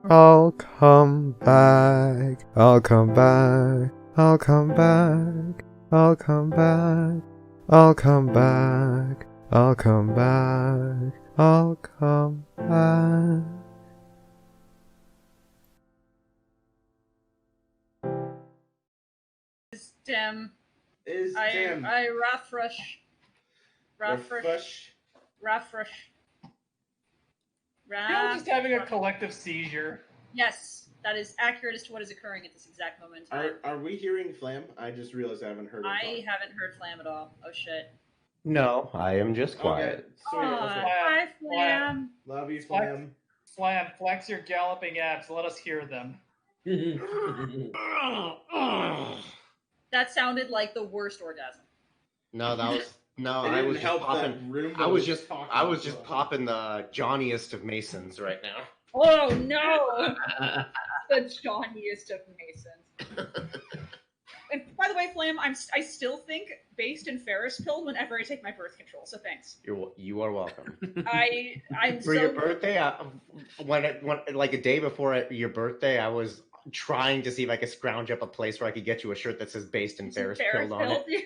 I'll come back. I'll come back. I'll come back. I'll come back. I'll come back. I'll come back. I'll come back. Is Tim. Is Tim. I refresh. You're just having a collective seizure. Yes, that is accurate as to what is occurring at this exact moment. Are we hearing Flam? I just realized I haven't heard him. I haven't heard Flam at all. Oh shit. No, I am just quiet. Okay, sweet. Okay. Hi, Flam. Love you, Flam. Flam, flex your galloping abs. Let us hear them. That sounded like the worst orgasm. No, that was no. It I was didn't just help popping. that room I was just talking. popping the Johnniest of Masons right now. Oh no! The Johnniest of Masons. And by the way, Flam, I still think based in Ferris pill whenever I take my birth control. So thanks. You are welcome. I'm For your birthday, when like a day before your birthday, I was trying to see if I could scrounge up a place where I could get you a shirt that says "Based in Ferris Pilled" on it.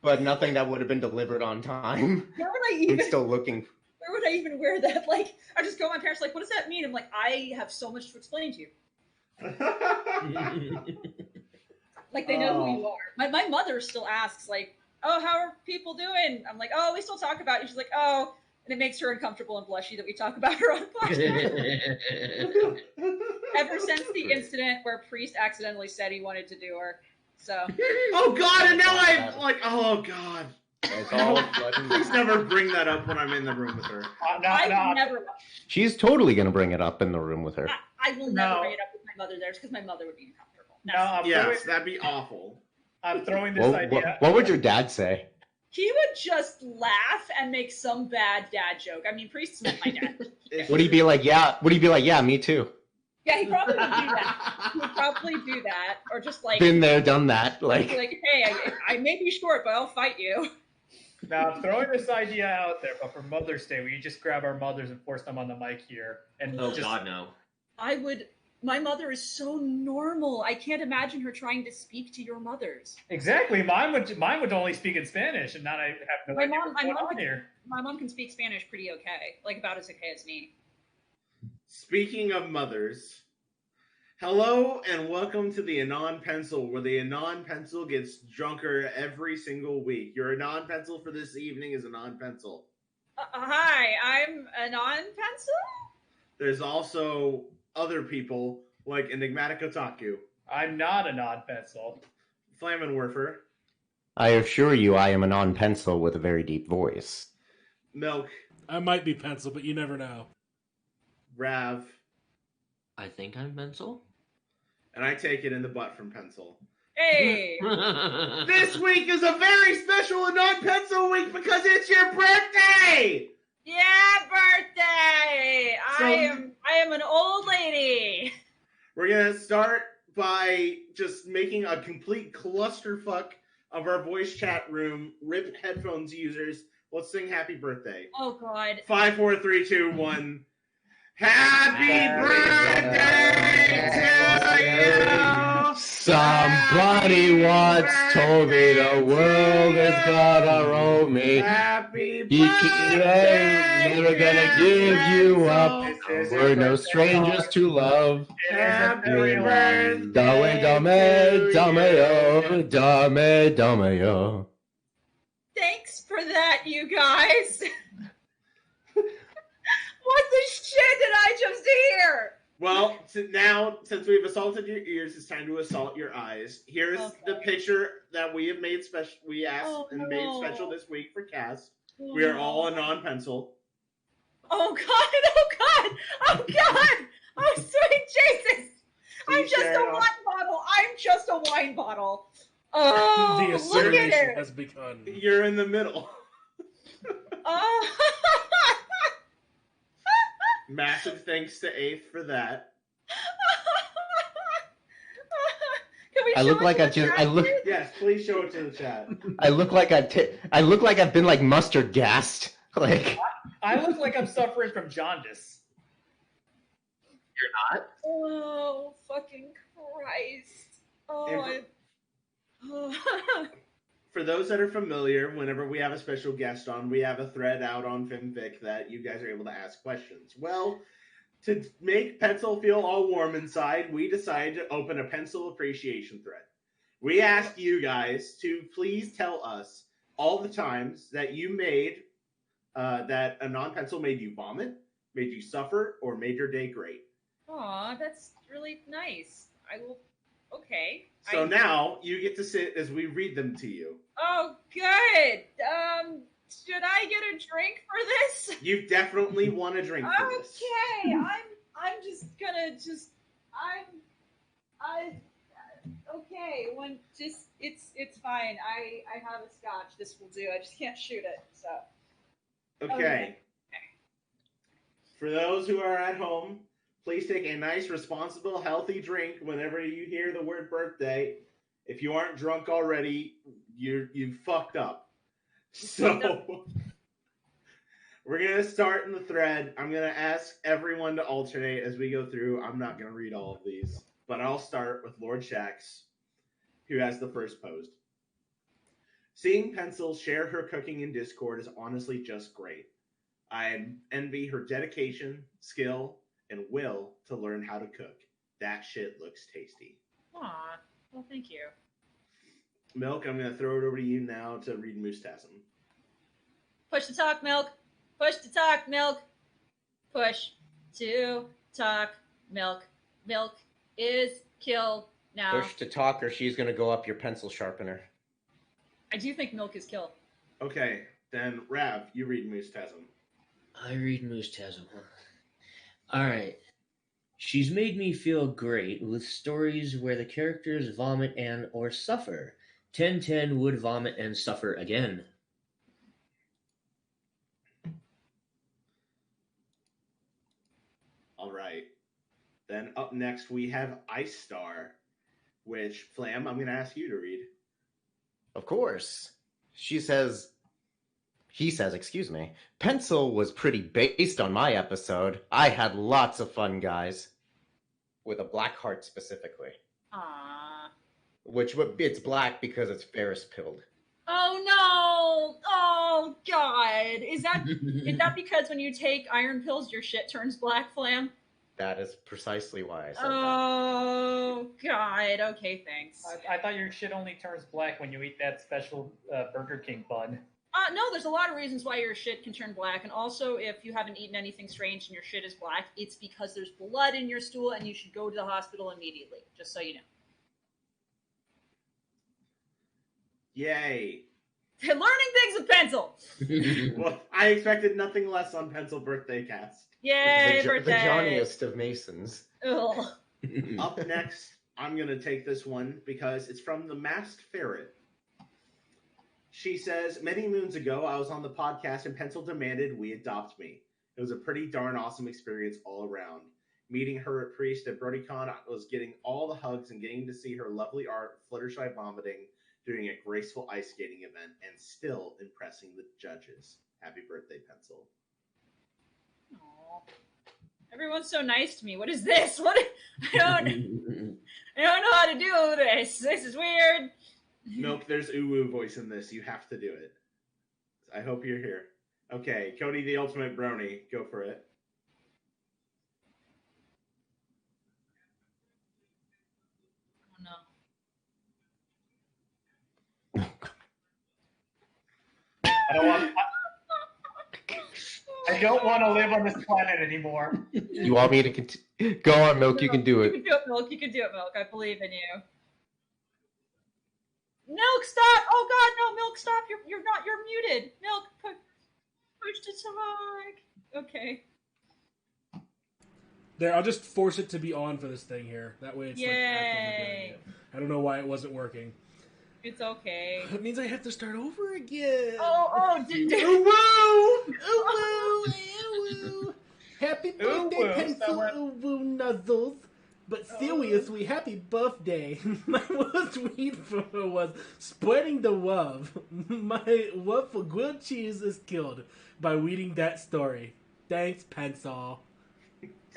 But nothing that would have been delivered on time. Where would I even? I'm still looking. Where would I even wear that? Like, I just go to my parents, like, what does that mean? I'm like, I have so much to explain to you. Like, they know who you are. My mother still asks, like, oh, how are people doing? I'm like, oh, we still talk about you. She's like, oh, and it makes her uncomfortable and blushy that we talk about her on podcast. Ever since the incident where Priest accidentally said he wanted to do her. So. Oh God! And now I'm like, oh God. It's all Please never bring that up when I'm in the room with her. Never. She's totally gonna bring it up in the room with her. I will never bring it up with my mother there because my mother would be uncomfortable. Yes, that'd be awful. I'm throwing this idea. What would your dad say? He would just laugh and make some bad dad joke. I mean, Priest's met my dad. Would he be like, yeah? Would he be like, yeah, me too? Yeah, he probably would do that. He would probably do that, or just like been there, done that. Like hey, I may be short, but I'll fight you. Now, I'm throwing this idea out there, but for Mother's Day, we just grab our mothers and force them on the mic here. And God, no. I would. My mother is so normal. I can't imagine her trying to speak to your mothers. Exactly. Mine would only speak in Spanish, and not I have no idea what's going on here. My mom can speak Spanish pretty okay, like about as okay as me. Speaking of mothers, hello and welcome to the ANONPENCIL, where the ANONPENCIL gets drunker every single week. Your ANONPENCIL for this evening is ANONPENCIL. Hi, I'm ANONPENCIL? There's also other people like Enigmatic Otaku. I'm not ANONPENCIL. Flammenwerfer. I assure you, I am a non-pencil with a very deep voice. Milk. I might be pencil, but you never know. Rav. I think I'm pencil. And I take it in the butt from pencil. Hey! This week is a very special ANONPENCIL week because it's your birthday! Yeah, birthday! I am an old lady. We're gonna start by just making a complete clusterfuck of our voice chat room. RIP headphones users. Let's sing happy birthday. Oh God. 5, 4, 3, 2, 1. Happy birthday to you! Somebody once told me the world is gonna roll me. Happy birthday! Never gonna give you up. We're no strangers to love. Happy birthday! Dame. Thanks for that, you guys. What the shit did I just hear? Well, now, since we've assaulted your ears, it's time to assault your eyes. Here's the picture that we have made special. We asked made special this week for cast. We are all ANONPENCIL. Oh God! Oh God! Oh God! Oh sweet Jesus! I'm just a wine bottle. I'm just a wine bottle. Oh, the look at assimilation it. has begun. You're in the middle. Oh. Massive thanks to Eighth for that. I look like I just. I look. Yes, please show it to the chat. I look like I look like I've been like mustard gassed. Like I look like I'm suffering from jaundice. You're not? Oh, fucking Christ. Oh, For those that are familiar, whenever we have a special guest on, we have a thread out on FimFic that you guys are able to ask questions. Well, to make Pencil feel all warm inside, we decided to open a pencil appreciation thread. We asked you guys to please tell us all the times that you made, that a non-pencil made you vomit, made you suffer, or made your day great. Aw, that's really nice. I will. Okay. So now you get to sit as we read them to you. Oh, good. Should I get a drink for this? You definitely want a drink for this. Okay, I'm just gonna okay. It's fine. I have a scotch. This will do. I just can't shoot it. So. Okay. For those who are at home, please take a nice, responsible, healthy drink whenever you hear the word birthday. If you aren't drunk already, you fucked up. So we're going to start in the thread. I'm going to ask everyone to alternate as we go through. I'm not going to read all of these, but I'll start with Lord Shax, who has the first posed. Seeing Pencil share her cooking in Discord is honestly just great. I envy her dedication, skill, and will to learn how to cook. That shit looks tasty. Aw, well, thank you. Milk, I'm going to throw it over to you now to read Moostasm. Push to talk, Milk. Push to talk, Milk. Push to talk, Milk. Milk is kill now. Push to talk or she's going to go up your pencil sharpener. I do think Milk is kill. Okay, then Rav, you read Moostasm. I read Moostasm. Alright. She's made me feel great with stories where the characters vomit and or suffer. 1010 would vomit and suffer again. All right. Then up next we have Ice Star, which, Flam, I'm going to ask you to read. Of course. He says, excuse me, Pencil was pretty based on my episode. I had lots of fun, guys. With a black heart specifically. Aww. Which, it's black because it's Ferris pilled. Oh no! Oh god! Is that because when you take iron pills, your shit turns black, Flam? That is precisely why I said Oh god! Okay, thanks. I thought your shit only turns black when you eat that special Burger King bun. No, there's a lot of reasons why your shit can turn black, and also if you haven't eaten anything strange and your shit is black, it's because there's blood in your stool and you should go to the hospital immediately, just so you know. Yay. Learning things with Pencil! Well, I expected nothing less on Pencil Birthday Cast. Yay, the birthday! Johnniest of Masons. Ugh. Up next, I'm going to take this one because it's from the Masked Ferret. She says, many moons ago, I was on the podcast and Pencil demanded we adopt me. It was a pretty darn awesome experience all around. Meeting her at Priest at BrodyCon, I was getting all the hugs and getting to see her lovely art, Fluttershy vomiting, doing a graceful ice skating event, and still impressing the judges. Happy birthday, Pencil. Aww. Everyone's so nice to me. What is this? I don't know how to do this. This is weird. Milk, there's Uwu voice in this. You have to do it. I hope you're here. Okay, Cody the Ultimate Brony, go for it. Oh no. I don't want to live on this planet anymore. You want me to continue? Go on, Milk, you can do it. You can do it, Milk. You can do it, Milk. I believe in you. Milk, stop! Oh God, no, Milk, stop! You're muted. Milk, push to talk. Okay. There, I'll just force it to be on for this thing here. That way it's like actively doing it. I don't know why it wasn't working. It's okay. It means I have to start over again. Ooh, Happy birthday, Pencil Uwu Nuzzles. But seriously, happy birthday. My worst weed photo was spreading the love. My love for grilled cheese is killed by reading that story. Thanks, Pencil.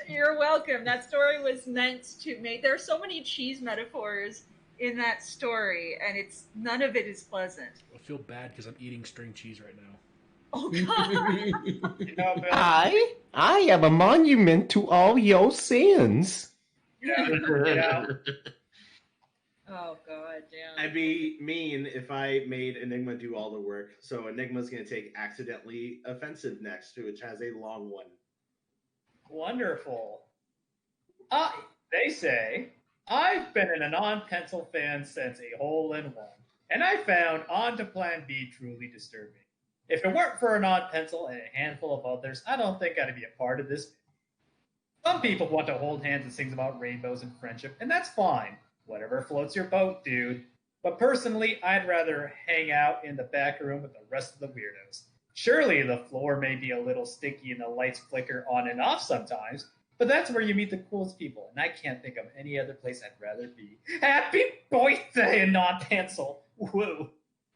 You're welcome. That story was meant to make. There are so many cheese metaphors in that story, and none of it is pleasant. I feel bad because I'm eating string cheese right now. Oh God! You know, Bill, I am a monument to all your sins. yeah. Oh God, damn. I'd be mean if I made Enigma do all the work. So Enigma's going to take accidentally offensive next, which has a long one. Wonderful. They say, I've been an ANONPENCIL fan since a hole-in-one, and I found On to Plan B truly disturbing. If it weren't for ANONPENCIL and a handful of others, I don't think I'd be a part of this. Some people want to hold hands and sing about rainbows and friendship, and that's fine. Whatever floats your boat, dude. But personally, I'd rather hang out in the back room with the rest of the weirdos. Surely the floor may be a little sticky and the lights flicker on and off sometimes, but that's where you meet the coolest people, and I can't think of any other place I'd rather be. Happy birthday, ANONPENCIL! Woo!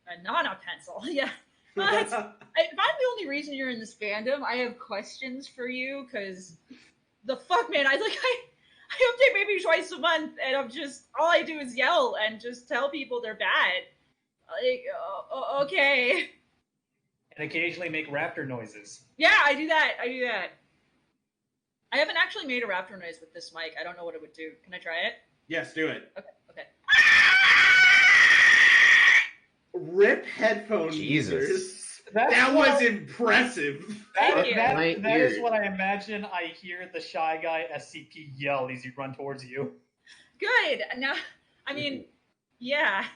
ANONPENCIL, yeah. If I'm the only reason you're in this fandom, I have questions for you, because the fuck, man, I update maybe twice a month, and all I do is yell and just tell people they're bad. Like, okay. And occasionally make raptor noises. Yeah, I do that. I haven't actually made a raptor noise with this mic. I don't know what it would do. Can I try it? Yes, do it. Okay. Rip headphone Jesus. users. That's That what- was impressive. Thank you. That My is ears. what I imagine I hear the Shy Guy SCP yell as you run towards you. Good. Now, I mean, yeah.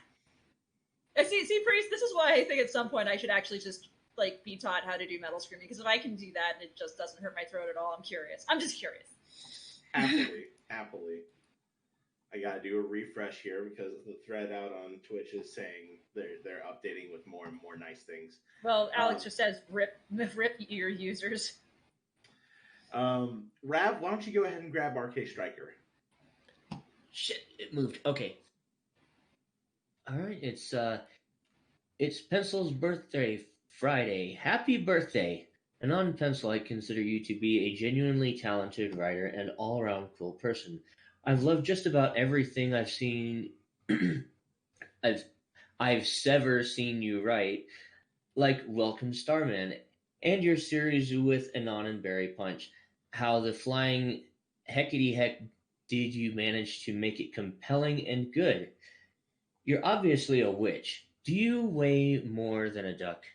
See, Priest, this is why I think at some point I should actually just, like, be taught how to do metal screaming, because if I can do that and it just doesn't hurt my throat at all, I'm curious. I'm just curious. Happily. I gotta do a refresh here because the thread out on Twitch is saying they're updating with more and more nice things. Well, Alex just says, rip your users. Rav, why don't you go ahead and grab RK Striker? Shit, it moved. Okay. All right, it's Pencil's birthday Friday. Happy birthday! And on Pencil, I consider you to be a genuinely talented writer and all-around cool person. I've loved just about everything I've seen. I've ever seen you write, like Welcome Starman, and your series with Anon and Barry Punch. How the flying heckety heck did you manage to make it compelling and good? You're obviously a witch. Do you weigh more than a duck?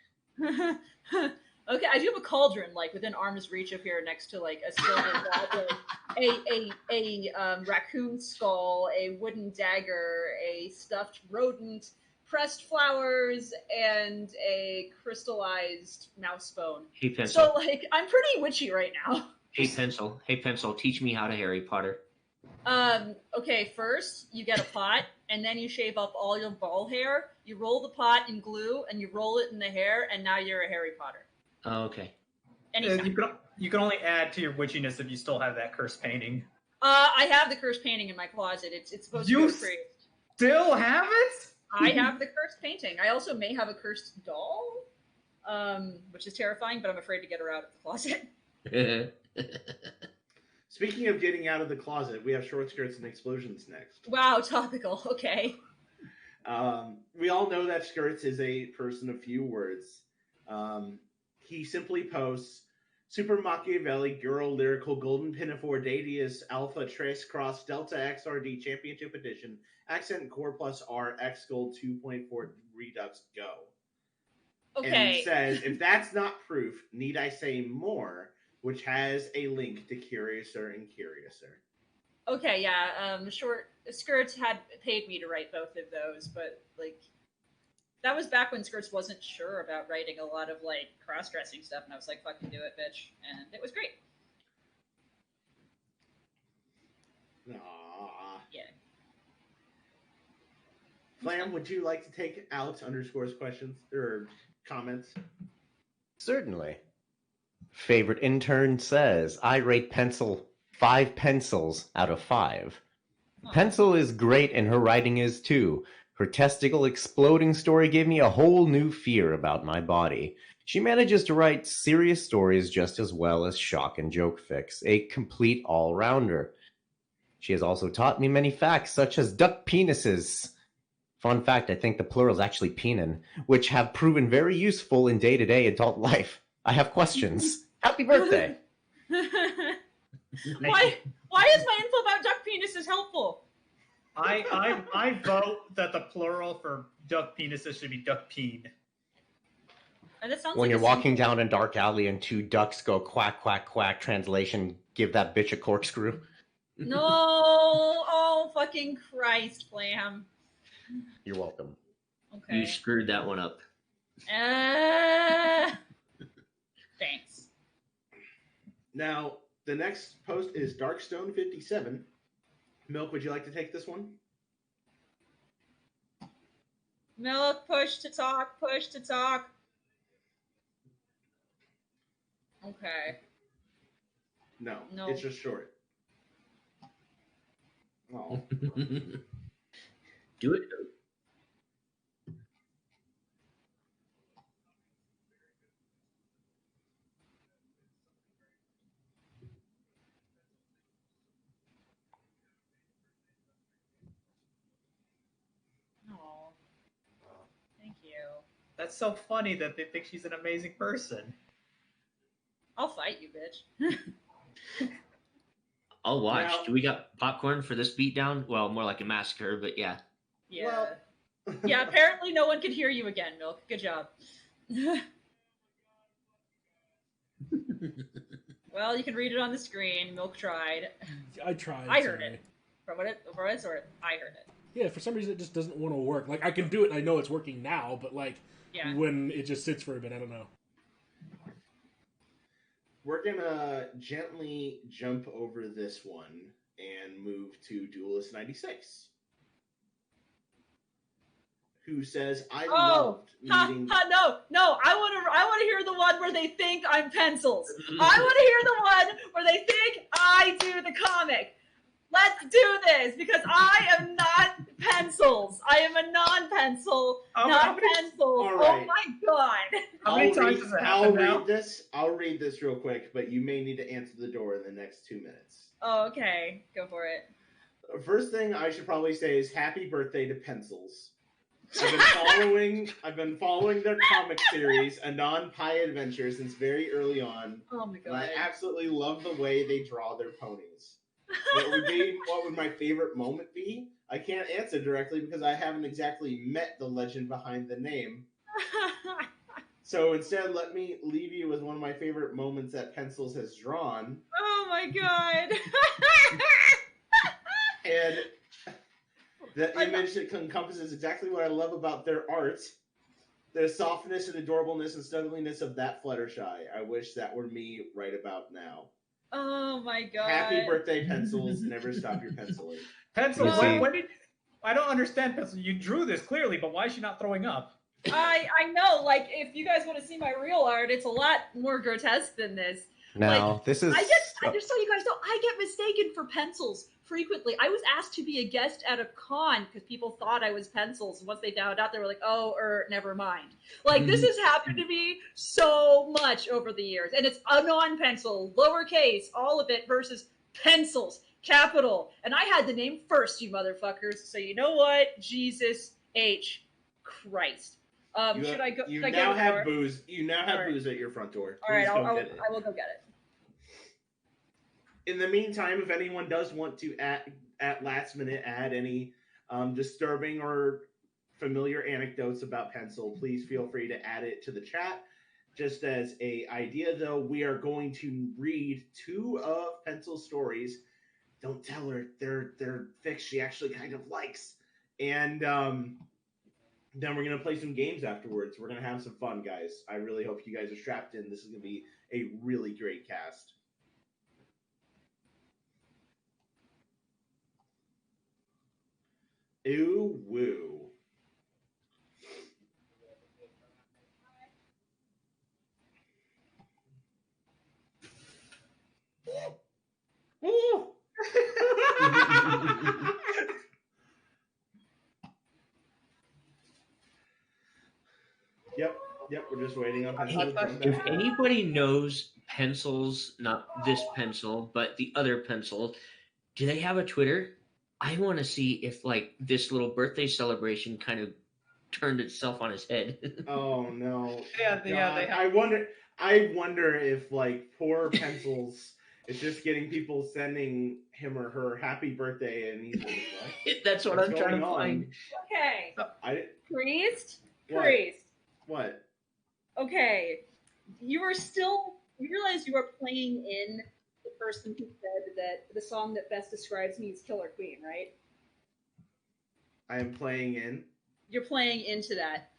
Okay, I do have a cauldron, like, within arm's reach of here next to, like, a silver goblet, a raccoon skull, a wooden dagger, a stuffed rodent, pressed flowers, and a crystallized mouse bone. Hey, Pencil. So, like, I'm pretty witchy right now. Hey, Pencil. Teach me how to Harry Potter. Okay, first you get a pot, and then you shave up all your ball hair, you roll the pot in glue, and you roll it in the hair, and now you're a Harry Potter. Oh, okay. Anytime. You can only add to your witchiness if you still have that cursed painting. I have the cursed painting in my closet. It's supposed to be a priest. Still have it? I have the cursed painting. I also may have a cursed doll, which is terrifying, but I'm afraid to get her out of the closet. Speaking of getting out of the closet, we have short skirts and explosions next. Wow, topical. Okay. We all know that Skirts is a person of few words. He simply posts Super Machiavelli Girl Lyrical Golden Pinafore Dadius Alpha Trace Cross Delta XRD Championship Edition Accent Core Plus R X Gold 2.4 Redux Go. Okay. And says, if that's not proof, need I say more? Which has a link to Curiouser and Curiouser. Okay, yeah. Short Skirts had paid me to write both of those, but like that was back when Skirts wasn't sure about writing a lot of like cross-dressing stuff, and I was like, "Fucking do it, bitch!" And it was great. Aww. Yeah. Flam, would you like to take Alex_'s questions or comments? Certainly. Favorite intern says, I rate Pencil 5 pencils out of 5. Pencil is great and her writing is too. Her testicle exploding story gave me a whole new fear about my body. She manages to write serious stories just as well as shock and joke fics, a complete all-rounder. She has also taught me many facts, such as duck penises. Fun fact, I think the plural is actually penin, which have proven very useful in day-to-day adult life. I have questions. Happy birthday! Why is my info about duck penises helpful? I vote that the plural for duck penises should be duck peen. And that sounds When like you're a walking sequel. down a dark alley and two ducks go quack, quack, quack, translation, give that bitch a corkscrew. No, oh fucking Christ, Flam. You're welcome. Okay. You screwed that one up. Thanks. Now, the next post is Darkstone57. Milk, would you like to take this one? Milk, push to talk, push to talk. Okay. No, No. it's just short. Oh. Do it. Oh. Thank you. That's so funny that they think she's an amazing person. I'll fight you, bitch. I'll watch. Now- Do we got popcorn for this beatdown? Well, more like a massacre, but yeah. Yeah. Well- Yeah, apparently no one can hear you again, Milk. Good job. Well, you can read it on the screen. Milk tried. I tried. I heard sorry. it. From what it's worth, I heard it. Yeah, for some reason it just doesn't want to work. Like, I can do it and I know it's working now, but like, Yeah. when it just sits for a bit, I don't know. We're gonna gently jump over this one and move to Duelist96, who says, "I loved meeting." No! I want to hear the one where they think I'm pencils. I want to hear the one where they think I do the comic. Let's do this because I am not pencils. I am a non-pencil, not pencils. All right. Oh my god! How many times has it happened now? I'll read this real quick, but you may need to answer the door in the next 2 minutes. Oh, okay, go for it. First thing I should probably say is happy birthday to Pencils. I've been following their comic series, Anon Pie Adventure, since very early on. Oh my And god! I absolutely love the way they draw their ponies. What would my favorite moment be? I can't answer directly because I haven't exactly met the legend behind the name. So instead, let me leave you with one of my favorite moments that Pencils has drawn. Oh my god! And the image that encompasses exactly what I love about their art. The softness and adorableness and snuggliness of that Fluttershy. I wish that were me right about now. Oh my god! Happy birthday, Pencils. Never stop your penciling. Pencil, You see- when did I don't understand, Pencil. You drew this clearly, but why is she not throwing up? I know, like, if you guys want to see my real art, it's a lot more grotesque than this. Now, Like, this is... just so you guys know, I get mistaken for pencils frequently. I was asked to be a guest at a con because people thought I was pencils. And once they found out, they were like, oh, never mind. Like, this has happened to me so much over the years. And it's ANONPENCIL, lowercase, all of it, versus pencils, capital. And I had the name first, you motherfuckers. So you know what? Jesus H. Christ. Should I go? You should I now go have or- booze. You now have All right. booze at your front door. All right, Please I go get it. will go get it. In the meantime, if anyone does want to at last minute add any disturbing or familiar anecdotes about Pencil, please feel free to add it to the chat. Just as a idea, though, we are going to read 2 of Pencil's stories. Don't tell her they're fics she actually kind of likes, and then we're going to play some games afterwards. We're going to have some fun, guys. I really hope you guys are strapped in. This is going to be a really great cast. Ooh, woo. Woo! Yep, we're just waiting on Pencil Hey, to come if back. anybody knows pencils, not this pencil, but the other pencil, do they have a Twitter? I want to see if like this little birthday celebration kind of turned itself on its head. Oh no. Yeah, God, they have. I wonder if like poor Pencils is just getting people sending him or her happy birthday and he's like, what? That's what What's I'm trying to going on? find. Okay. I Priest? What? Priest. what? Okay. You realize you are playing in the person who said that the song that best describes me is Killer Queen, right? I am playing in. You're playing into that.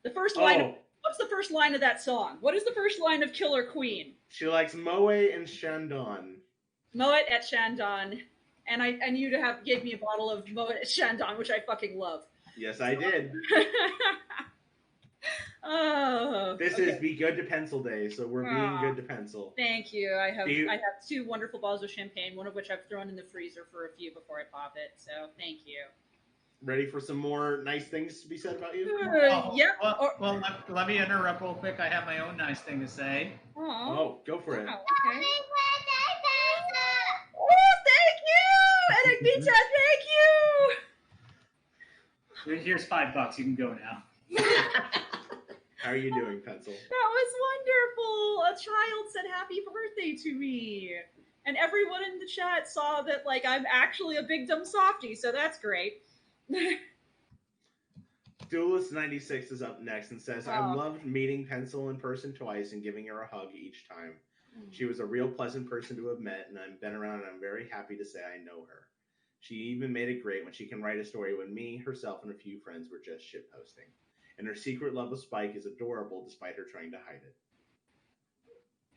The first line Oh, what's the first line of that song? What is the first line of Killer Queen? she likes Moe and Shandon. Moet at Shandon. And you gave me a bottle of Moet at Shandon, which I fucking love. Yes, I did. Oh, This okay. is Be Good to Pencil Day, so we're being Aw. good to Pencil. Thank you. I have Do you- I have 2 wonderful bottles of champagne, one of which I've thrown in the freezer for a few before I pop it. So thank you. Ready for some more nice things to be said about you? Yep. Well, let me interrupt real quick. I have my own nice thing to say. Oh, go for it. Wow, okay. Oh, thank you! And Anita, thank you! Here's $5. You can go now. How are you doing, Pencil? That was wonderful! A child said happy birthday to me. And everyone in the chat saw that, like, I'm actually a big dumb softie, so that's great. Duelist96 is up next and says, I Aw. loved meeting Pencil in person twice and giving her a hug each time. She was a real pleasant person to have met, and I've been around and I'm very happy to say I know her. She even made it great when she can write a story when me, herself, and a few friends were just shitposting. And her secret love of Spike is adorable despite her trying to hide it.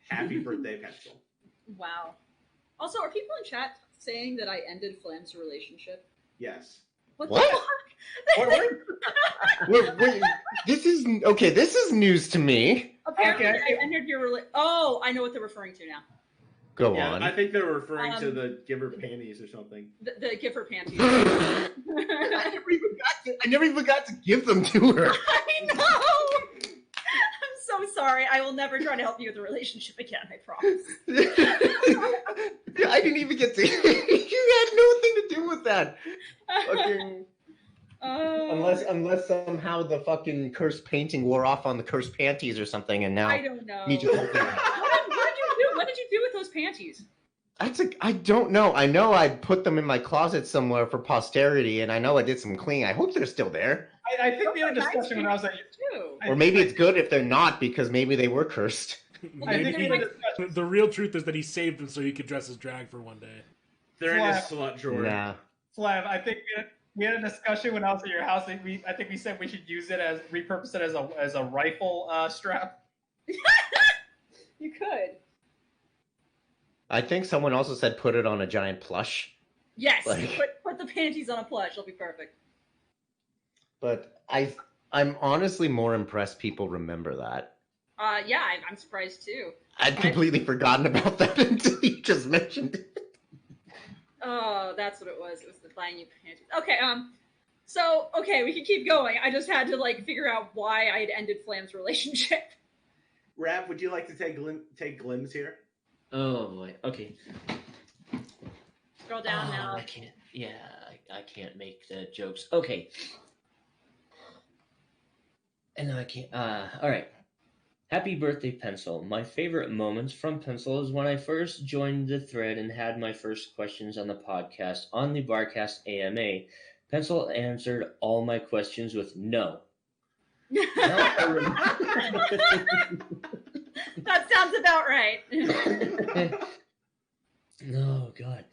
Happy birthday, Pencil. Wow. Also, are people in chat saying that I ended Flam's relationship? Yes. What? What? The fuck? Wait, this is news to me. Apparently, Okay. I ended your relationship. Oh, I know what they're referring to now. Go Yeah, on. I think they're referring to Um, the give her panties or something. The give her panties. I never even got to give them to her. I know. I'm so sorry. I will never try to help you with a relationship again. I promise. I didn't even get to. You had nothing to do with that. Fucking. Oh, Unless somehow the fucking cursed painting wore off on the cursed panties or something, and now I don't know. me just holding it. What did you do with those panties? I don't know. I know I put them in my closet somewhere for posterity, and I know I did some cleaning. I hope they're still there. I think we had a discussion when I was at. Too. Or maybe it's good if they're not, because maybe they were cursed. I think we Maybe had a discussion. the real truth is that he saved them so he could dress as drag for one day. They're in his Slap. slut drawer. Nah. Flav, I think we had a discussion when I was at your house. I think we said we should use it repurpose it as a rifle strap. You could. I think someone also said put it on a giant plush. Yes. Like- Put the panties on a plush. It'll be perfect. But I'm honestly more impressed people remember that. Yeah, I'm surprised too. I'd completely forgotten about that until you just mentioned it. Oh, that's what it was. It was the buying you panties. Okay, so we can keep going. I just had to like figure out why I had ended Flam's relationship. Rap, would you like to take glimpse here? Oh boy. Okay. Scroll down now. I can't. Yeah, I can't make the jokes. Okay. And I can't. All right. Happy birthday, Pencil. My favorite moments from Pencil is when I first joined the thread and had my first questions on the podcast on the Barcast AMA. Pencil answered all my questions with no. That sounds about right. Oh, God.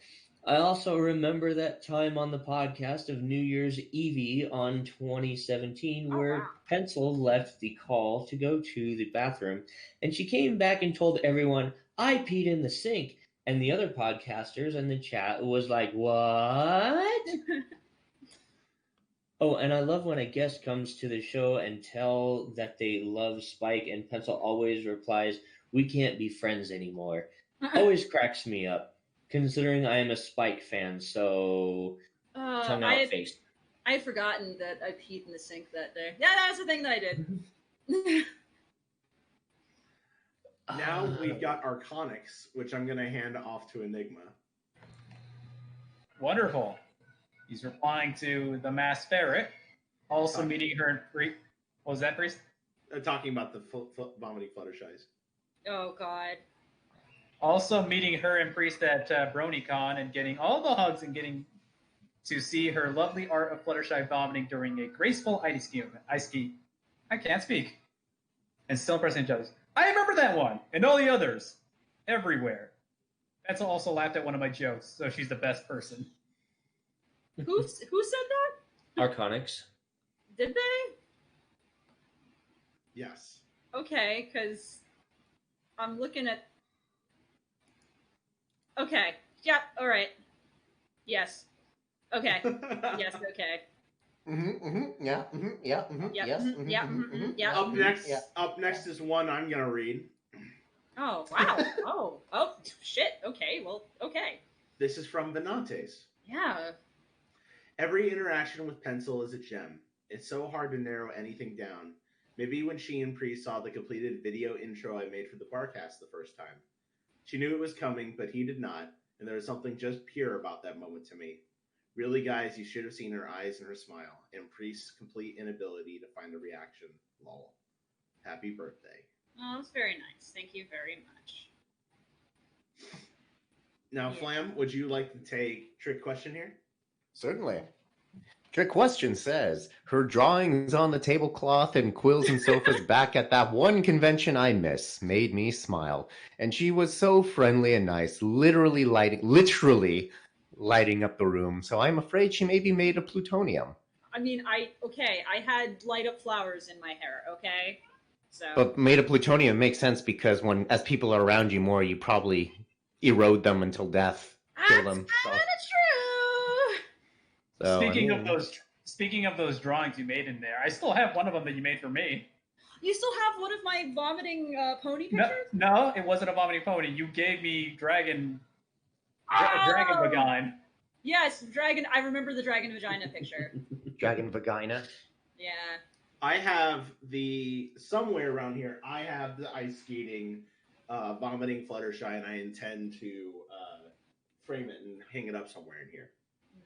I also remember that time on the podcast of New Year's Eve on 2017 where wow. Pencil left the call to go to the bathroom, and she came back and told everyone, I peed in the sink. And the other podcasters in the chat was like, what? Oh, and I love when a guest comes to the show and tell that they love Spike, and Pencil always replies, we can't be friends anymore. Always cracks me up, considering I am a Spike fan, so tongue out face. I had forgotten that I peed in the sink that day. Yeah, that was the thing that I did. Now we've got Arconics, which I'm going to hand off to Enigma. Wonderful. He's replying to the masked ferret, also meeting her in what was that, Priest? Talking about the vomiting Fluttershies. Oh, God. Also meeting her and Priest at BronyCon and getting all the hugs and getting to see her lovely art of Fluttershy vomiting during a graceful ice ski. I can't speak. And still impressing each other. I remember that one and all the others. Everywhere. Pencil also laughed at one of my jokes, so she's the best person. Who said that? Arconics. Did they? Yes. Okay, because I'm looking at... Okay. Yeah, all right. Yes. Okay. Yes, okay. Yeah. Yep, Yes. yeah. Up next is one I'm going to read. Oh, wow. Oh, shit. Okay, well, okay. This is from Venantes. Yeah. Every interaction with Pencil is a gem. It's so hard to narrow anything down. Maybe when she and Priest saw the completed video intro I made for the Barcast the first time. She knew it was coming, but he did not, and there was something just pure about that moment to me. Really, guys, you should have seen her eyes and her smile, and Priest's complete inability to find a reaction. Lol. Happy birthday. Oh, that's very nice. Thank you very much. Now, Yeah. Flam, would you like to take trick question here? Certainly. Trick question says, her drawings on the tablecloth and quills and sofas back at that one convention I miss made me smile. And she was so friendly and nice, literally lighting up the room. So I'm afraid she may be made of plutonium. I mean, I had light up flowers in my hair, okay? So. But made of plutonium makes sense because as people are around you more, you probably erode them until death. Kill them. That's true. So, Speaking of those drawings you made in there, I still have one of them that you made for me. You still have one of my vomiting pony pictures? No, it wasn't a vomiting pony. You gave me dragon vagina. Yes, dragon. I remember the dragon vagina picture. Dragon vagina. Yeah. I have somewhere around here, I have the ice skating vomiting Fluttershy, and I intend to frame it and hang it up somewhere in here.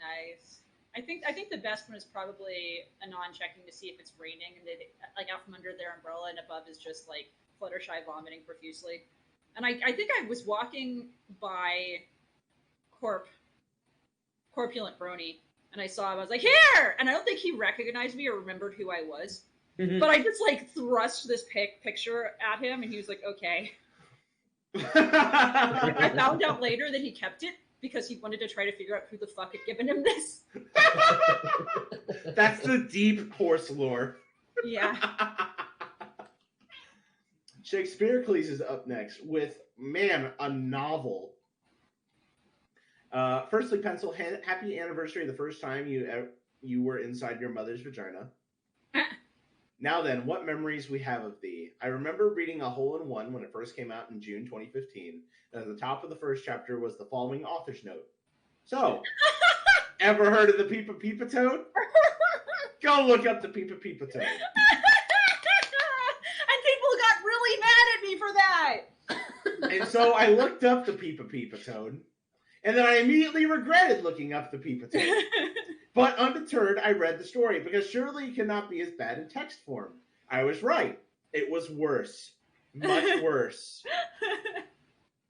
Nice. I think the best one is probably Anon checking to see if it's raining, and they like out from under their umbrella, and above is just like Fluttershy vomiting profusely. And I think I was walking by Corpulent Brony, and I saw him. I was like, "Here!" And I don't think he recognized me or remembered who I was. Mm-hmm. But I just like thrust this picture at him, and he was like, "Okay." I found out later that he kept it because he wanted to try to figure out who the fuck had given him this. That's the deep horse lore. Yeah. Shakespearecles is up next with, a novel. Firstly, Pencil, happy anniversary the first time you were inside your mother's vagina. Now then, what memories we have of thee. I remember reading A Hole-in-One when it first came out in June 2015, and at the top of the first chapter was the following author's note. So, ever heard of the Peepa Peepa Toad? Go look up the Peepa Peepa Toad. And people got really mad at me for that. And so I looked up the Peepa Peepa Toad, and then I immediately regretted looking up the Peepa Toad. But undeterred, I read the story, because surely it cannot be as bad in text form. I was right. It was worse. Much worse.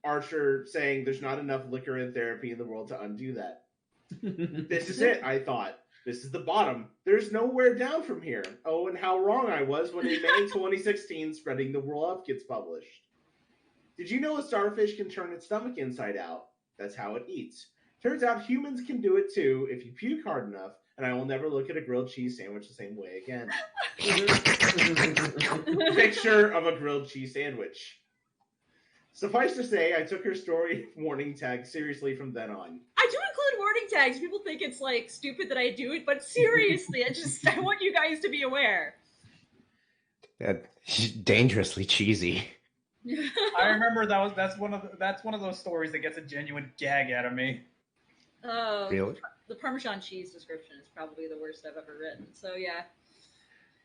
Archer saying there's not enough liquor and therapy in the world to undo that. This is it, I thought. This is the bottom. There's nowhere down from here. Oh, and how wrong I was when in May 2016 Spreading the World Up gets published. Did you know a starfish can turn its stomach inside out? That's how it eats. Turns out humans can do it too if you puke hard enough, and I will never look at a grilled cheese sandwich the same way again. Picture of a grilled cheese sandwich. Suffice to say, I took her story warning tag seriously from then on. I do include warning tags. People think it's like stupid that I do it, but seriously, I want you guys to be aware. Dangerously cheesy. I remember that's one of those stories that gets a genuine gag out of me. Really? The Parmesan cheese description is probably the worst I've ever written. So yeah.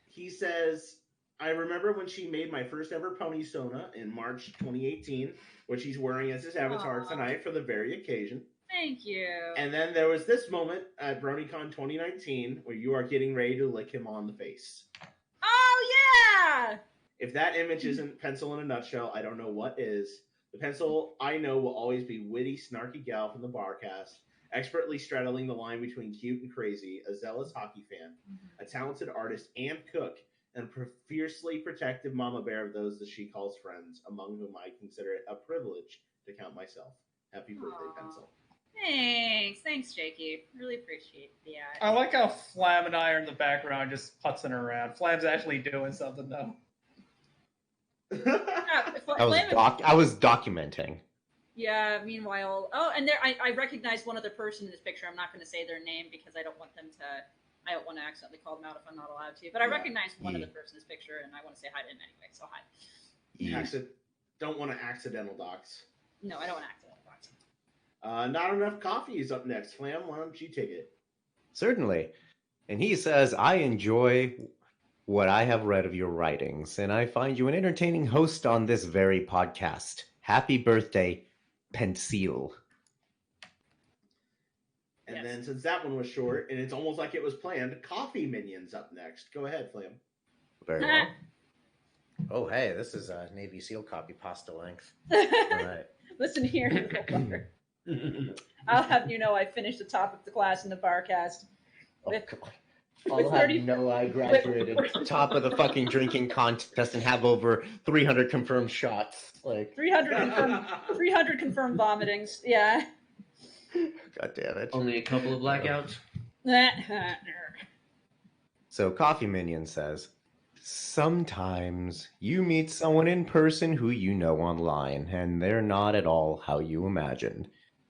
He says, I remember when she made my first ever pony Sona in March 2018, which he's wearing as his avatar tonight for the very occasion. Thank you. And then there was this moment at BronyCon 2019 where you are getting ready to lick him on the face. Oh, yeah! If that image isn't Pencil in a nutshell, I don't know what is. The Pencil I know will always be witty, snarky gal from the Barcast, expertly straddling the line between cute and crazy, a zealous hockey fan, a talented artist and cook, and a fiercely protective mama bear of those that she calls friends, among whom I consider it a privilege to count myself. Happy birthday, Pencil. Thanks, Jakey. Really appreciate the I like how Flam and I are in the background just putzing around. Flam's actually doing something, though. I was documenting. Yeah, meanwhile... Oh, and there I recognize one other person in this picture. I'm not going to say their name because I don't want them to... I don't want to accidentally call them out if I'm not allowed to. But I recognize one other person in this picture, and I want to say hi to him anyway, so hi. Don't want to accidental dox. No, I don't want to accidental dox. Not Enough Coffee is up next. Flam, why don't you take it? Certainly. And he says, I enjoy what I have read of your writings, and I find you an entertaining host on this very podcast. Happy birthday, Pencil. And then since that one was short, and it's almost like it was planned, Coffee Minions up next. Go ahead, Flam. Very well. Oh, hey, this is a Navy SEAL copy pasta length. All right. Listen here, little fucker. I'll have you know I finished the top of the class in the Barcast. I'll have you know I graduated top of the fucking drinking contest and have over 300 confirmed shots. Like 300 confirmed vomitings. Yeah. God damn it. Only a couple of blackouts. So Coffee Minion says, sometimes you meet someone in person who you know online, and they're not at all how you imagined.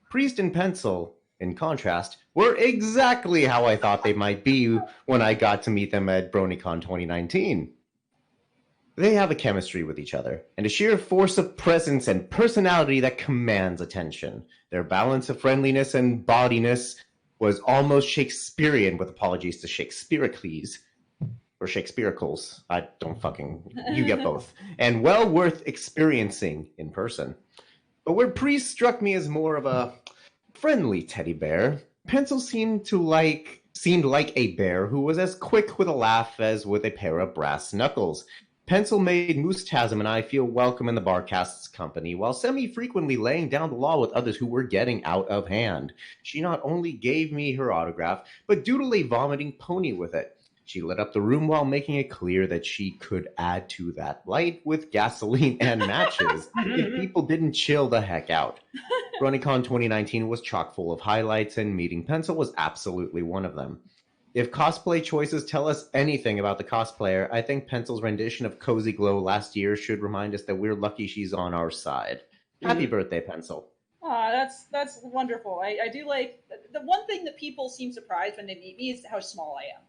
Priest and Pencil, in contrast, were exactly how I thought they might be when I got to meet them at BronyCon 2019. They have a chemistry with each other, and a sheer force of presence and personality that commands attention. Their balance of friendliness and bodiness was almost Shakespearean, with apologies to Shakespearicles. Or Shakespearicles. I don't fucking... You get both. And well worth experiencing in person. But where Priest struck me as more of a friendly teddy bear, Pencil seemed like a bear who was as quick with a laugh as with a pair of brass knuckles. Pencil made Moostasm and I feel welcome in the Barcast's company, while semi-frequently laying down the law with others who were getting out of hand. She not only gave me her autograph, but doodled a vomiting pony with it. She lit up the room while making it clear that she could add to that light with gasoline and matches if people didn't chill the heck out. BronyCon 2019 was chock full of highlights, and meeting Pencil was absolutely one of them. If cosplay choices tell us anything about the cosplayer, I think Pencil's rendition of Cozy Glow last year should remind us that we're lucky she's on our side. Happy birthday, Pencil. That's wonderful. I do like... The one thing that people seem surprised when they meet me is how small I am.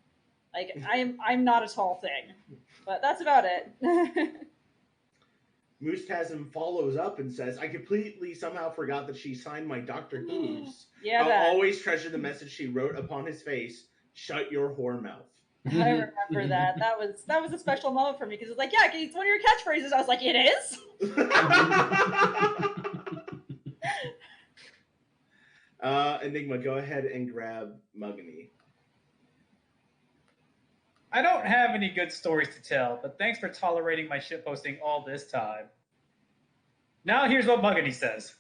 Like, I'm not a tall thing. But that's about it. Moostasm follows up and says, I completely somehow forgot that she signed my Dr. Who's. Yeah, I'll always treasure the message she wrote upon his face. Shut your whore mouth. I remember that. That was a special moment for me because it's like, yeah, it's one of your catchphrases. I was like, it is? Enigma, go ahead and grab Muggany. I don't have any good stories to tell, but thanks for tolerating my shitposting all this time. Now here's what Muggany says.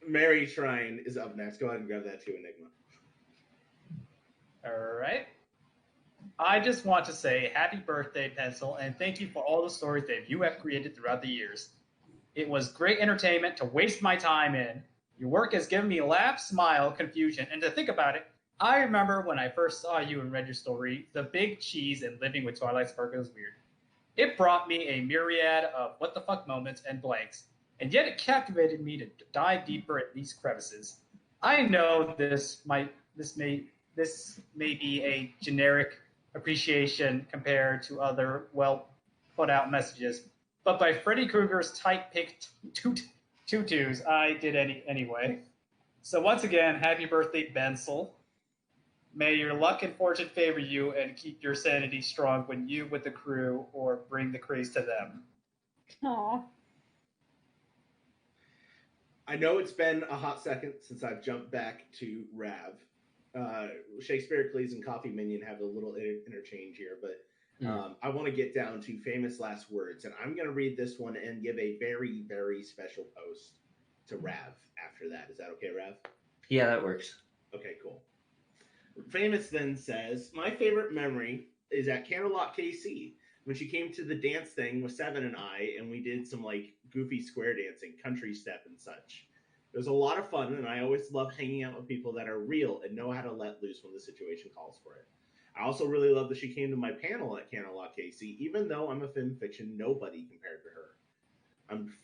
Mary Shrine is up next. Go ahead and grab that too, Enigma. All right. I just want to say happy birthday, Pencil, and thank you for all the stories that you have created throughout the years. It was great entertainment to waste my time in. Your work has given me a laugh, smile, confusion, and to think about it, I remember when I first saw you and read your story, The Big Cheese and Living with Twilight Sparkle is Weird. It brought me a myriad of what the fuck moments and blanks, and yet it captivated me to dive deeper at these crevices. I know this may be a generic appreciation compared to other well put out messages, but by Freddy Krueger's tight-picked tutus, I did anyway. So once again, happy birthday, Pencil. May your luck and fortune favor you and keep your sanity strong when you with the crew or bring the craze to them. Aw. I know it's been a hot second since I've jumped back to Rav. Shakespeare Cleese and Coffee Minion have a little interchange here, but I want to get down to famous last words, and I'm going to read this one and give a very, very special post to Rav after that. Is that okay, Rav? Yeah, that works. Okay, cool. Famous then says, my favorite memory is at Candlelock KC when she came to the dance thing with Seven and I, and we did some like goofy square dancing, country step and such. It was a lot of fun, and I always love hanging out with people that are real and know how to let loose when the situation calls for it. I also really love that she came to my panel at Candlelock KC, even though I'm a film fiction nobody compared to her. I'm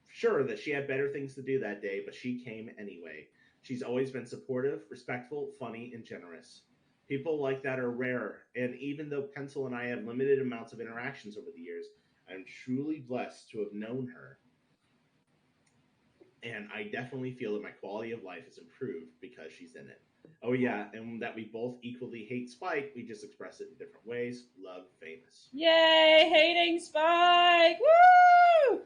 sure that she had better things to do that day, but she came anyway. She's always been supportive, respectful, funny, and generous. People like that are rare, and even though Pencil and I have limited amounts of interactions over the years, I'm truly blessed to have known her. And I definitely feel that my quality of life has improved because she's in it. Oh yeah, and that we both equally hate Spike, we just express it in different ways. Love, Famous. Yay, hating Spike! Woo!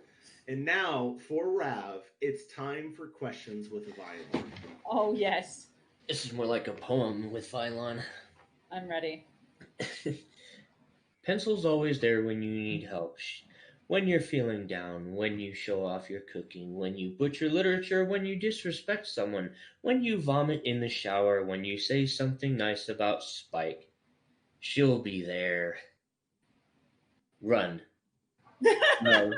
And now, for Rav, it's time for questions with Vylon. Oh, yes. This is more like a poem with Vylon. I'm ready. Pencil's always there when you need help. When you're feeling down, when you show off your cooking, when you butcher literature, when you disrespect someone, when you vomit in the shower, when you say something nice about Spike. She'll be there. Run. No.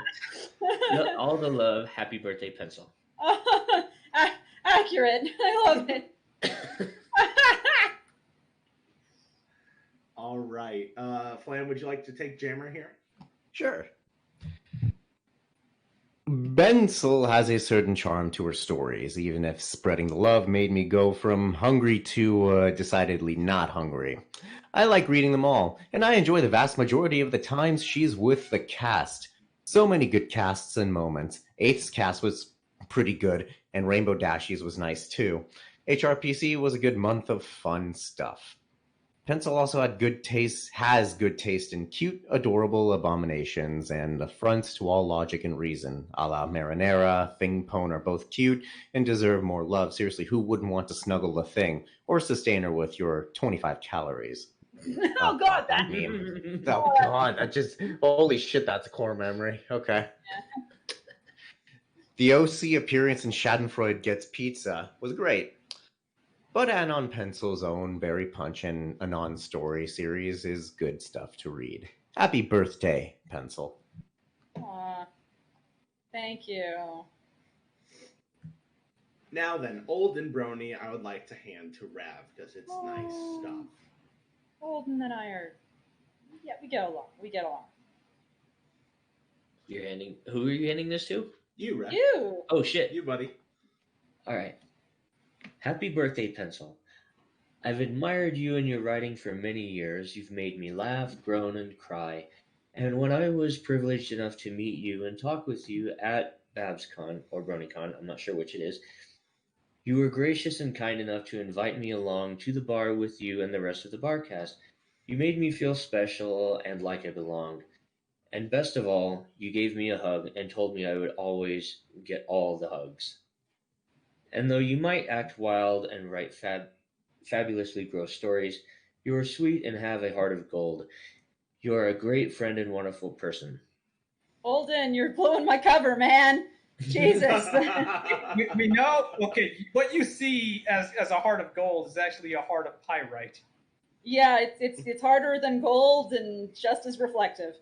All the love. Happy birthday, Pencil. Accurate. I love it. All right. Flam, would you like to take Jammer here? Sure. Pencil has a certain charm to her stories, even if spreading the love made me go from hungry to decidedly not hungry. I like reading them all, and I enjoy the vast majority of the times she's with the cast. So many good casts and moments. Eighth's cast was pretty good, and Rainbow Dashies was nice too. HRPC was a good month of fun stuff. Pencil also has good taste in cute, adorable abominations and affronts to all logic and reason. A la Marinara, Thing Pone are both cute and deserve more love. Seriously, who wouldn't want to snuggle the Thing or sustain her with your 25 calories? Oh, God, that meme. Oh, God, that just... Holy shit, that's a core memory. Okay. Yeah. The OC appearance in Schadenfreude Gets Pizza was great. But ANONPENCIL's own Berry Punch and Anon story series is good stuff to read. Happy birthday, Pencil. Aw, thank you. Now then, Old and Brony, I would like to hand to Rav because it's nice stuff. Olden and I are, yeah, we get along. We get along. You're handing. Who are you handing this to? You, Rav. You. Oh shit. You, buddy. All right. Happy birthday, Pencil. I've admired you and your writing for many years. You've made me laugh, groan, and cry. And when I was privileged enough to meet you and talk with you at BabsCon, or BronyCon, I'm not sure which it is, you were gracious and kind enough to invite me along to the bar with you and the rest of the Barcast. You made me feel special and like I belonged. And best of all, you gave me a hug and told me I would always get all the hugs. And though you might act wild and write fabulously gross stories, you are sweet and have a heart of gold. You are a great friend and wonderful person. Olden, you're blowing my cover, man. Jesus. we know, okay, what you see as a heart of gold is actually a heart of pyrite. Yeah, it's harder than gold and just as reflective.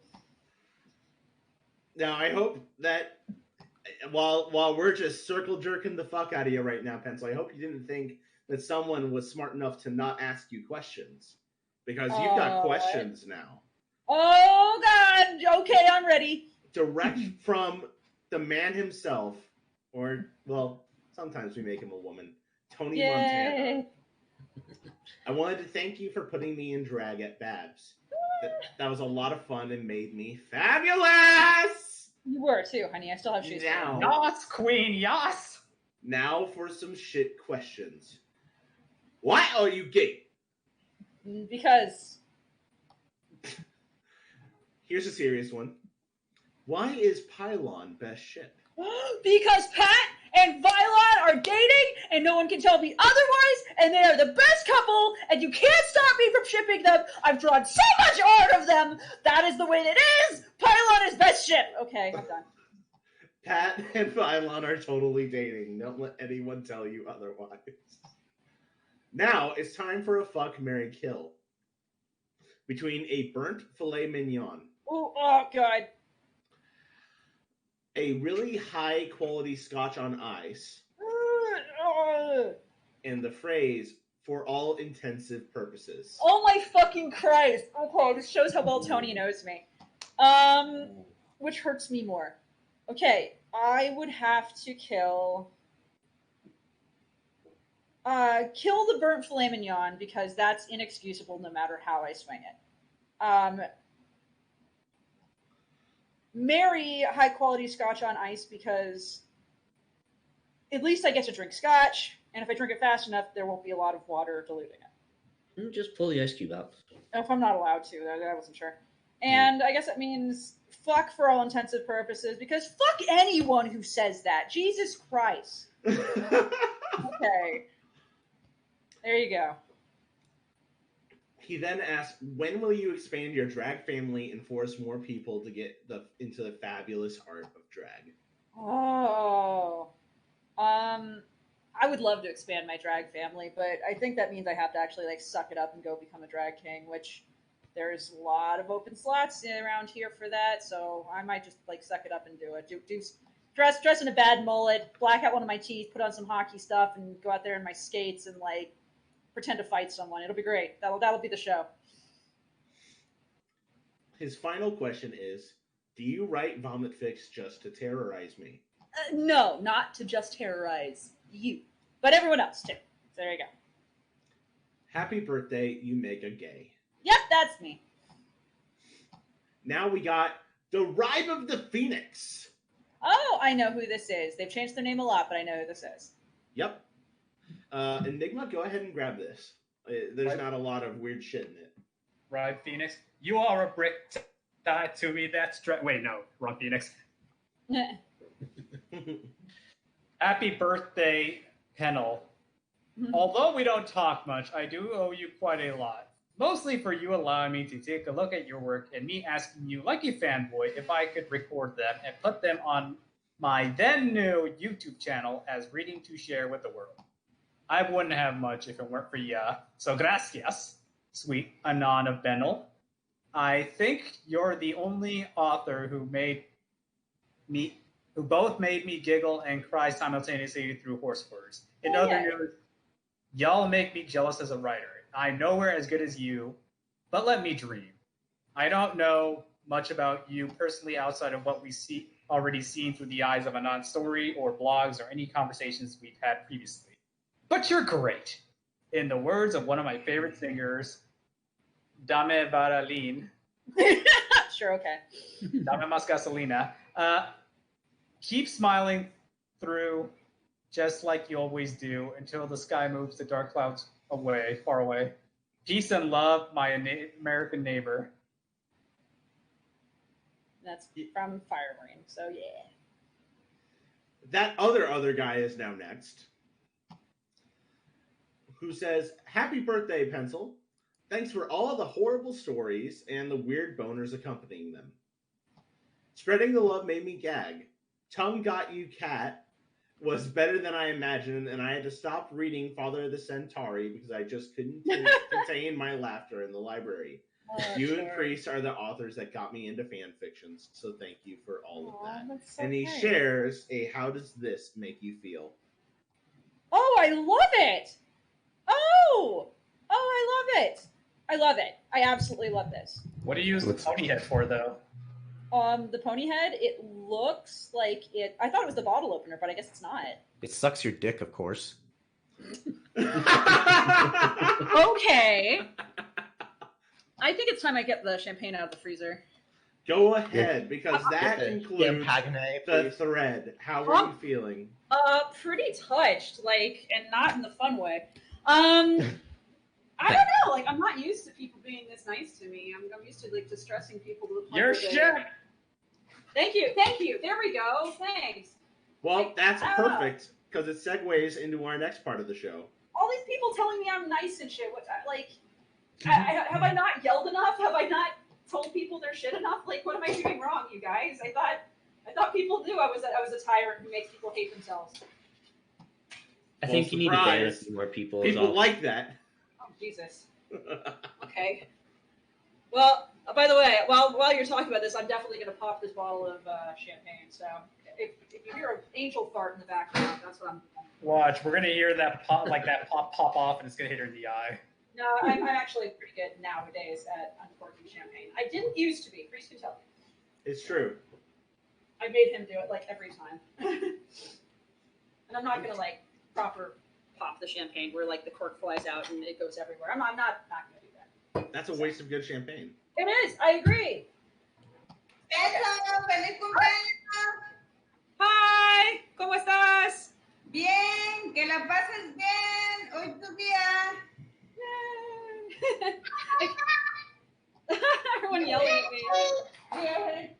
Now, I hope that while we're just circle jerking the fuck out of you right now, Pencil, I hope you didn't think that someone was smart enough to not ask you questions. Because you've got questions now. Oh, God. Okay, I'm ready. Direct from the man himself, or, well, sometimes we make him a woman, Tony Montana. I wanted to thank you for putting me in drag at Babs. That was a lot of fun and made me fabulous! You were too, honey. I still have shoes. Now, Yas, queen, yas! Now for some shit questions. Why are you gay? Because Here's a serious one. Why is Pylon best ship? because Pat and Vylon are dating, and no one can tell me otherwise, and they are the best couple, and you can't stop me from shipping them. I've drawn so much art of them. That is the way it is. Pylon is best ship. Okay, I'm done. Pat and Pylon are totally dating. Don't let anyone tell you otherwise. Now it's time for a fuck, marry, kill. Between a burnt filet mignon, Ooh, oh, God. a really high quality scotch on ice, and the phrase, for all intensive purposes. Oh my fucking Christ. Okay, this shows how well Tony knows me. Which hurts me more? Okay, I would have to kill the burnt filet mignon because that's inexcusable no matter how I swing it. Marry high quality scotch on ice because at least I get to drink scotch, and if I drink it fast enough, there won't be a lot of water diluting it. Just pull the ice cube out. If I'm not allowed to, I wasn't sure. And I guess that means fuck for all intensive purposes, because fuck anyone who says that. Jesus Christ. Okay. There you go. He then asks, when will you expand your drag family and force more people to get into the fabulous art of drag? Oh. I would love to expand my drag family, but I think that means I have to actually like suck it up and go become a drag king, which there's a lot of open slots around here for that, so I might just like suck it up and do it. Dress in a bad mullet, black out one of my teeth, put on some hockey stuff, and go out there in my skates and like pretend to fight someone. It'll be great. That'll be the show. His final question is, do you write vomit fics just to terrorize me? No, not to just terrorize you, but everyone else too. So there you go. Happy birthday, you make a gay. Yep, that's me. Now we got the Ribe of the Phoenix. Oh, I know who this is. They've changed their name a lot, but I know who this is. Yep. Enigma, go ahead and grab this. There's not a lot of weird shit in it. Right, Phoenix. You are a brick tied to me. That's wait, no, wrong Phoenix. Happy birthday, Pennell. Although we don't talk much, I do owe you quite a lot. Mostly for you allowing me to take a look at your work and me asking you, like a fanboy, if I could record them and put them on my then new YouTube channel as reading to share with the world. I wouldn't have much if it weren't for ya. So gracias, sweet Anon of Benel. I think you're the only author who both made me giggle and cry simultaneously through horse words. In other words, y'all make me jealous as a writer. I'm nowhere as good as you, but let me dream. I don't know much about you personally outside of what we already seen through the eyes of Anon's story or blogs or any conversations we've had previously. But you're great. In the words of one of my favorite singers, Dame Varalin. Sure, okay. Dame Mas Gasolina. Keep smiling through just like you always do until the sky moves the dark clouds away, far away. Peace and love, my American neighbor. That's from Fire Marine, so yeah. That other guy is now next, who says, happy birthday, Pencil. Thanks for all the horrible stories and the weird boners accompanying them. Spreading the love made me gag. Tongue Got You Cat was better than I imagined, and I had to stop reading Father of the Centauri because I just couldn't contain my laughter in the library. You and Chris are the authors that got me into fan fictions, so thank you for all of that. So and he shares a how does this make you feel? Oh, I love it! Oh, I love it! I love it. I absolutely love this. What do you use the pony head for, though? The pony head, it looks like it... I thought it was the bottle opener, but I guess it's not. It sucks your dick, of course. Okay. I think it's time I get the champagne out of the freezer. Go ahead, because that includes the thread. How are you feeling? Pretty touched, and not in the fun way. I don't know, I'm not used being this nice to me. I'm used to like distressing people to the point Your where they- shit. Thank you. There we go. Thanks. Well, that's perfect because it segues into our next part of the show. All these people telling me I'm nice and shit. What, like, have I not yelled enough? Have I not told people their shit enough? Like, what am I doing wrong, you guys? I thought people knew I was a tyrant who makes people hate themselves. I think you need to ban a surprise. few more people. People like that. Oh Jesus. Okay. Well, by the way, while you're talking about this, I'm definitely going to pop this bottle of champagne. So if you hear an angel fart in the background, that's what I'm. Watch, we're gonna hear that pop pop off, and it's gonna hit her in the eye. No, I'm actually pretty good nowadays at uncorking champagne. I didn't used to be. Priest can tell you. It's true. I made him do it like every time. And I'm not gonna like proper pop the champagne where like the cork flies out and it goes everywhere. I'm not gonna do that. That's a waste of good champagne. It is. I agree. Beso, feliz cumpleaños. Hi. ¿Cómo estás? Bien, que la pases bien. Hoy tu día. Everyone yelling at me. Yay.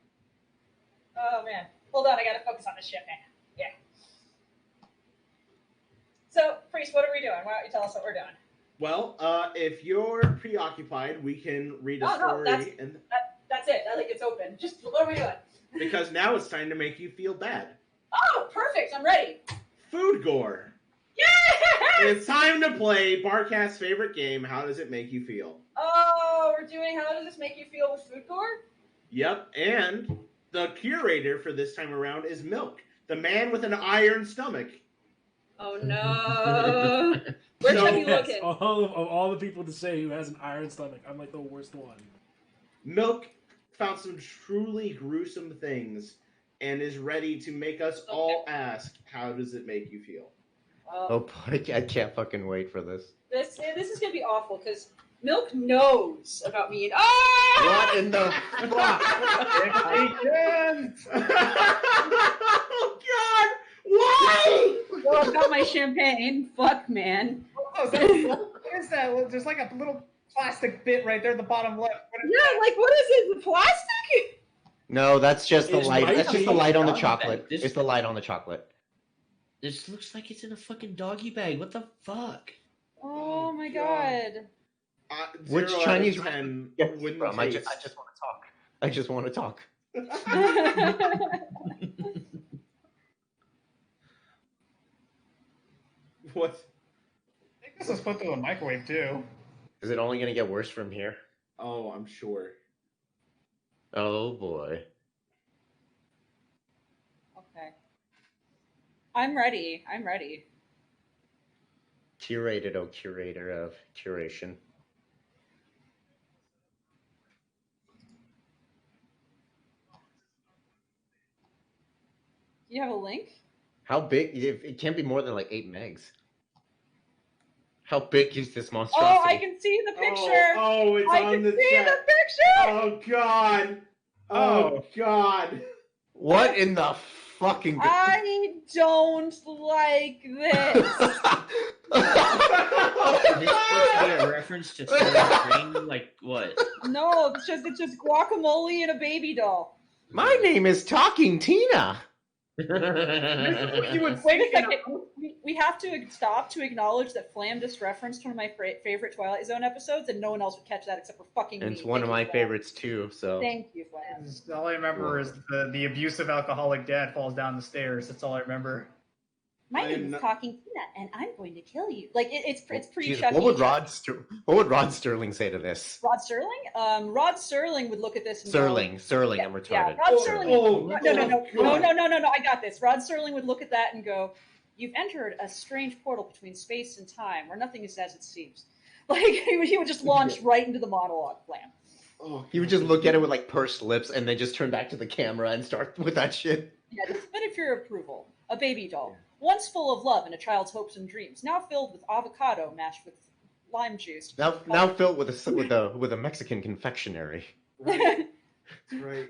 Oh man. Hold on, I gotta focus on this champagne. Yeah. So, Priest, what are we doing? Why don't you tell us what we're doing? Well, if you're preoccupied, we can read a No, story, that's it. I think it's open. Just what are we doing? because now it's time to make you feel bad. Oh, perfect. I'm ready. Food gore. Yeah! It's time to play Barcast's favorite game. How does it make you feel? Oh, we're doing How Does This Make You Feel with Food Gore? Yep, and the curator for this time around is Milk, the man with an iron stomach. Oh no. Where should we look at? Of all the people to say who has an iron stomach, I'm like the worst one. Milk found some truly gruesome things and is ready to make us all ask, how does it make you feel? Oh boy, I can't fucking wait for this. This is gonna be awful because Milk knows about me and ah! What in the fuck? Oh God! Why? Well, I've got my champagne. Fuck, man. Oh, what is that? There's like a little plastic bit right there at the bottom left. What is Yeah, like what is it? The plastic? No, that's just the It light. might That's just be the light on the doggy chocolate. bag. This- It's the light on the chocolate. This looks like it's in a fucking doggy bag. What the fuck? Oh my God. god. Which 0 out of Chinese 10 Yes, wouldn't from? I taste. just want to talk. I just want to talk. What? I think this was put through a microwave too. Is it only going to get worse from here? Oh, I'm sure. Oh boy. Okay. I'm ready. Curated, oh curator of curation. You have a link? How big? It can't be more than like 8 megs. How big is this Oh, monstrosity? I can see the picture. Oh, it's I on can the see chat. the picture. Oh God. Oh God. What in the fucking? I don't like this. Is this supposed to be a reference to Soylent Green? Like what? No, it's just guacamole and a baby doll. My name is Talking Tina. You would Wait a think, second. We have to stop to acknowledge that Flam just referenced one of my favorite Twilight Zone episodes, and no one else would catch that except for fucking And me. it's one of Thank my you, Flam. favorites too. So Thank you, Flam. All I remember is the abusive alcoholic dad falls down the stairs. That's all I remember. My I name am is not- Talking Tina, and I'm going to kill you. Like it's pretty Jesus, Chucky. what would Rod Sterling say to this? Rod Sterling? Rod Sterling would look at this and Sterling, go, I'm retarded. Yeah, Rod Sterling. Oh, No. I got this. Rod Sterling would look at that and go, "You've entered a strange portal between space and time, where nothing is as it seems." Like he would just launch right into the monologue plan. Oh, He would just look at it with like pursed lips and then just turn back to the camera and start with that shit. Yeah, just submitted for your approval. A baby doll, once full of love and a child's hopes and dreams, now filled with avocado mashed with lime juice. Now filled with a Mexican confectionery. Right. That's right.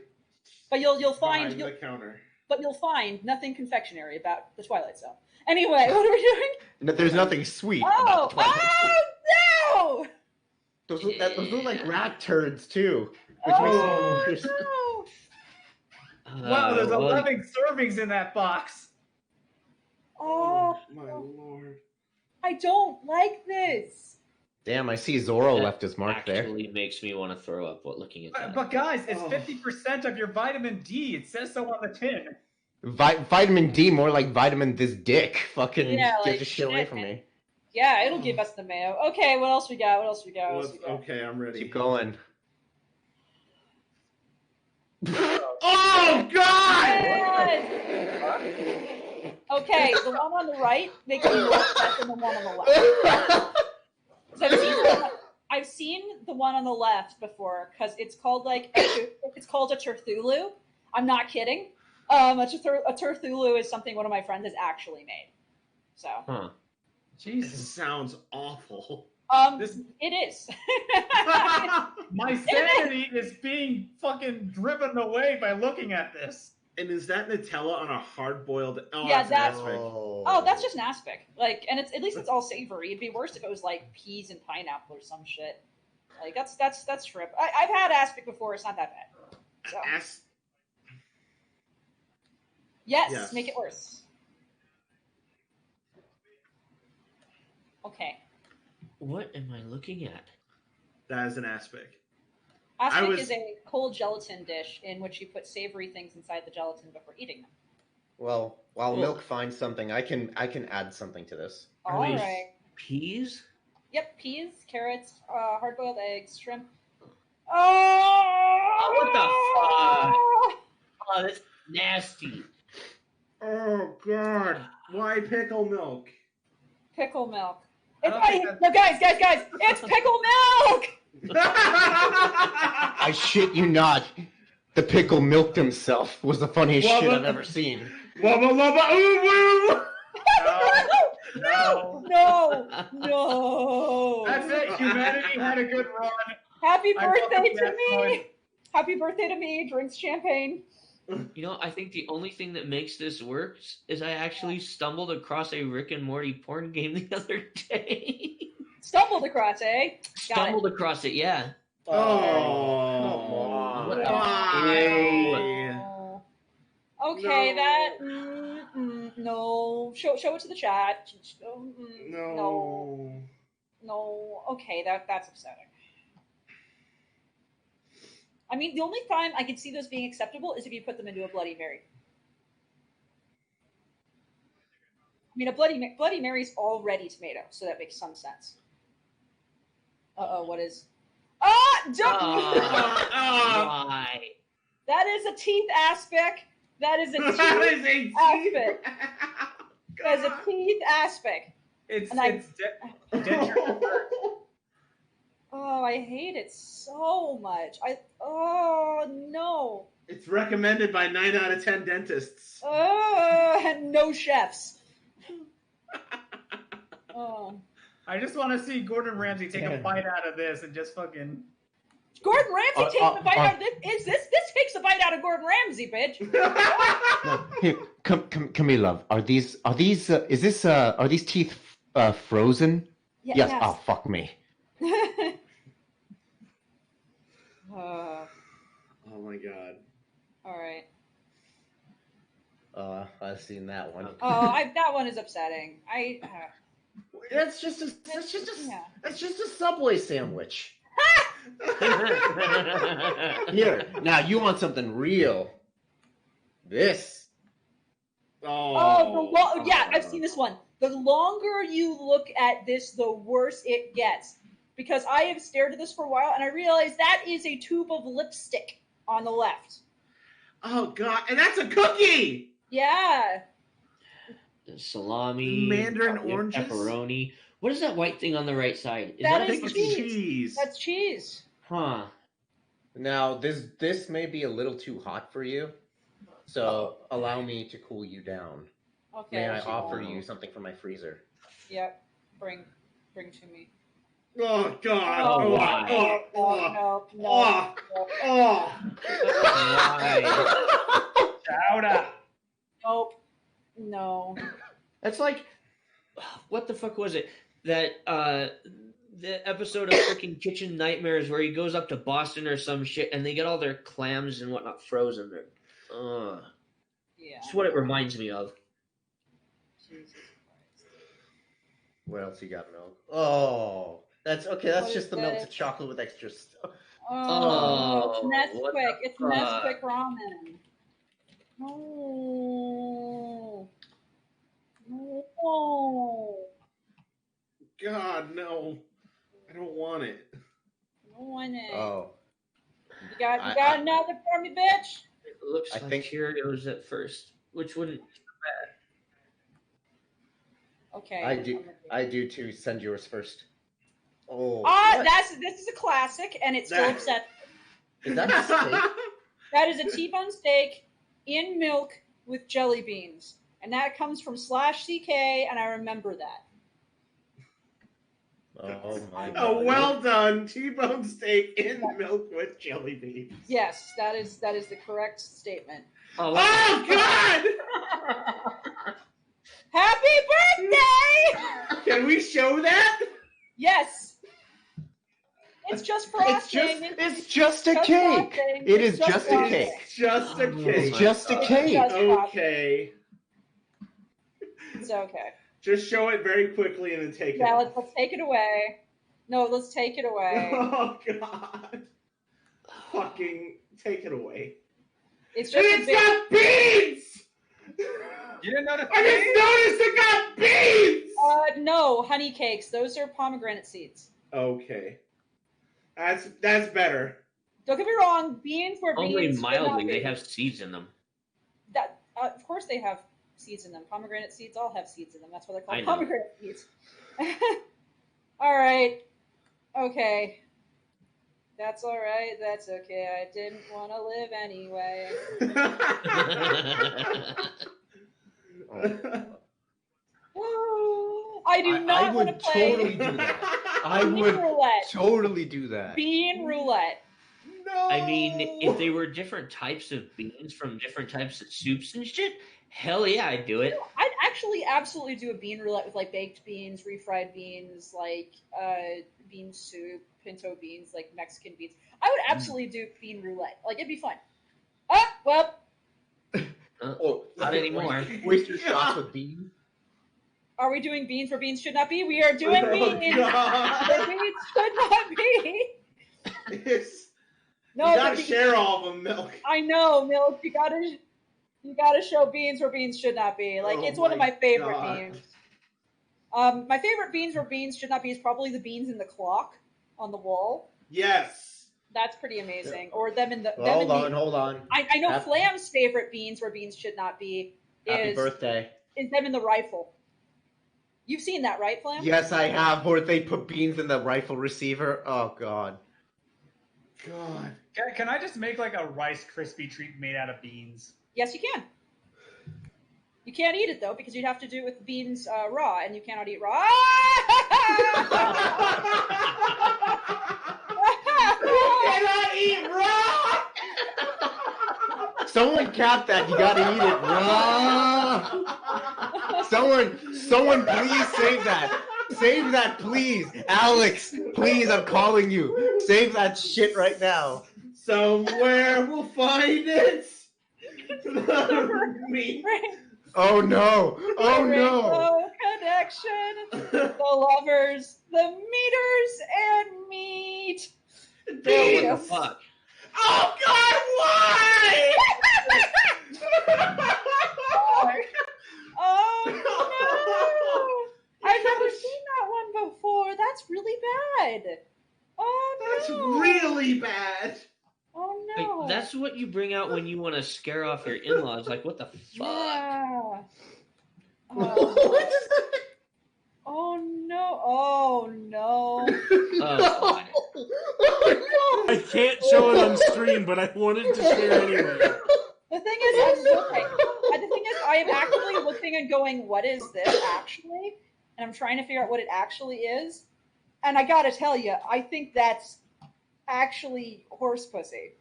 But you'll Behind find the counter. but you'll find nothing confectionery about the Twilight Zone. Anyway, what are we doing? No, there's nothing sweet Oh, about the Twilight Zone. oh no! Those look like rat turds too, which Oh, makes it no. Wow, there's well, 11 servings in that box. Oh, my lord. I don't like this. Damn, I see Zoro that left his mark there. actually makes me want to throw up looking at that. But guys, it's Oh. 50% of your vitamin D. It says so on the tin. Vitamin D, more like vitamin this dick. Fucking Yeah, get like, this shit away shit, from man. me. Yeah, it'll give us the mayo. Okay, what else we got? What else we got? What Well, else we got? okay, I'm ready. Keep going. Oh God! Yes! Okay, the one on the right makes me more upset than the one on the left. 'Cause I've seen the one on the left before because it's called it's called a Terthulu. I'm not kidding. A Terthulu is something one of my friends has actually made. So Huh. This Jesus. sounds awful. it is. My sanity is being fucking driven away by looking at this. And is that Nutella on a hard-boiled? Oh, Yeah, that's that's- an aspic. Oh, that's just an aspic. Like, and at least it's all savory. It'd be worse if it was like peas and pineapple or some shit. Like that's shrimp. I've had aspic before. It's not that bad. So yes, make it worse. Okay. What am I looking at? That is an aspic. Aspic is a cold gelatin dish in which you put savory things inside the gelatin before eating them. Well, while Cool. Milk finds something, I can add something to this. All these- right. Peas? Yep, peas, carrots, hard-boiled eggs, shrimp. Oh! What the fuck? Oh, that's nasty. Oh God! Why pickle milk? Pickle milk. I don't think No, guys! It's pickle milk! I shit you not. The pickle milked himself was the funniest Well, shit but- I've ever seen. Wubba lubba ooh woo! No! That's it. Humanity had a good run. Happy I birthday welcome to that me! point. Happy birthday to me! Drinks champagne. You know, I think the only thing that makes this work is I actually stumbled across a Rick and Morty porn game the other day. Stumbled across, eh? Stumbled across it, yeah. Oh, come on. What the Why? Oh. Okay, No. that no. Show it to the chat. No. No. Okay, that's upsetting. I mean, the only time I can see those being acceptable is if you put them into a Bloody Mary. I mean, a Bloody Mary's already tomato, so that makes some sense. What is? Why? That is a teeth aspic. That is a teeth That is a aspic. That is a teeth aspic. It's And I- denture. Oh, I hate it so much. Oh no. It's recommended by 9 out of 10 dentists. And no chefs. Oh. I just want to see Gordon Ramsay take a bite out of this and just fucking. Gordon Ramsay taking a bite out of this. This takes a bite out of Gordon Ramsay, bitch. No, here, come here, love. Are these are these teeth frozen? Yeah, Yes. yes. Oh, fuck me. Oh, Oh my god. all right. I've seen that one. Oh, that one is upsetting. That's just a Subway sandwich. Here, now you want something real. This. Yeah, I've seen this one. The longer you look at this, the worse it gets. Because I have stared at this for a while, and I realized that is a tube of lipstick on the left. Oh god, and that's a cookie! Yeah. Salami, Mandarin probably oranges? pepperoni. What is that white thing on the right side? That I is think it's cheese. cheese. That's cheese. Huh. Now this may be a little too hot for you, so allow me to cool you down. Okay. May I let's see. offer you something from my freezer? Yep. Bring to me. Oh god. Oh, why? No. Why? Chowder. Nope. No. That's like, what the fuck was it? That the episode of freaking Kitchen Nightmares where he goes up to Boston or some shit and they get all their clams and whatnot frozen there. Yeah. That's what it reminds me of. Jesus Christ. What else you got, milk? Oh, that's okay. That's What just is the melted this? chocolate with extra stuff. Oh, Oh, what Nesquik. the It's fuck? Nesquik ramen. No. No. God, no. I don't want it. No one is. Oh, You got I- another for me, bitch? It looks I like think- Cheerios at first, which wouldn't. Okay. I do too. Send yours first. Oh, Ah, what? this is a classic, and it's still upset. Is that a steak? That is a T-bone steak in milk with jelly beans, and that comes from /CK, and I remember that. Oh my god! A well done T-bone steak in milk with jelly beans. Yes, that is the correct statement. Oh, Oh God! Happy birthday! Can we show that? Yes. It's just frosting. It's just a Just cake. frosting. It It's is just just a frosting. cake. It's just a cake. It's just a God. cake. Just Okay. It's okay. Just show it very quickly and then take it. Yeah, off. let's take it away. No, let's take it away. Oh God! Fucking take it away. It's And just a it's big... got beans. You didn't notice? I just noticed it got beans. No, honey cakes. Those are pomegranate seeds. Okay, that's better. Don't get me wrong. Beans were only beans. should not mildly. be. They have seeds in them. That. Of course, they have seeds in them. Pomegranate seeds all have seeds in them. That's why they're I called know. pomegranate seeds. All right. Okay. That's all right. That's okay. I didn't want to live anyway. I do not want to would play totally do that. I bean would roulette. totally do that. Bean roulette. No. I mean, if they were different types of beans from different types of soups and shit, hell yeah, I'd do it. I'd actually absolutely do a bean roulette with like baked beans, refried beans, like bean soup, pinto beans, like Mexican beans. I would absolutely do bean roulette. Like it'd be fun. Ah, well, Oh, Not anymore. Oyster shots with beans. are we doing beans where beans should not be? We are doing Oh, beans God. where beans should not be. It's, No, you gotta the- share all of them, milk. I know, Milk. You gotta show beans where beans should not be. Like Oh it's one of my my favorite God. beans. My favorite beans where beans should not be is probably the beans in the clock on the wall. Yes. That's pretty amazing. Or them in the. Hold on. I know Happy- Flam's favorite beans where beans should not be Happy is birthday. them in the rifle. You've seen that, right, Flam? Yes, I have. Where they put beans in the rifle receiver. Oh god. God. Can I just make like a Rice Krispie treat made out of beans? Yes, you can. You can't eat it though because you'd have to do it with beans raw, and you cannot eat raw. You cannot eat raw. Someone cap that. You gotta eat it raw. Someone, please save that. Save that, please. Alex, please, I'm calling you. Save that shit right now. Somewhere we'll find it. Me. Oh no. Oh no. Rainbow connection. The lovers, the meters, and meat. There we Beans. go. Fuck. Oh God, why? Oh no! I've never seen that one before. That's really bad. Oh no! That's really bad. Oh Like, no! that's what you bring out when you want to scare off your in-laws. Like, what the fuck? Yeah. What is that? Oh no! Oh no! Oh, God. I can't show it on stream, but I wanted to share anyway. The thing is, I'm looking. The thing is, I am actually looking and going, "What is this actually?" And I'm trying to figure out what it actually is. And I gotta tell you, I think that's actually horse pussy.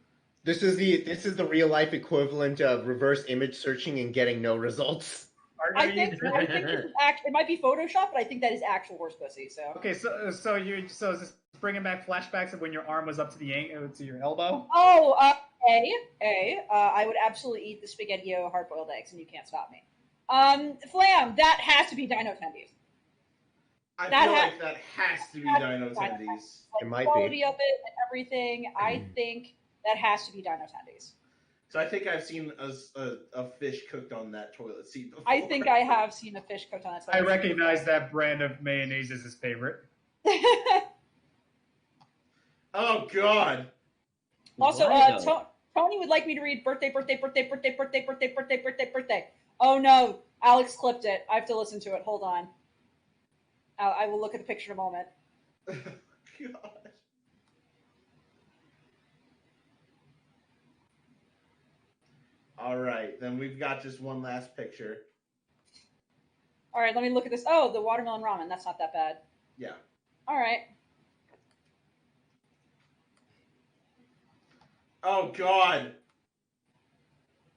This is the real life equivalent of reverse image searching and getting no results. I think it might be Photoshop, but I think that is actual horse pussy. So Okay, so is this bringing back flashbacks of when your arm was up to your elbow? Oh, I would absolutely eat the SpaghettiO hard-boiled eggs, and you can't stop me. Flam, that has to be Dino Tendies. I feel like that has to be Dino Tendies. It might quality be. of it and everything. I think that has to be Dino Tendies. So I think I've seen a fish cooked on that toilet seat before. I think I have seen a fish cooked on that. I recognize that brand of mayonnaise as his favorite. Oh God. Also, Tony would like me to read birthday. Oh no, Alex clipped it. I have to listen to it. Hold on. I will look at the picture in a moment. God. All right, then we've got just one last picture. All right, let me look at this. Oh, the watermelon ramen. That's not that bad. Yeah. All right. Oh God.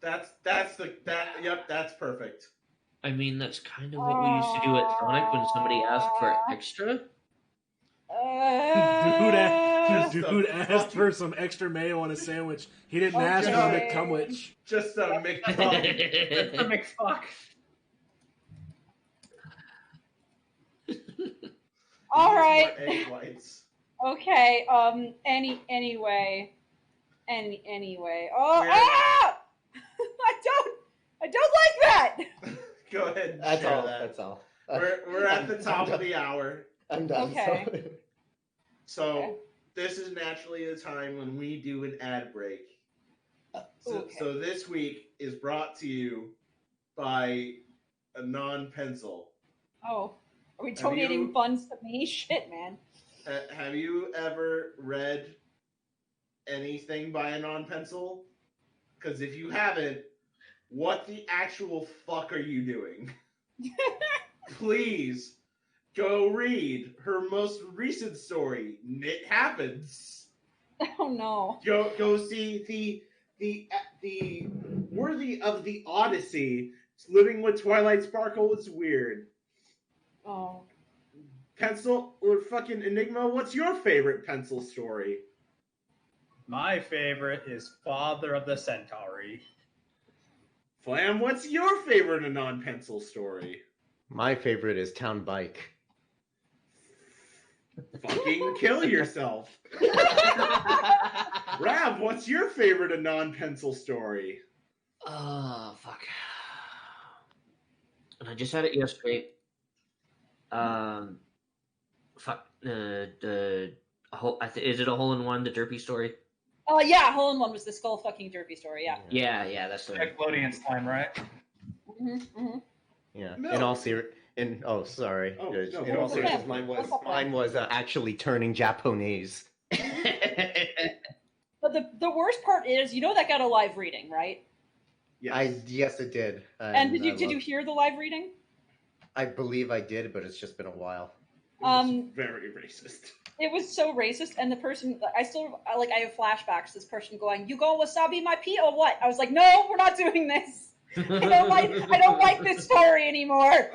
Yep, that's perfect. I mean, that's kind of what we used to do at Sonic when somebody asked for extra. Dude asked for some extra mayo on a sandwich. He didn't ask for a McCumwich. Just a McCum. It's a McFuck. All right. Egg whites. Okay. Anyway. Oh, ah! I don't like that. Go ahead. And That's share all. that. That's all. We're at the top of the hour. I'm done. Okay. So this is naturally the time when we do an ad break. So this week is brought to you by ANONPENCIL. Oh, are we donating funds to me? Shit, man. Have you ever read anything by ANONPENCIL? Because if you haven't, what the actual fuck are you doing? Please go read her most recent story. It happens. Oh no. Go see the worthy of the Odyssey. Living with Twilight Sparkle is weird. Oh. Pencil or fucking Enigma, what's your favorite pencil story? My favorite is Father of the Centauri. Flam, what's your favorite ANONPENCIL story? My favorite is Town Bike. Fucking kill yourself. Rav, what's your favorite ANONPENCIL story? Fuck. And I just had it yesterday. Fuck. Is it a hole-in-one, the Derpy story? Yeah, Hole-in-One was the skull fucking derpy story. Yeah. Yeah, that's the one. Nickelodeon's time, right? Yeah. No. In all seriousness, sorry. Oh, In no, all okay. seriousness, mine was actually turning Japanese. But the worst part is, that got a live reading, right? Yes. Yes, it did. And did you hear the live reading? I believe I did, but it's just been a while. It was very racist. It was so racist, and the person, I have flashbacks to this person going, "You go wasabi my pee or what?" I was like, "No, we're not doing this. I don't like this story anymore."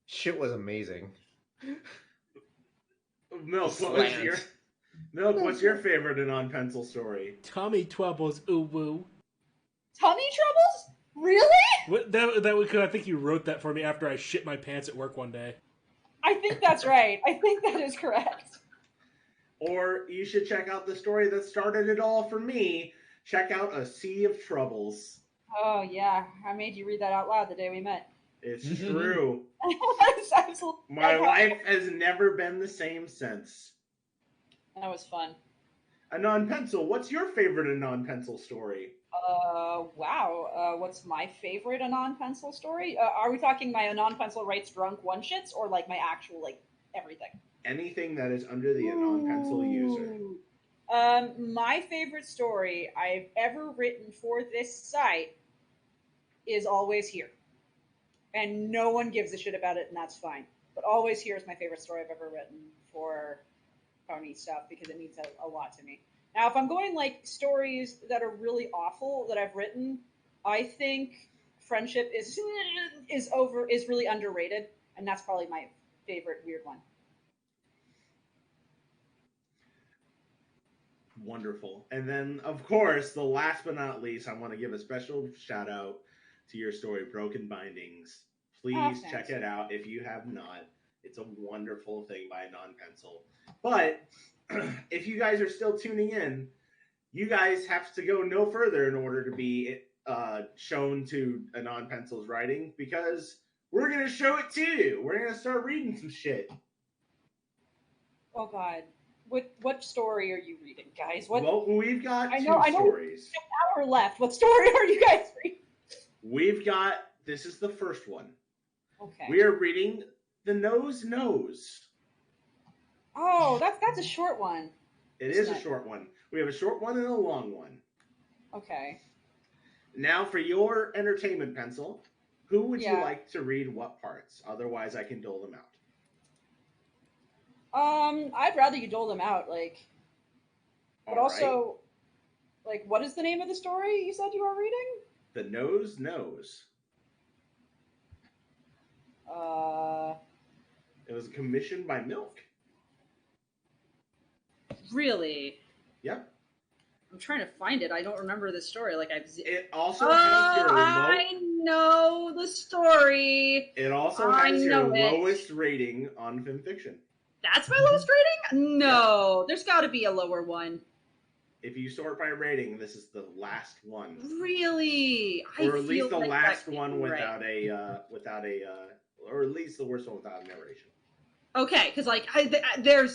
Shit was amazing. Milk, what's your favorite ANONPENCIL story? Tummy troubles, ooh woo. Tummy troubles? Really? What, I think you wrote that for me after I shit my pants at work one day. I think that's right. I think that is correct. Or you should check out the story that started it all for me. Check out A Sea of Troubles. Oh, yeah. I made you read that out loud the day we met. It's true. That's absolutely... My life has never been the same since. That was fun. ANONPENCIL, what's your favorite ANONPENCIL story? Wow. What's my favorite ANONPENCIL story? Are we talking my ANONPENCIL writes drunk one-shits, or like my actual, everything? Anything that is under the ANONPENCIL user. My favorite story I've ever written for this site is Always Here. And no one gives a shit about it, and that's fine. But Always Here is my favorite story I've ever written for pony stuff, because it means a lot to me. Now, if I'm going stories that are really awful that I've written, I think friendship is really underrated, and that's probably my favorite weird one. Wonderful. And then, of course, the last but not least, I want to give a special shout out to your story, Broken Bindings. Please check it out if you have not. It's a wonderful thing by ANONPENCIL. But if you guys are still tuning in, you guys have to go no further in order to be shown to ANONPENCIL's writing, because we're going to show it to you. We're going to start reading some shit. Oh, God. What story are you reading, guys? Well, we've got two stories. An hour left. What story are you guys reading? This is the first one. Okay. We are reading The Nose Knows. Oh, that's a short one. It is a short one. We have a short one and a long one. Okay. Now, for your entertainment pencil, who would you like to read what parts? Otherwise, I can dole them out. I'd rather you dole them out, but also, what is the name of the story you said you were reading? The Nose Knows. It was commissioned by Milk. Really? Yep. I'm trying to find it. I don't remember the story. It also has your I know the story. It also has your lowest rating on FimFiction. That's my lowest rating? No, there's got to be a lower one. If you sort by rating, this is the last one. Really? Or at least the last one without a, or at least the worst one without a narration. Okay, because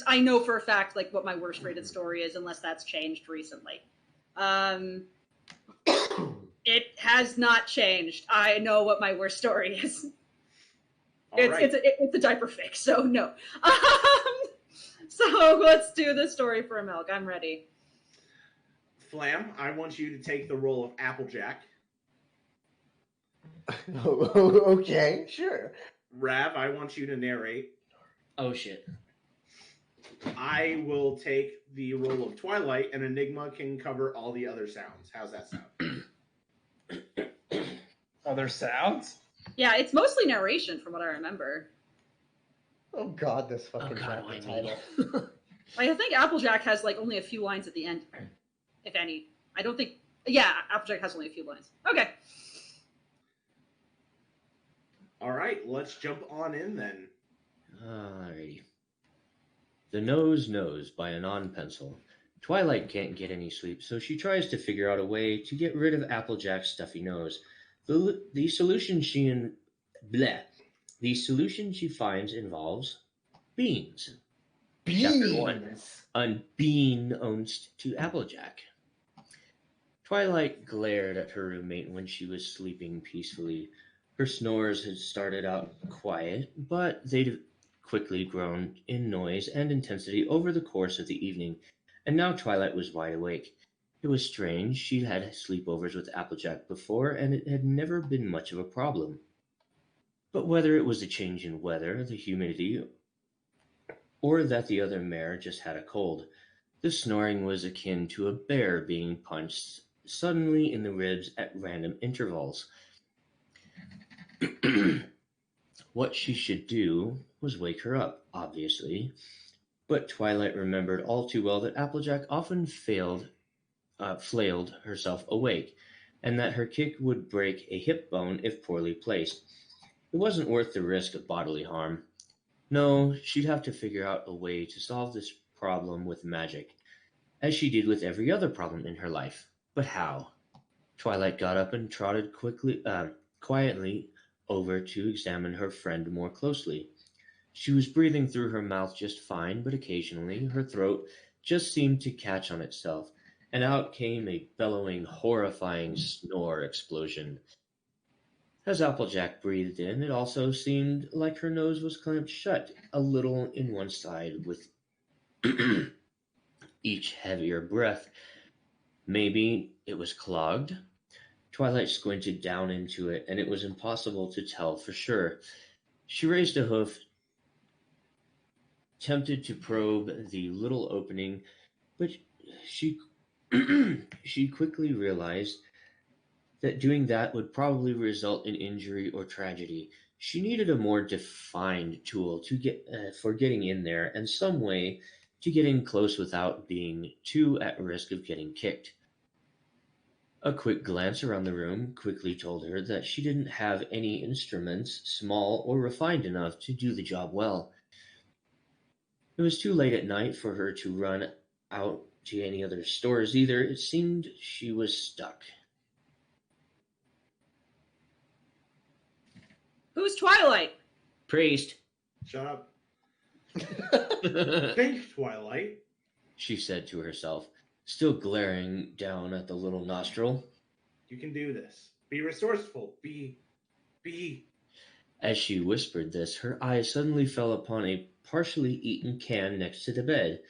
I know for a fact what my worst rated story is, unless that's changed recently. It has not changed. I know what my worst story is. It's a diaper fix, so no. So let's do the story for Milk. I'm ready. Flam, I want you to take the role of Applejack. Okay, sure. Rav, I want you to narrate. Oh, shit. I will take the role of Twilight, and Enigma can cover all the other sounds. How's that sound? Other sounds? Yeah, it's mostly narration from what I remember. Oh god, this fucking chapter title. I think Applejack has only a few lines at the end, if any. I don't think... Yeah, Applejack has only a few lines. Okay. All right, let's jump on in then. Alrighty. The Nose Knows by ANONPENCIL. Twilight can't get any sleep, so she tries to figure out a way to get rid of Applejack's stuffy nose. The solution she finds involves beans. Chapter 1. Unbeknownst to Applejack. Twilight glared at her roommate when she was sleeping peacefully. Her snores had started out quiet, but they'd quickly grown in noise and intensity over the course of the evening, and now Twilight was wide awake. It was strange. She'd had sleepovers with Applejack before, and it had never been much of a problem. But whether it was the change in weather, the humidity, or that the other mare just had a cold, the snoring was akin to a bear being punched suddenly in the ribs at random intervals. What she should do was wake her up, obviously, but Twilight remembered all too well that Applejack often flailed herself awake, and that her kick would break a hip bone if poorly placed. It wasn't worth the risk of bodily harm. No, she'd have to figure out a way to solve this problem with magic, as she did with every other problem in her life. But how? Twilight got up and trotted quietly over to examine her friend more closely. She was breathing through her mouth just fine, but occasionally her throat just seemed to catch on itself, and out came a bellowing, horrifying snore explosion. As Applejack breathed in, it also seemed like her nose was clamped shut a little in one side with each heavier breath. Maybe it was clogged? Twilight squinted down into it, and it was impossible to tell for sure. She raised a hoof, tempted to probe the little opening, but she quickly realized that doing that would probably result in injury or tragedy. She needed a more defined tool for getting in there and some way to get in close without being too at risk of getting kicked. A quick glance around the room quickly told her that she didn't have any instruments small or refined enough to do the job well. It was too late at night for her to run out to any other stores either. It seemed she was stuck. Who's Twilight? Priest, Shut up. Think, Twilight. she said to herself, still glaring down at the little nostril. You can do this. Be resourceful. Be. As she whispered this, her eyes suddenly fell upon a partially eaten can next to the bed.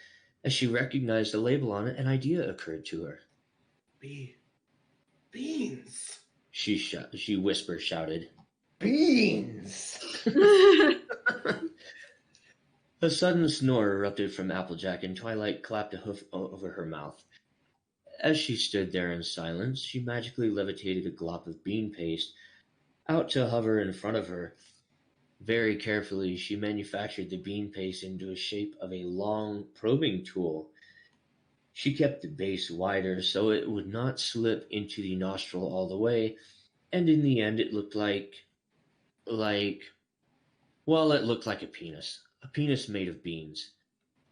As she recognized the label on it, an idea occurred to her. Beans. She whisper shouted. Beans! A sudden snore erupted from Applejack, and Twilight clapped a hoof over her mouth. As she stood there in silence, she magically levitated a glop of bean paste out to hover in front of her. Very carefully, she manufactured the bean paste into a shape of a long probing tool. She kept the base wider so it would not slip into the nostril all the way, and in the end it looked like it looked like a penis made of beans.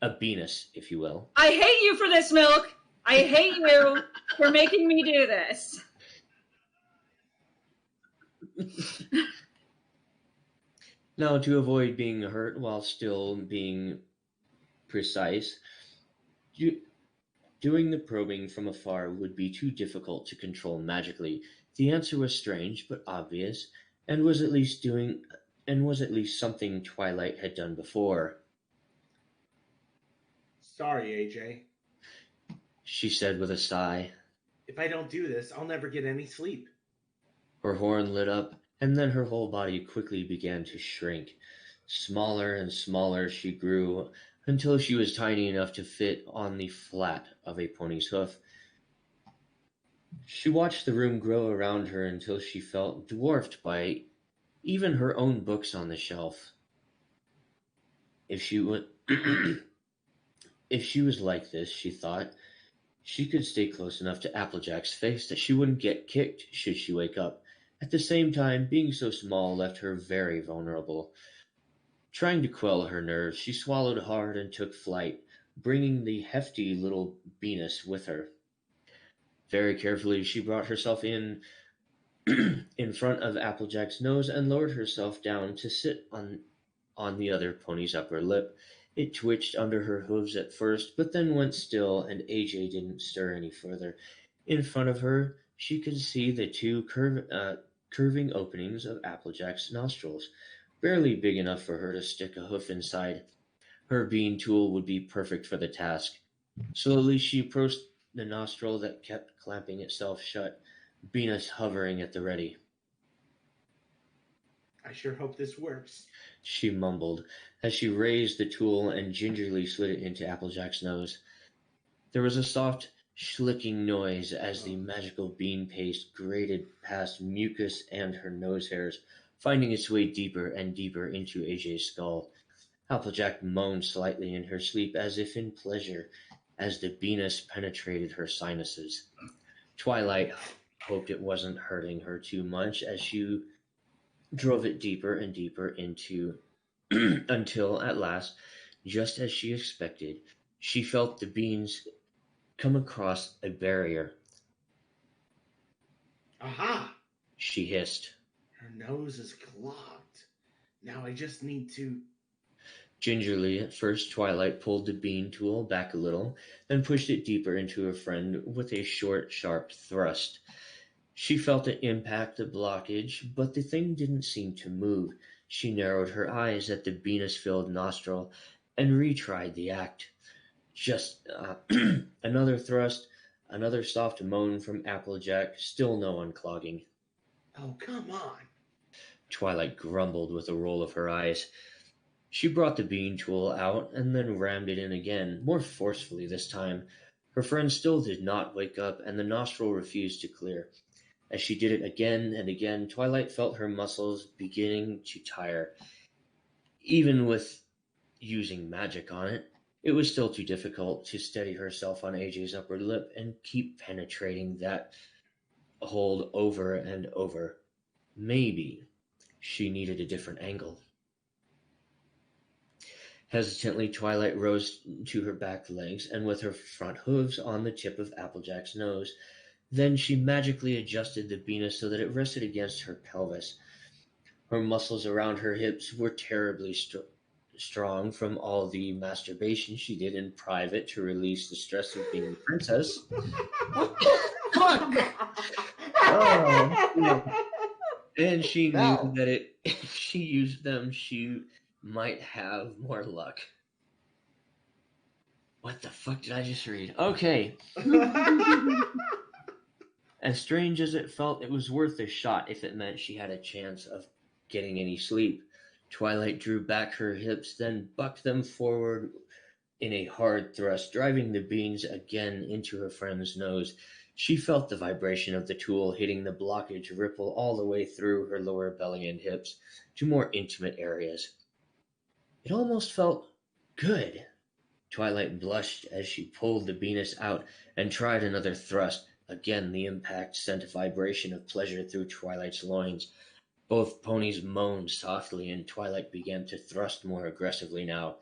A beanus, if you will. I hate you for this, Milk. I hate you for making me do this. Now, to avoid being hurt while still being precise, doing the probing from afar would be too difficult to control magically. The answer was strange but obvious, and was at least something Twilight had done before. Sorry, AJ. She said with a sigh. If I don't do this, I'll never get any sleep. Her horn lit up, and then her whole body quickly began to shrink. Smaller and smaller she grew, until she was tiny enough to fit on the flat of a pony's hoof. She watched the room grow around her until she felt dwarfed by even her own books on the shelf. If she was like this, she thought, she could stay close enough to Applejack's face that she wouldn't get kicked should she wake up. At the same time, being so small left her very vulnerable. Trying to quell her nerves, she swallowed hard and took flight, bringing the hefty little Venus with her. Very carefully, she brought herself in front of Applejack's nose and lowered herself down to sit on the other pony's upper lip. It twitched under her hooves at first, but then went still, and AJ didn't stir any further. In front of her, she could see the two curving openings of Applejack's nostrils, barely big enough for her to stick a hoof inside. Her bean tool would be perfect for the task. Slowly, she approached the nostril that kept clamping itself shut, Venus hovering at the ready. I sure hope this works, she mumbled, as she raised the tool and gingerly slid it into Applejack's nose. There was a soft, schlicking noise as the magical bean paste grated past mucus and her nose hairs, finding its way deeper and deeper into AJ's skull. Applejack moaned slightly in her sleep as if in pleasure, as the Venus penetrated her sinuses. Twilight hoped it wasn't hurting her too much as she drove it deeper and deeper into until at last, just as she expected, she felt the beans come across a barrier. Aha! She hissed. Her nose is clogged. Now I just need to... Gingerly, at first, Twilight pulled the bean tool back a little, then pushed it deeper into her friend with a short, sharp thrust. She felt it impact the blockage, but the thing didn't seem to move. She narrowed her eyes at the Venus-filled nostril and retried the act. Just another thrust, another soft moan from Applejack, still no unclogging. Oh, come on. Twilight grumbled with a roll of her eyes. She brought the bean tool out and then rammed it in again, more forcefully this time. Her friend still did not wake up, and the nostril refused to clear. As she did it again and again, Twilight felt her muscles beginning to tire. Even with using magic on it, it was still too difficult to steady herself on AJ's upper lip and keep penetrating that hold over and over. Maybe she needed a different angle. Hesitantly, Twilight rose to her back legs and with her front hooves on the tip of Applejack's nose. Then she magically adjusted the Venus so that it rested against her pelvis. Her muscles around her hips were terribly strong from all the masturbation she did in private to release the stress of being a princess. And she knew that if she used them, she might have more luck. What the fuck did I just read? Okay. As strange as it felt, it was worth a shot if it meant she had a chance of getting any sleep. Twilight drew back her hips, then bucked them forward in a hard thrust, driving the beans again into her friend's nose. She felt the vibration of the tool hitting the blockage ripple all the way through her lower belly and hips to more intimate areas. It almost felt good. Twilight blushed as she pulled the Venus out and tried another thrust. Again, the impact sent a vibration of pleasure through Twilight's loins. Both ponies moaned softly, and Twilight began to thrust more aggressively now.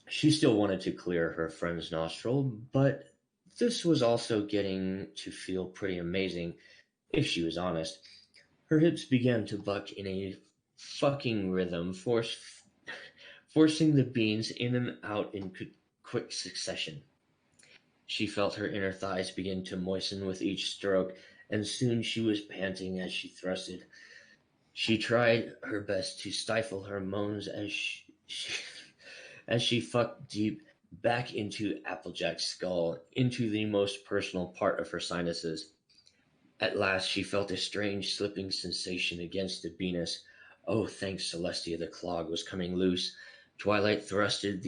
She still wanted to clear her friend's nostril, but this was also getting to feel pretty amazing, if she was honest. Her hips began to buck in a fucking rhythm, forcing the beans in and out in quick succession. She felt her inner thighs begin to moisten with each stroke, and soon she was panting as she thrusted. She tried her best to stifle her moans as she fucked deep back into Applejack's skull, into the most personal part of her sinuses. At last she felt a strange slipping sensation against the Venus. Oh, thanks, Celestia, the clog was coming loose. Twilight thrusted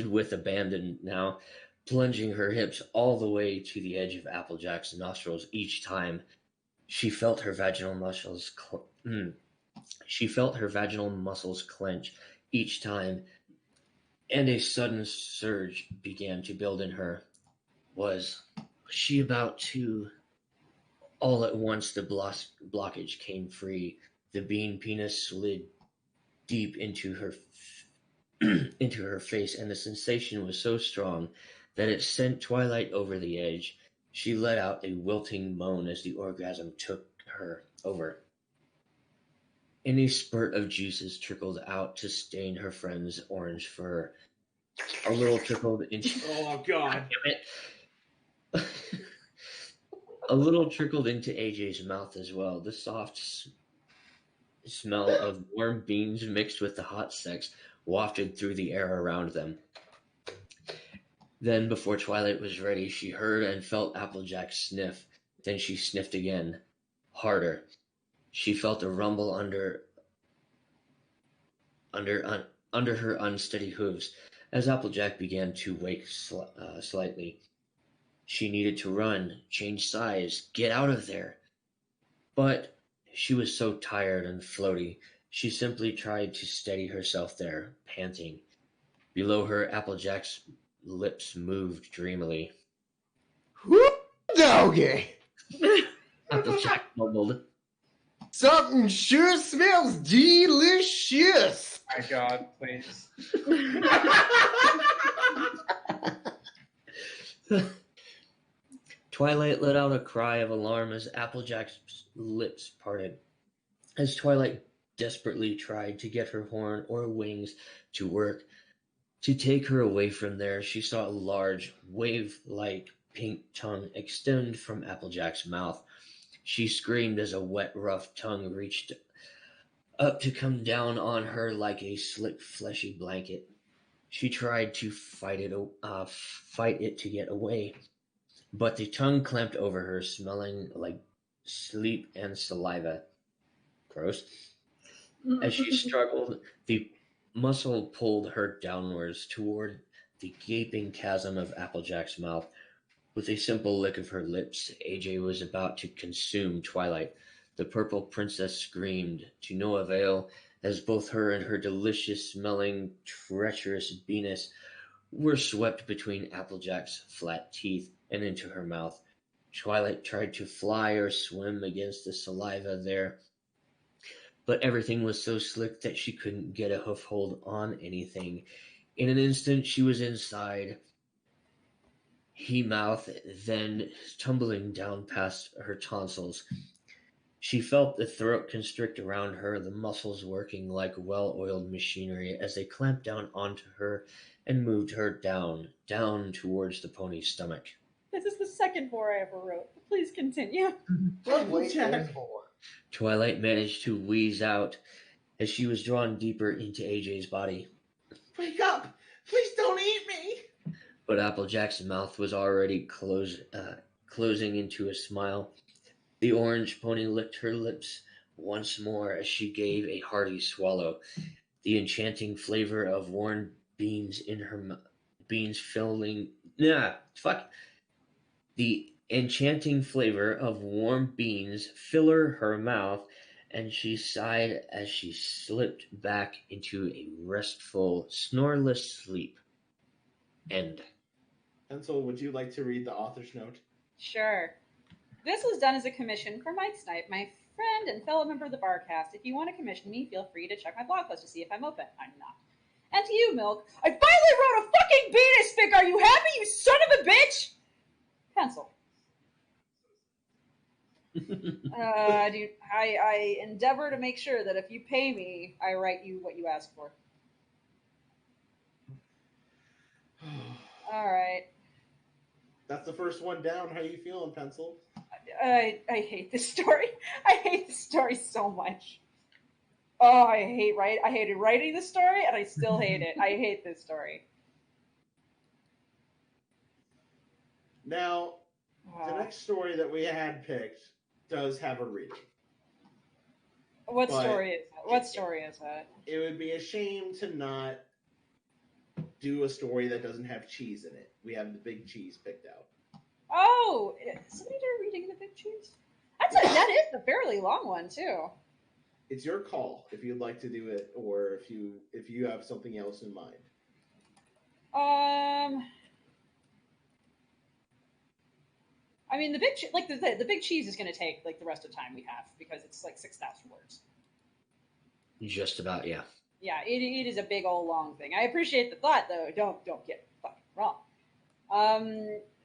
with abandon now, plunging her hips all the way to the edge of Applejack's nostrils each time. She felt her vaginal muscles clench each time, and a sudden surge began to build in her. Was she about to? All at once the blockage came free. The bean penis slid deep into her face, and the sensation was so strong that it sent Twilight over the edge. She let out a wilting moan as the orgasm took her over. And a spurt of juices trickled out to stain her friend's orange fur. A little trickled into... Oh, God. Damn it. A little trickled into AJ's mouth as well. The soft smell of warm beans mixed with the hot sex wafted through the air around them. Then, before Twilight was ready, she heard and felt Applejack sniff. Then she sniffed again, harder. She felt a rumble under her unsteady hooves as Applejack began to wake slightly. She needed to run, change size, get out of there. But she was so tired and floaty, she simply tried to steady herself there, panting. Below her, Applejack's lips moved dreamily. Whoo, doggy! Applejack mumbled. Something sure smells delicious! My God, please. Twilight let out a cry of alarm as Applejack's lips parted. As Twilight desperately tried to get her horn or wings to work to take her away from there, she saw a large, wave-like pink tongue extend from Applejack's mouth. She screamed as a wet, rough tongue reached up to come down on her like a slick, fleshy blanket. She tried to fight it to get away, but the tongue clamped over her, smelling like sleep and saliva. Gross. As she struggled, the muscle pulled her downwards toward the gaping chasm of Applejack's mouth. With a simple lick of her lips, AJ was about to consume Twilight. The purple princess screamed, to no avail, as both her and her delicious-smelling, treacherous penis were swept between Applejack's flat teeth and into her mouth. Twilight tried to fly or swim against the saliva there, but everything was so slick that she couldn't get a hoof hold on anything. In an instant, she was inside he-mouth, then tumbling down past her tonsils. She felt the throat constrict around her, the muscles working like well-oiled machinery as they clamped down onto her and moved her down towards the pony's stomach. This is the second bore I ever wrote. Please continue. Applejack. Twilight managed to wheeze out as she was drawn deeper into AJ's body. Wake up! Please don't eat me! But Applejack's mouth was already closing into a smile. The orange pony licked her lips once more as she gave a hearty swallow. The enchanting flavor of warm beans in her The enchanting flavor of warm beans filled her mouth, and she sighed as she slipped back into a restful, snoreless sleep. End. Pencil, would you like to read the author's note? Sure. This was done as a commission for Mike Snipe, my friend and fellow member of the Barcast. If you want to commission me, feel free to check my blog post to see if I'm open. I'm not. And to you, Milk, I finally wrote a fucking penis fic! Are you happy, you son of a bitch? Pencil. I endeavor to make sure that if you pay me, I write you what you ask for. All right. That's the first one down. How you feeling, Pencil? I hate this story. I hate this story so much. Oh, I hated writing this story, and I still hate it. I hate this story. Now, the next story that we had picked does have a reading. What story is that? What story is that? It would be a shame to not do a story that doesn't have cheese in it. We have the big cheese picked out. Oh, somebody did a reading of the big cheese? That is a fairly long one, too. It's your call if you'd like to do it, or if you have something else in mind. I mean, the big cheese is going to take like the rest of the time we have because it's like 6,000 words. Just about, yeah. Yeah, it is a big old long thing. I appreciate the thought, though. Don't get fucking wrong.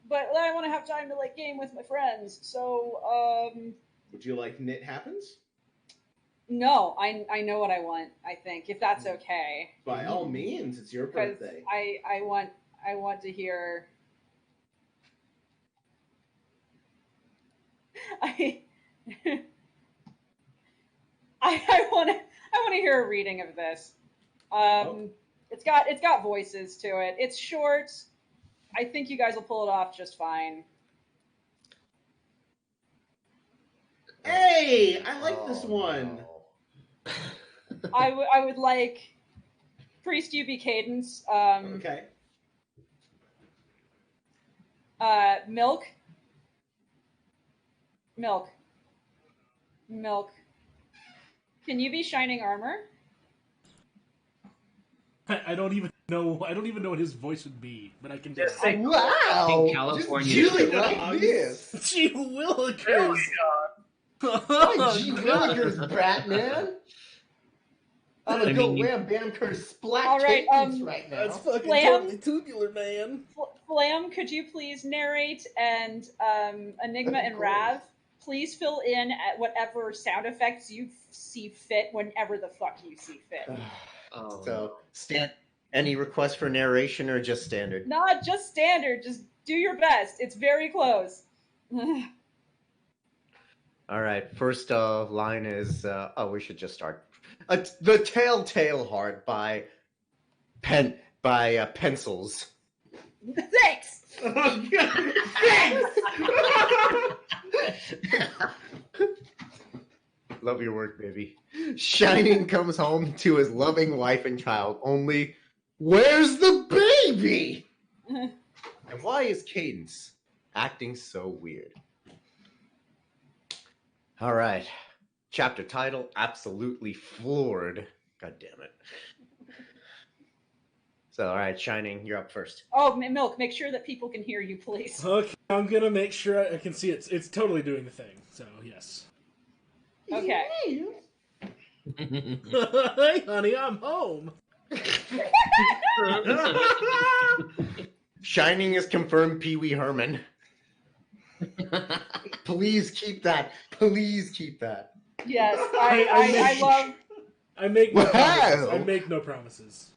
But I want to have time to like game with my friends. So, would you like Knit Happens? No, I know what I want. I think if that's okay. By all means, it's your birthday. I want to hear. I want to hear a reading of this. It's got voices to it. It's short. I think you guys will pull it off just fine. Hey, I like this one. No. I would like Priest UB Cadence. Okay. Milk. Can you be Shining Armor? I don't even know what his voice would be, but I can Just just say, Wow! In California, Just do it Dogs. like this. Gee Willikers! Oh, gee Willikers, Batman! I'm gonna go wham bam curse splat All right, cadence right now. That's fucking Flam? totally tubular, man. Flam, could you please narrate? And Enigma and Rav, please fill in at whatever sound effects you see fit whenever the fuck you see fit. So, any request for narration or just standard? Not just standard. Just do your best. It's very close. All right, first line is, we should just start. The Telltale Heart by Pencils. Thanks. Love your work, baby. Shining comes home to his loving wife and child, only, where's the baby? And why is Cadence acting so weird. All right. Chapter title, absolutely floored. God damn it. So, all right, Shining, you're up first. Oh, Milk, make sure that people can hear you, please. Okay, I'm gonna make sure I can see it. It's totally doing the thing. So yes. Okay. Hey, honey, I'm home. Shining is confirmed Pee Wee Herman. Please keep that. Please keep that. Yes, I love. I make no Wow. promises. I make no promises.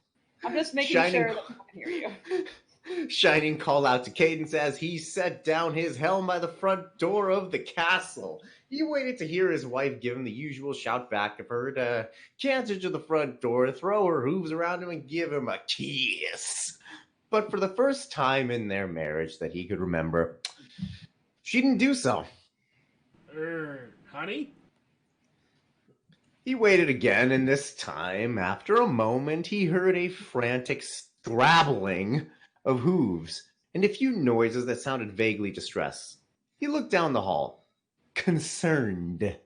I'm just making Shining- sure that people can hear you. Shining call out to Cadence as he set down his helm by the front door of the castle. He waited to hear his wife give him the usual shout back of her to canter to the front door, throw her hooves around him, and give him a kiss. But for the first time in their marriage that he could remember, she didn't do so. Honey? He waited again, and this time, after a moment, he heard a frantic scrabbling of hooves and a few noises that sounded vaguely distressed. He looked down the hall, concerned.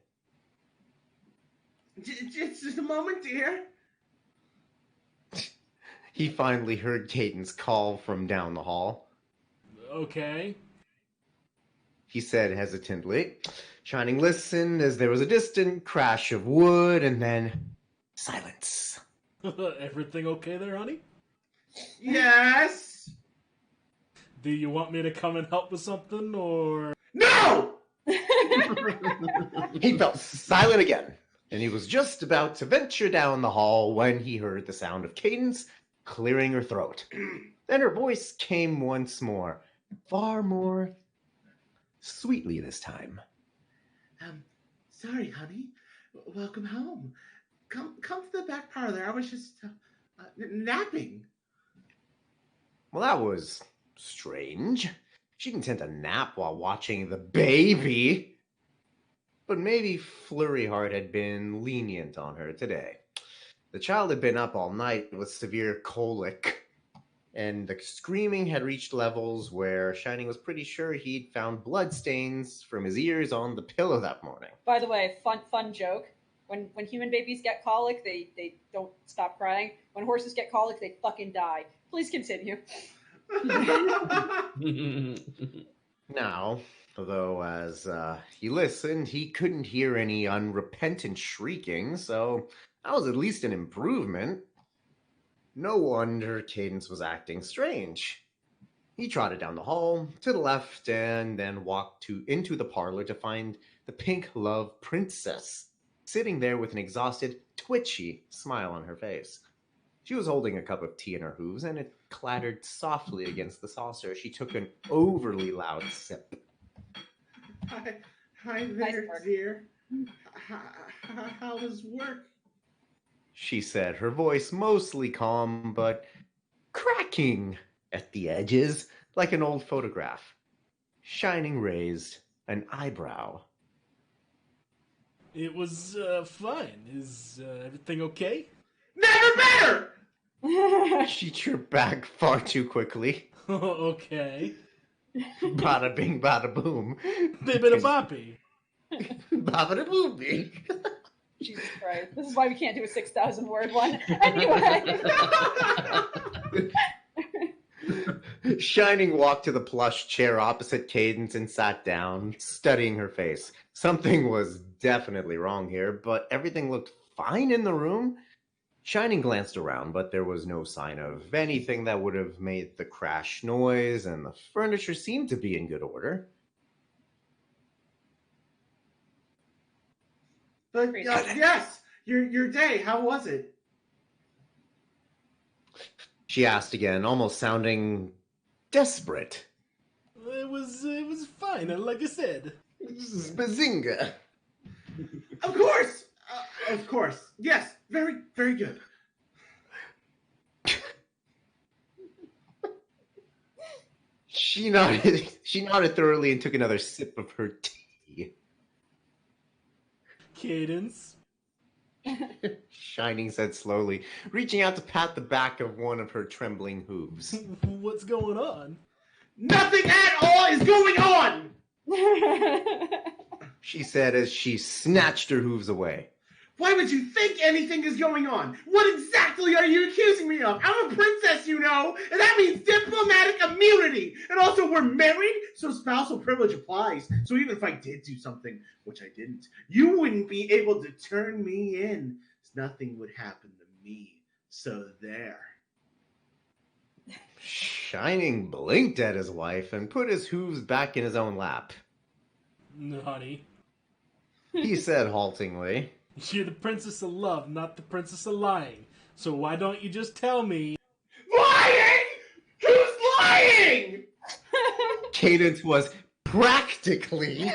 Just a moment, dear. He finally heard Cadence call from down the hall. Okay. He said hesitantly. Shining listened as there was a distant crash of wood and then silence. Everything okay there, honey? Yes. Do you want me to come and help with something, or...? No! He felt silent again, and he was just about to venture down the hall when he heard the sound of Cadence clearing her throat. Then her voice came once more, far more sweetly this time. Sorry, honey. Welcome home. Come to the back parlor. I was just napping. Well, that was strange. She didn't tend to nap while watching the baby. But maybe Flurry Heart had been lenient on her today. The child had been up all night with severe colic, and the screaming had reached levels where Shining was pretty sure he'd found bloodstains from his ears on the pillow that morning. By the way, fun joke. When human babies get colic, they don't stop crying. When horses get colic, they fucking die. Please continue. Now, though, as he listened, he couldn't hear any unrepentant shrieking, so that was at least an improvement. No wonder Cadence was acting strange. He trotted down the hall, to the left, and then walked into the parlor to find the pink love princess, sitting there with an exhausted, twitchy smile on her face. She was holding a cup of tea in her hooves, and it clattered softly against the saucer as she took an overly loud sip. Hi there, Nice work. dear. How was work? She said, her voice mostly calm, but cracking at the edges like an old photograph. Shining raised an eyebrow. It was, fine. Is, everything okay? Never better! She chirped back far too quickly. Okay. Bada bing, bada boom. Bibbida boppy. Bada boopy. Jesus Christ. This is why we can't do a 6,000 word one. Anyway. Shining walked to the plush chair opposite Cadence and sat down, studying her face. Something was definitely wrong here, but everything looked fine in the room. Shining glanced around, but there was no sign of anything that would have made the crash noise, and the furniture seemed to be in good order. But yes, your day. How was it? She asked again, almost sounding desperate. It was fine, like I said. Bazinga! Of course. Yes, very, very good. She nodded thoroughly and took another sip of her tea. Cadence. Shining said slowly, reaching out to pat the back of one of her trembling hooves. What's going on? Nothing at all is going on! She said as she snatched her hooves away. Why would you think anything is going on? What exactly are you accusing me of? I'm a princess, you know, and that means diplomatic immunity. And also, we're married, so spousal privilege applies. So even if I did do something, which I didn't, you wouldn't be able to turn me in. Nothing would happen to me. So there. Shining blinked at his wife and put his hooves back in his own lap. Honey, He said haltingly. you're the princess of love, not the princess of lying. So why don't you just tell me? Lying? Who's lying? Cadence was practically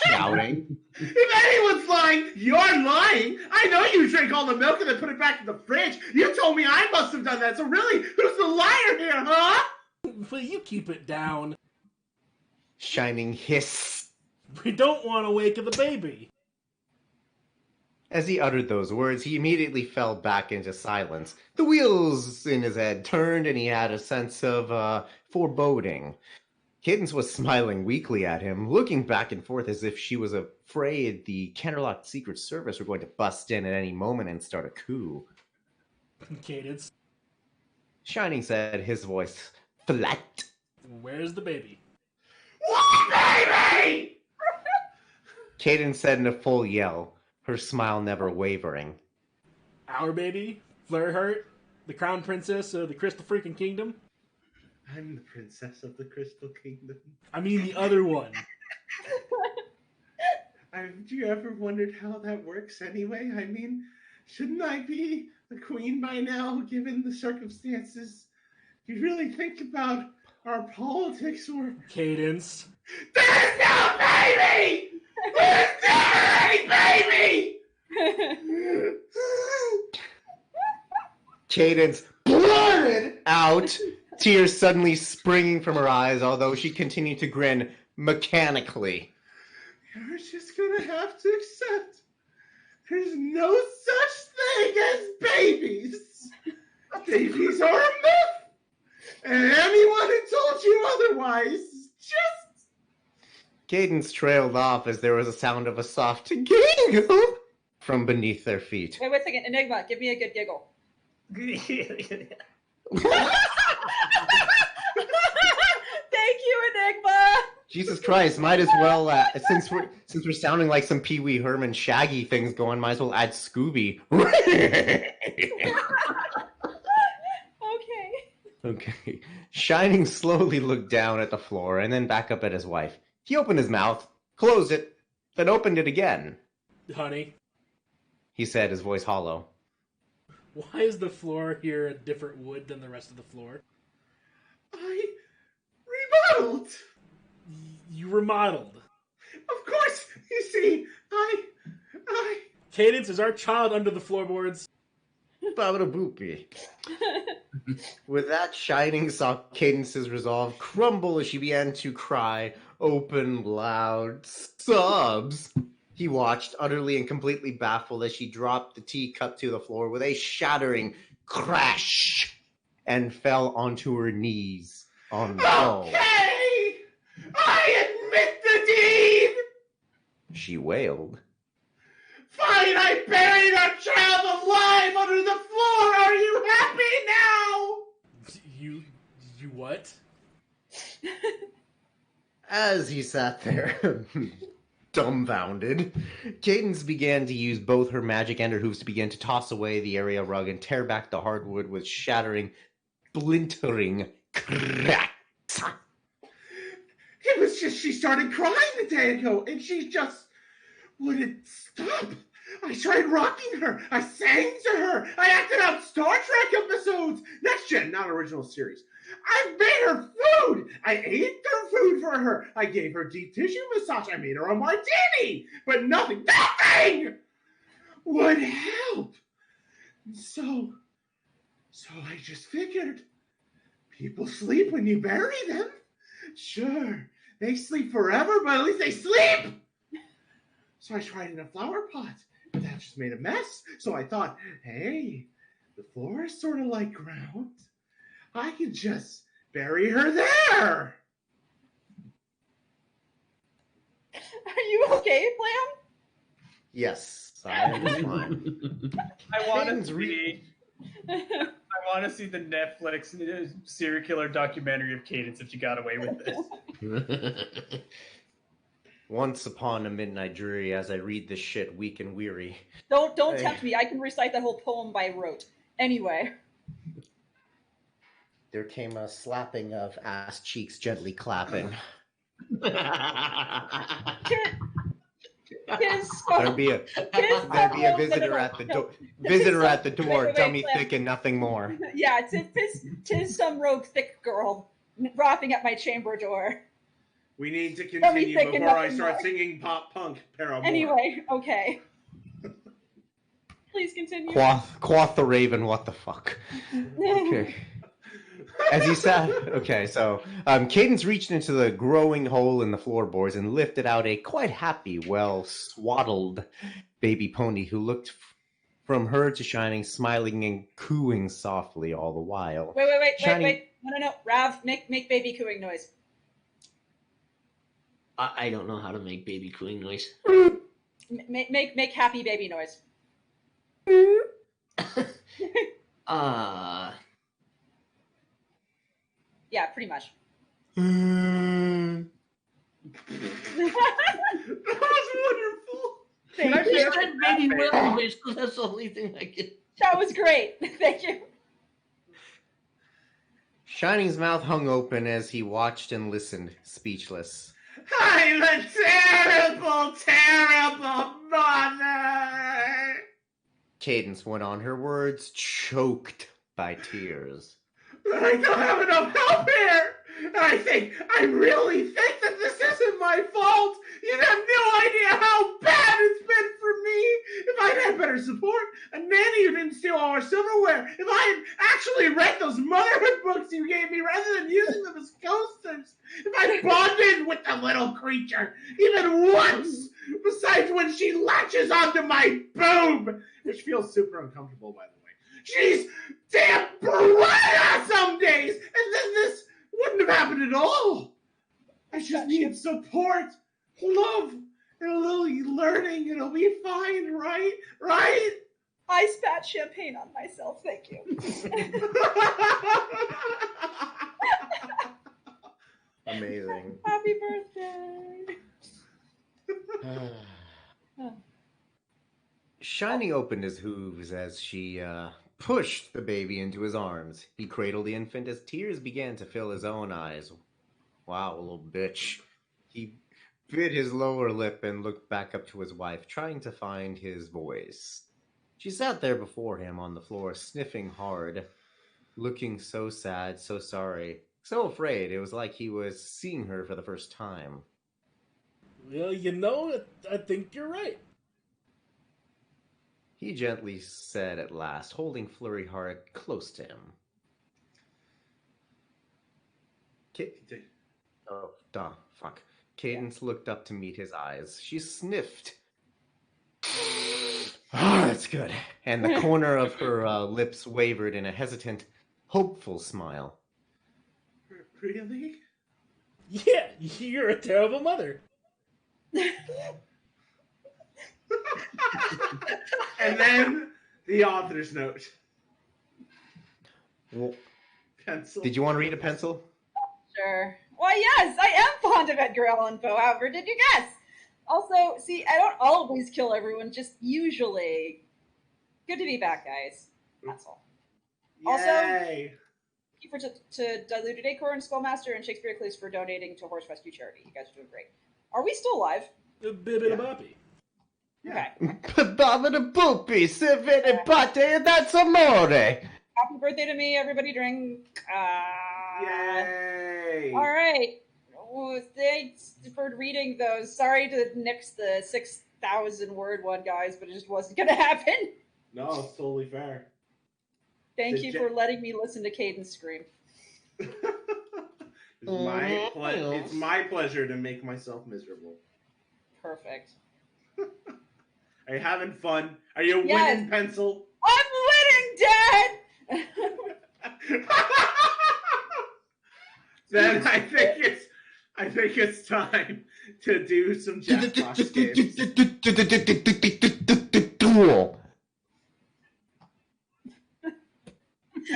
shouting. If anyone's lying, you're lying. I know you drank all the milk and then put it back in the fridge. You told me I must have done that. So really, who's the liar here, huh? Will you keep it down? Shining hissed. We don't want to wake the baby. As he uttered those words, he immediately fell back into silence. The wheels in his head turned and he had a sense of foreboding. Cadence was smiling weakly at him, looking back and forth as if she was afraid the Canterlot Secret Service were going to bust in at any moment and start a coup. Cadence, Shining said, his voice flat. where's the baby? What baby? Cadence said in a full yell, her smile never wavering. Our baby? Fleur the crown princess of the Crystal freaking Kingdom? I'm the princess of the Crystal Kingdom. I mean the other one. Have you ever wondered how that works anyway? I mean, shouldn't I be the queen by now, given the circumstances? You really think about our politics or... Cadence. There's no baby! There's never any baby! Cadence blurted out, tears suddenly springing from her eyes, although she continued to grin mechanically. You're just gonna have to accept there's no such thing as babies. Babies are a myth. And anyone who told you otherwise just... Cadence trailed off as there was a sound of a soft giggle from beneath their feet. Wait a second. Enigma, give me a good giggle. Thank you, Enigma. Jesus Christ, might as well, since we're sounding like some Pee Wee Herman Shaggy things going, might as well add Scooby. Okay. Shining slowly looked down at the floor and then back up at his wife. He opened his mouth, closed it, then opened it again. Honey, He said, his voice hollow. why is the floor here a different wood than the rest of the floor? I remodeled. You remodeled. Of course, you see, I... Cadence, is our child under the floorboards? Babada-boopy. With that, Shining saw Cadence's resolve crumble as she began to cry open, loud sobs. He watched, utterly and completely baffled, as she dropped the teacup to the floor with a shattering crash and fell onto her knees on the floor. Okay! I admit the deed! She wailed. Fine, I buried our child alive under the floor! Are you happy now? You what? As he sat there, dumbfounded, Cadence began to use both her magic and her hooves to begin to toss away the area rug and tear back the hardwood with shattering, splintering cracks. It was just she started crying a day ago, and she just wouldn't stop. I tried rocking her. I sang to her. I acted out Star Trek episodes. Next gen, not original series. I made her food. I ate her food for her. I gave her deep tissue massage. I made her a martini. But nothing would help. So I just figured people sleep when you bury them. Sure, they sleep forever, but at least they sleep. So I tried in a flower pot, but that just made a mess. So I thought, hey, the floor is sort of like ground. I could just bury her there. Are you okay, Blam? Yes, I am fine. I want Cadence to see. I want to see the Netflix serial killer documentary of Cadence if she got away with this. Once upon a midnight dreary, as I read this shit weak and weary. Don't tempt me. I can recite that whole poem by rote. Anyway. There came a slapping of ass cheeks gently clapping. There'd be a visitor at the door. Visitor at the door, wait, dummy Clem. thick and nothing more. Yeah, tis some rogue thick girl rapping at my chamber door. We need to continue thinking before I nothing start more. singing pop punk Paramore. Anyway, okay. Please continue. Quoth the raven, what the fuck? Okay. As he sat, okay, so Cadence reached into the growing hole in the floorboards and lifted out a quite happy, well swaddled baby pony who looked from her to Shining, smiling and cooing softly all the while. Wait. Shining... No. Rav, make baby cooing noise. I don't know how to make baby cooing noise. Make happy baby noise. Yeah, pretty much. That was wonderful. Thank I you. just said baby whale noise because that's the only thing I can. That was great. Thank you. Shining's mouth hung open as he watched and listened, speechless. I'm a terrible, terrible mother. Cadence went on, her words choked by tears. I don't have enough help here. I really think that this isn't my fault. You have no idea how bad it's been for me. If I'd had better support, a nanny who didn't steal all our silverware, if I had actually read those motherhood books you gave me rather than using them as coasters, if I bonded with the little creature even once, besides when she latches onto my boob, which feels super uncomfortable, by the way. She's damn piranha some days, and then this wouldn't have happened at all. I just need support, love, and a little learning, and it'll be fine, right? Right? I spat champagne on myself. Thank you. Amazing. Happy birthday. Shining opened his hooves as she pushed the baby into his arms. He cradled the infant as tears began to fill his own eyes. Wow, little bitch. He bit his lower lip and looked back up to his wife, trying to find his voice. She sat there before him on the floor, sniffing hard, looking so sad, so sorry, so afraid. It was like he was seeing her for the first time. Well, you know, I think you're right. He gently said at last, holding Flurry Heart close to him. Fuck. Cadence looked up to meet his eyes. She sniffed. Ah, that's good. And the corner of her lips wavered in a hesitant, hopeful smile. Really? Yeah, you're a terrible mother. And then the author's note. Well, Pencil. did you want to read a pencil? Sure. Why, yes, I am fond of Edgar Allan Poe. However, did you guess? Also, see, I don't always kill everyone, just usually. Good to be back, guys. That's all. Also, Yay. thank you to Diluted Acorn, Skullmaster, and Shakespeare Clues for donating to Horse Rescue Charity. You guys are doing great. Are we still live? Bibbidi-boppy. Yeah. Okay. Babada boopy, sividi pate, that's amore. Happy birthday to me, everybody drink. Yay. All right. Oh, thanks for reading those. Sorry to nix the 6,000 word one, guys, but it just wasn't going to happen. No, it's totally fair. Thank you for letting me listen to Cadence scream. It's my pleasure to make myself miserable. Perfect. Are you having fun? Are you Yes. winning, Pencil? I'm winning, Dad! Then I I think it's time to do some Jackbox games. Duel.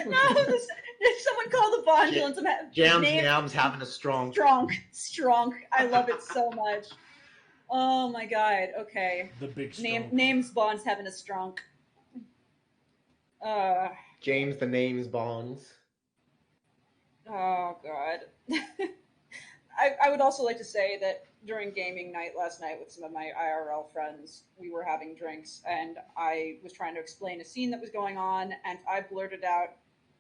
No, someone called the Bond villains. Jams Yams having a strong. Strong. I love it so much. Oh my god. Okay. The big Names Bond's having a strong. James the names Bonds. Oh god. I would also like to say that during gaming night last night with some of my IRL friends, we were having drinks and I was trying to explain a scene that was going on and I blurted out,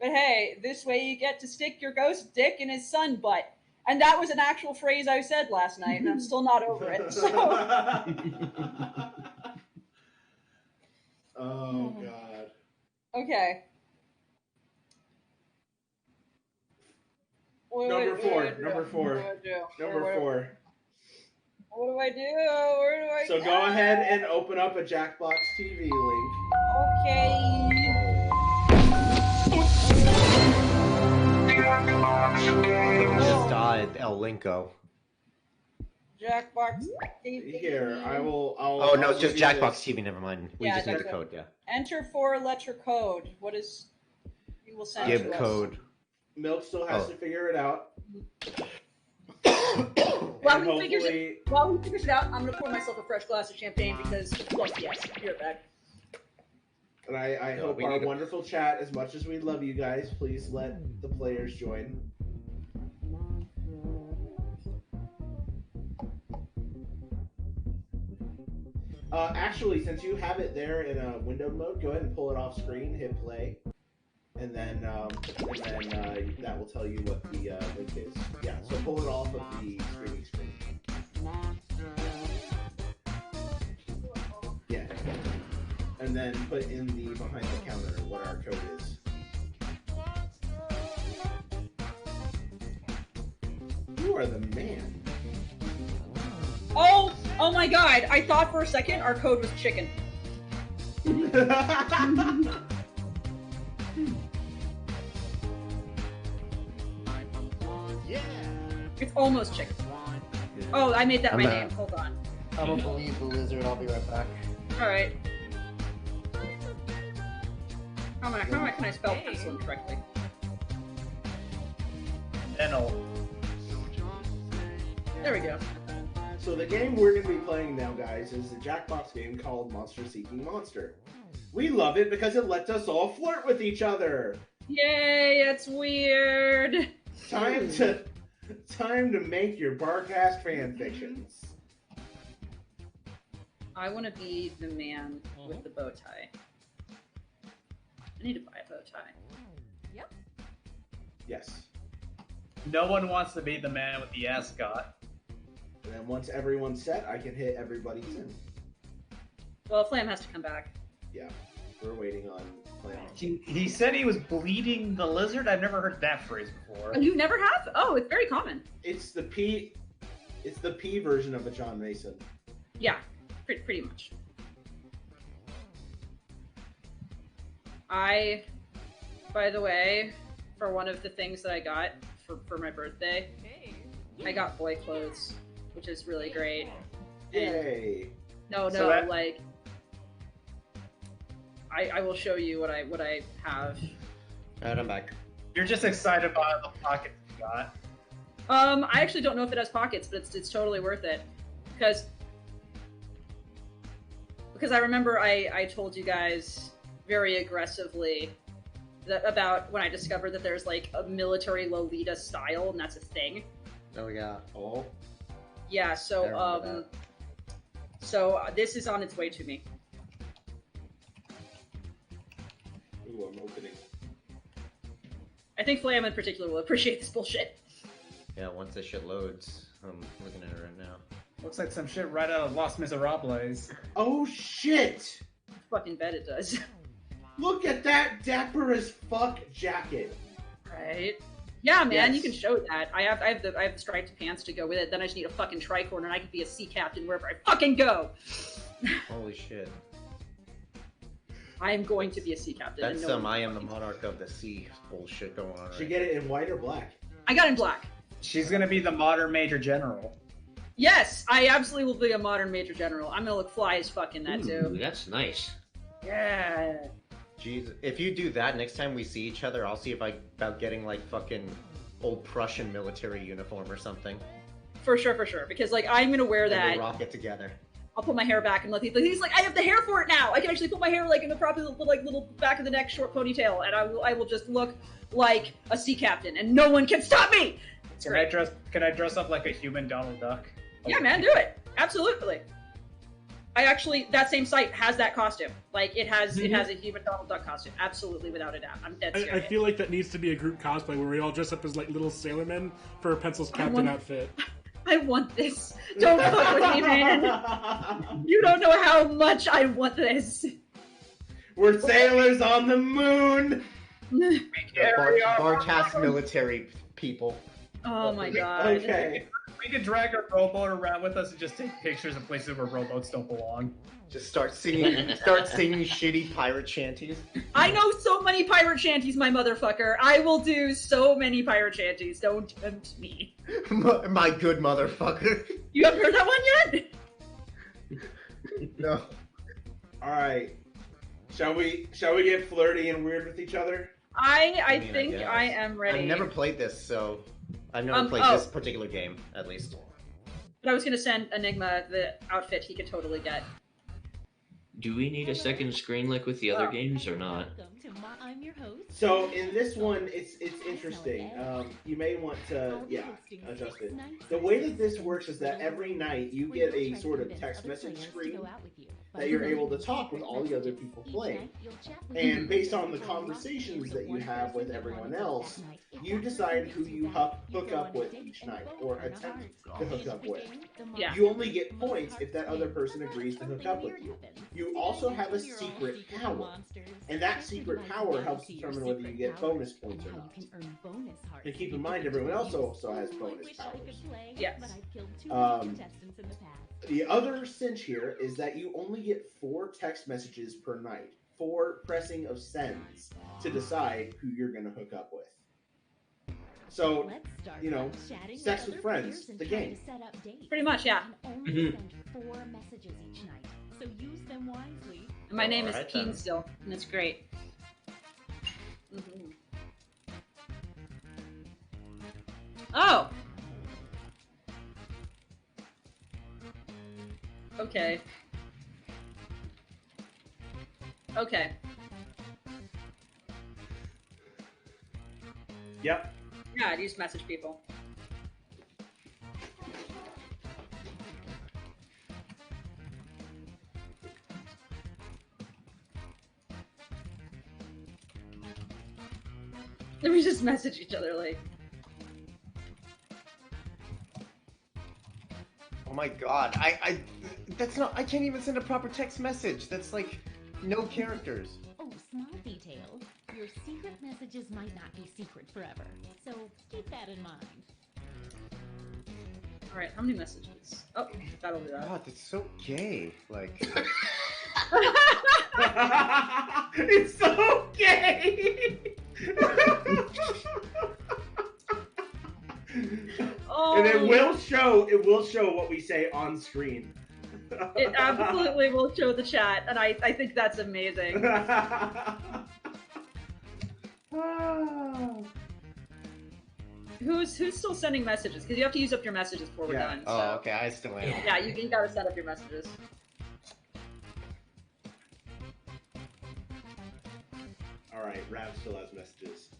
"But hey, this way you get to stick your ghost dick in his son butt." And that was an actual phrase I said last night and I'm still not over it. So. Oh god. Okay. Number four. What do I do? Number 4. What do I do? Where do I So go ahead and open up a Jackbox TV link. Okay. Who just died? El Linko. Jackbox TV. Here, I'll Oh no, I'll it's just give you Jackbox this. TV. Never mind. We Yeah, just need the that's code. Yeah. Enter 4-letter code. What is? You will send Give to us. code. Milk still has to figure it out. While And he figures hopefully, it out, I'm gonna pour myself a fresh glass of champagne because, look, yes, you're back. and I hope we our need to- wonderful chat, as much as we love you guys, please let the players join. Actually, since you have it there in a window mode, go ahead and pull it off screen, hit play, and then that will tell you what the link is. Yeah, so pull it off of the screen. Yeah, and then put in the behind the counter what our code is. You are the man. Oh my god, I thought for a second our code was chicken. It's almost chicken. Oh, I made that my name. Hold on. I don't believe the lizard. I'll be right back. Alright. How can I spell pencil correctly? Dental. There we go. So the game we're going to be playing now, guys, is a Jackbox game called Monster Seeking Monster. We love it because it lets us all flirt with each other. Yay, it's weird. Time to make your Barcast fan fictions. I want to be the man with the bow tie. I need to buy a bow tie. Yep. Yes. No one wants to be the man with the ascot. And then once everyone's set, I can hit everybody's in. Well, Flam has to come back. Yeah, we're waiting on Flam. He said he was bleeding the lizard. I've never heard that phrase before. Oh, you never have? Oh, it's very common. It's the P version of a John Mason. Yeah, pretty much. By the way, for one of the things that I got for my birthday, I got boy clothes, which is really great. Yay! No, So that- like I will show you what I have. Alright, I'm back. You're just excited about the pockets you got. I actually don't know if it has pockets, but it's totally worth it because I remember I told you guys very aggressively about when I discovered that there's like a military Lolita style and that's a thing. Oh yeah. Oh. Yeah, I so remember this is on its way to me. Ooh, I'm opening. I think Flam in particular will appreciate this bullshit. Yeah, once this shit loads, I'm looking at it right now. Looks like some shit right out of Los Miserables. Oh shit! Fucking bet it does. Look at that dapper as fuck jacket. Right? Yeah, man, Yes. you can show that. I have the striped pants to go with it. Then I just need a fucking tricorn, and I can be a sea captain wherever I fucking go. Holy shit. I am going to be a sea captain. That's and no some one I am the fucking- monarch of the sea bullshit going on Should right get it in white or black. I got it in black. She's gonna be the modern Major General. Yes, I absolutely will be a modern Major General. I'm gonna look fly as fuck in that Ooh, too. that's nice. Yeah. Jeez, if you do that next time we see each other, I'll see if I about getting like fucking old Prussian military uniform or something. For sure, because like I'm gonna wear And that. we'll rock it together. I'll put my hair back and let he's like, I have the hair for it now. I can actually put my hair like in the proper like little back of the neck short ponytail, and I will just look like a sea captain, and no one can stop me. It's great. Can I dress up like a human Donald Duck? Yeah, man, do it. Absolutely. That same site has that costume. Like it has a human Donald Duck costume. Absolutely, without a doubt. I'm dead serious. I feel like that needs to be a group cosplay where we all dress up as like little sailormen for Pencil's captain outfit. I want this. Don't fuck with me, man. You don't know how much I want this. We're sailors on the moon. Barcast military people. Oh my god. Okay. We could drag our rowboat around with us and just take pictures of places where rowboats don't belong. Just start singing shitty pirate shanties. I know so many pirate shanties, my motherfucker. I will do so many pirate shanties. Don't tempt me. My good motherfucker. You haven't heard that one yet? No. All right. Shall we get flirty and weird with each other? I think I am ready. I've never played this, so I've never played this particular game, at least. But I was gonna send Enigma the outfit he could totally get. Do we need a second screen like with the other games or not? I'm your host. So in this one, it's interesting. You may want to adjust it. The way that this works is that every night you get a sort of text message screen that you're able to talk with all the other people playing. And based on the conversations that you have with everyone else, you decide who you hook up with each night, or attempt to hook up with. Yeah. You only get points if that other person agrees to hook up with you. You also have a secret power, and that secret power helps determine whether you get bonus points or not. And keep in mind, everyone else also has bonus powers. Yes. The other cinch here is that you only get 4 text messages per night, 4 pressing of sends to decide who you're going to hook up with. So, you know, sex with friends, the game. Pretty much, yeah. Send 4 messages each night, so use them wisely. And my name is Keen still, and it's great. Oh! Okay. Okay. Yep. Yeah, I just message people. And we just message each other like... Oh my god, I can't even send a proper text message. That's like no characters. Oh, small detail. Your secret messages might not be secret forever, so keep that in mind. Alright, how many messages? Oh, that'll do that. God, that's so gay. Like... It's so gay! Oh. And it will show what we say on screen. It absolutely will show the chat, and I think that's amazing. Who's still sending messages? Because you have to use up your messages before we're done. Oh, So. okay, I still am. Yeah, you gotta set up your messages. Alright, Rav still has messages.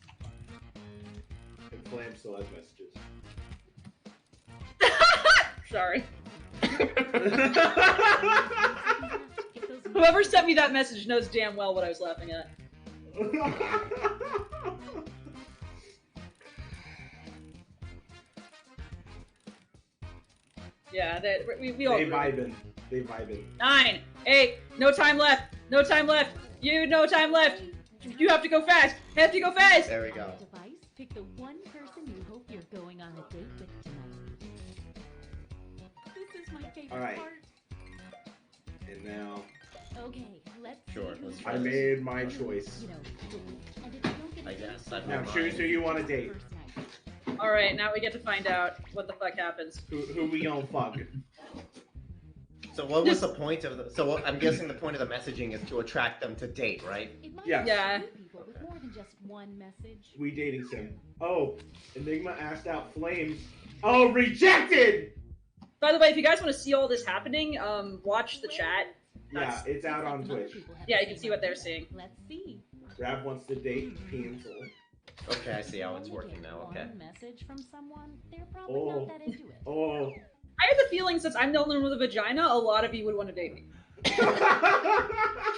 And Flam still has messages. Sorry. Whoever sent me that message knows damn well what I was laughing at. Yeah, we all. They vibing. 9, 8, no time left. No time left. No time left. You have to go fast. Have to go fast. There we go. Device, pick the one person you hope you're going on a date with tonight. This is my favorite Alright. part. And now, Okay, let's Sure, see who's let's I first. made my choice. You know, and if you don't get I a date, guess. Now choose who you want to date. first night. All right, now we get to find out what the fuck happens. Who we gonna fuck? So what was the point of the? So I'm guessing the point of the messaging is to attract them to date, right? Yes. Yeah. People with more than just one message. We dating sim. Oh, Enigma asked out Flames. Oh, rejected! By the way, if you guys want to see all this happening, watch the chat. Yeah, it's out on Twitch. Yeah, you can see what they're seeing. Let's see. Rab wants to date Pencil. Okay, I see how it's working now. Okay. One message from someone, they're probably Oh. not that into it. Oh. I have the feeling since I'm the only one with a vagina, a lot of you would want to date me.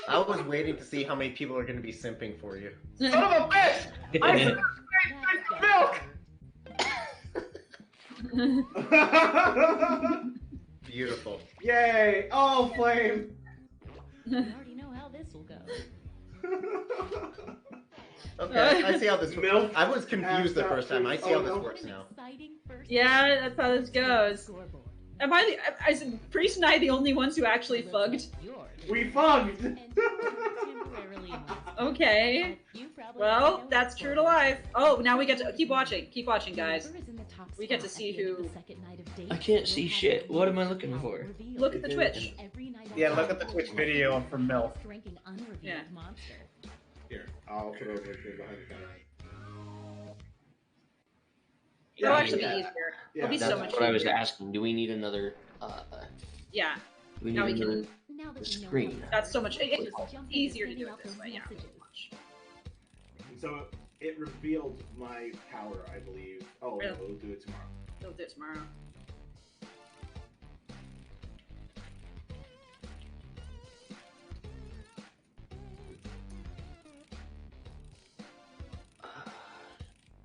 I was waiting to see how many people are going to be simping for you. Son of a bitch! I said milk! Beautiful. Yay! Oh, Flame! We already know how this will go. Okay, I see how this works. Milk I was confused the first time. I see how this no. works now. Yeah, that's how this goes. Am I Priest and I the only ones who actually fugged? We fugged! Okay. Well, that's true to life. Oh, now we get to keep watching. Keep watching, guys. We get to see who. I can't see shit. What am I looking for? Look at the Twitch. Yeah, look at the Twitch video for MILF. Yeah. Here, I'll put over here behind the camera. It'll actually be yeah. easier. Yeah, It'll be That's so much what I was easier. asking. Do we need another? Yeah, Do we now need we another can. screen? That's so much it's easier to do it this way. Yeah. So it revealed my power, I believe. Oh, no, Really? we'll do it tomorrow. We'll do it tomorrow.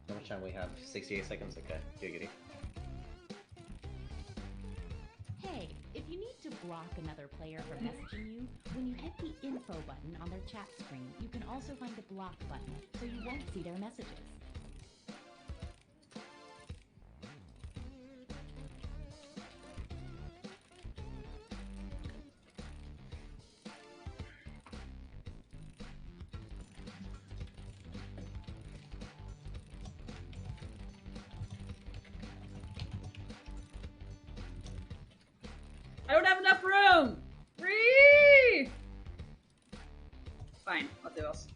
How much time we have? 68 seconds? Okay, giggity. Hey, if you need to block another player from messaging you, when you hit the info button on their chat screen, you can also find the block button, so you won't see their messages. I don't have enough room! Free! Fine, I'll do else.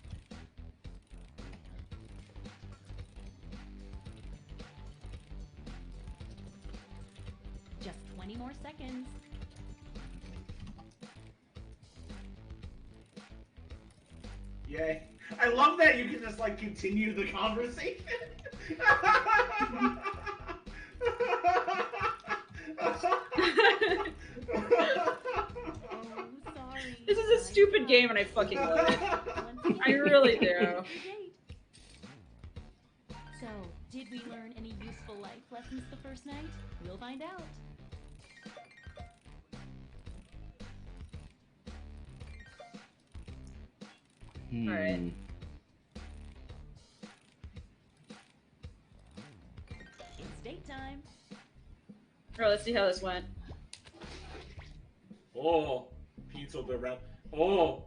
Just 20 more seconds. Yay. I love that you can just, like, continue the conversation. This is a stupid game and I fucking love it. I really do. So, did we learn any useful life lessons the first night? We'll find out. Alright. It's date time. Alright, let's see how this went. Oh, pizza the rep. Oh.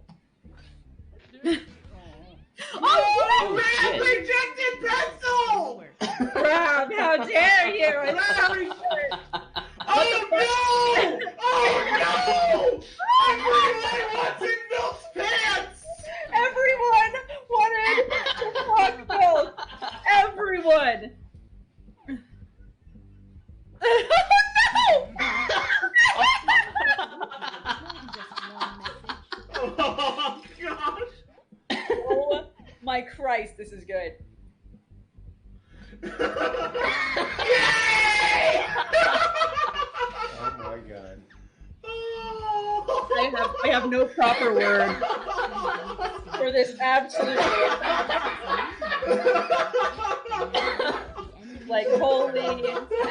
Oh, Rab rejected pencil! Rob, how dare you! I'm sorry. Oh no! Oh no! Everyone wants in Milk's pants! Everyone wanted to fuck Milk! Everyone! Oh Oh gosh! Oh my Christ, this is good. Yay! Oh my god. I have no proper word for this absolute like holy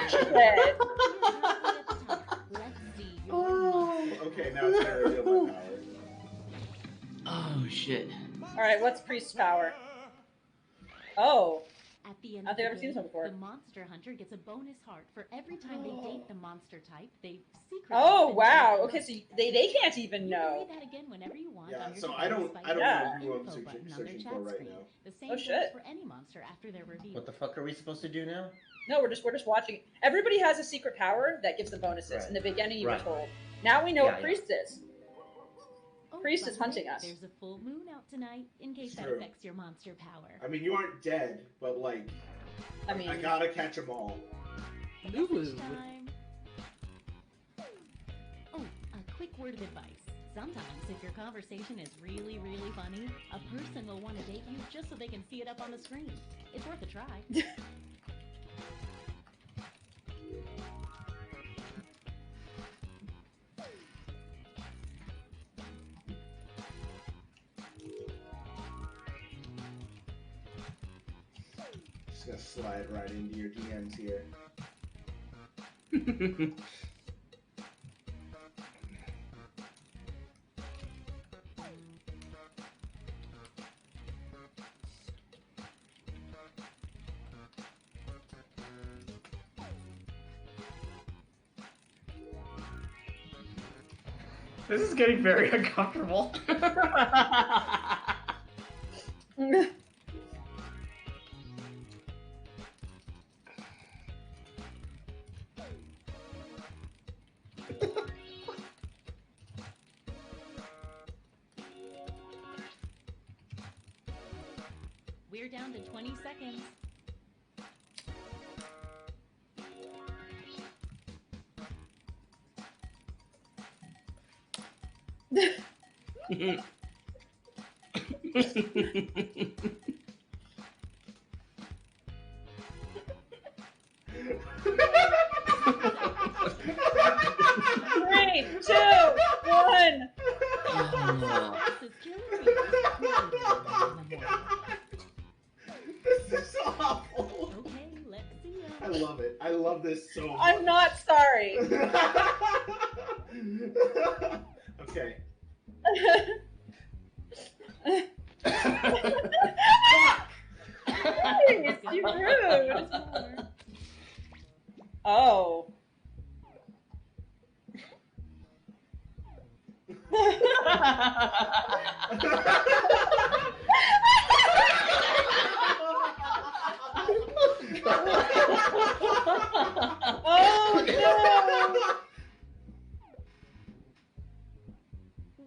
shit. Okay, now it's gonna reveal my power. Oh shit. Alright, what's Priest's power? Oh. At the end I of think the I've seen day, this one before. the monster hunter gets a bonus heart for every time they date the monster type. They secretly Oh send wow. them Okay, a so note. they can't even You can know. read that again whenever you want Yeah, on your so device I don't by know Yeah. who I'm info searching button on their for chat right screen. now. The same Oh, goes shit. for any monster after they're revealed. What the fuck are we supposed to do now? No, we're just watching. Everybody has a secret power that gives them bonuses. Right. In the beginning, you Right. were told. Now we know Yeah, what yeah. priest is. Oh, Priest by is the hunting way, us. There's a full moon out tonight, in case that True. affects your monster power. I mean, you aren't dead, but like, I mean, I gotta catch them all. Message time. Oh, a quick word of advice. Sometimes, if your conversation is really, really funny, a person will want to date you just so they can see it up on the screen. It's worth a try. Just gonna slide right into your DMs here. This is getting very uncomfortable. We're down to 20 seconds. Three, two, one. This is killing me. This is awful. Okay, let's see ya. I love it. I love this so much. I'm not sorry. Okay. Nice, you rude. Oh. Oh no!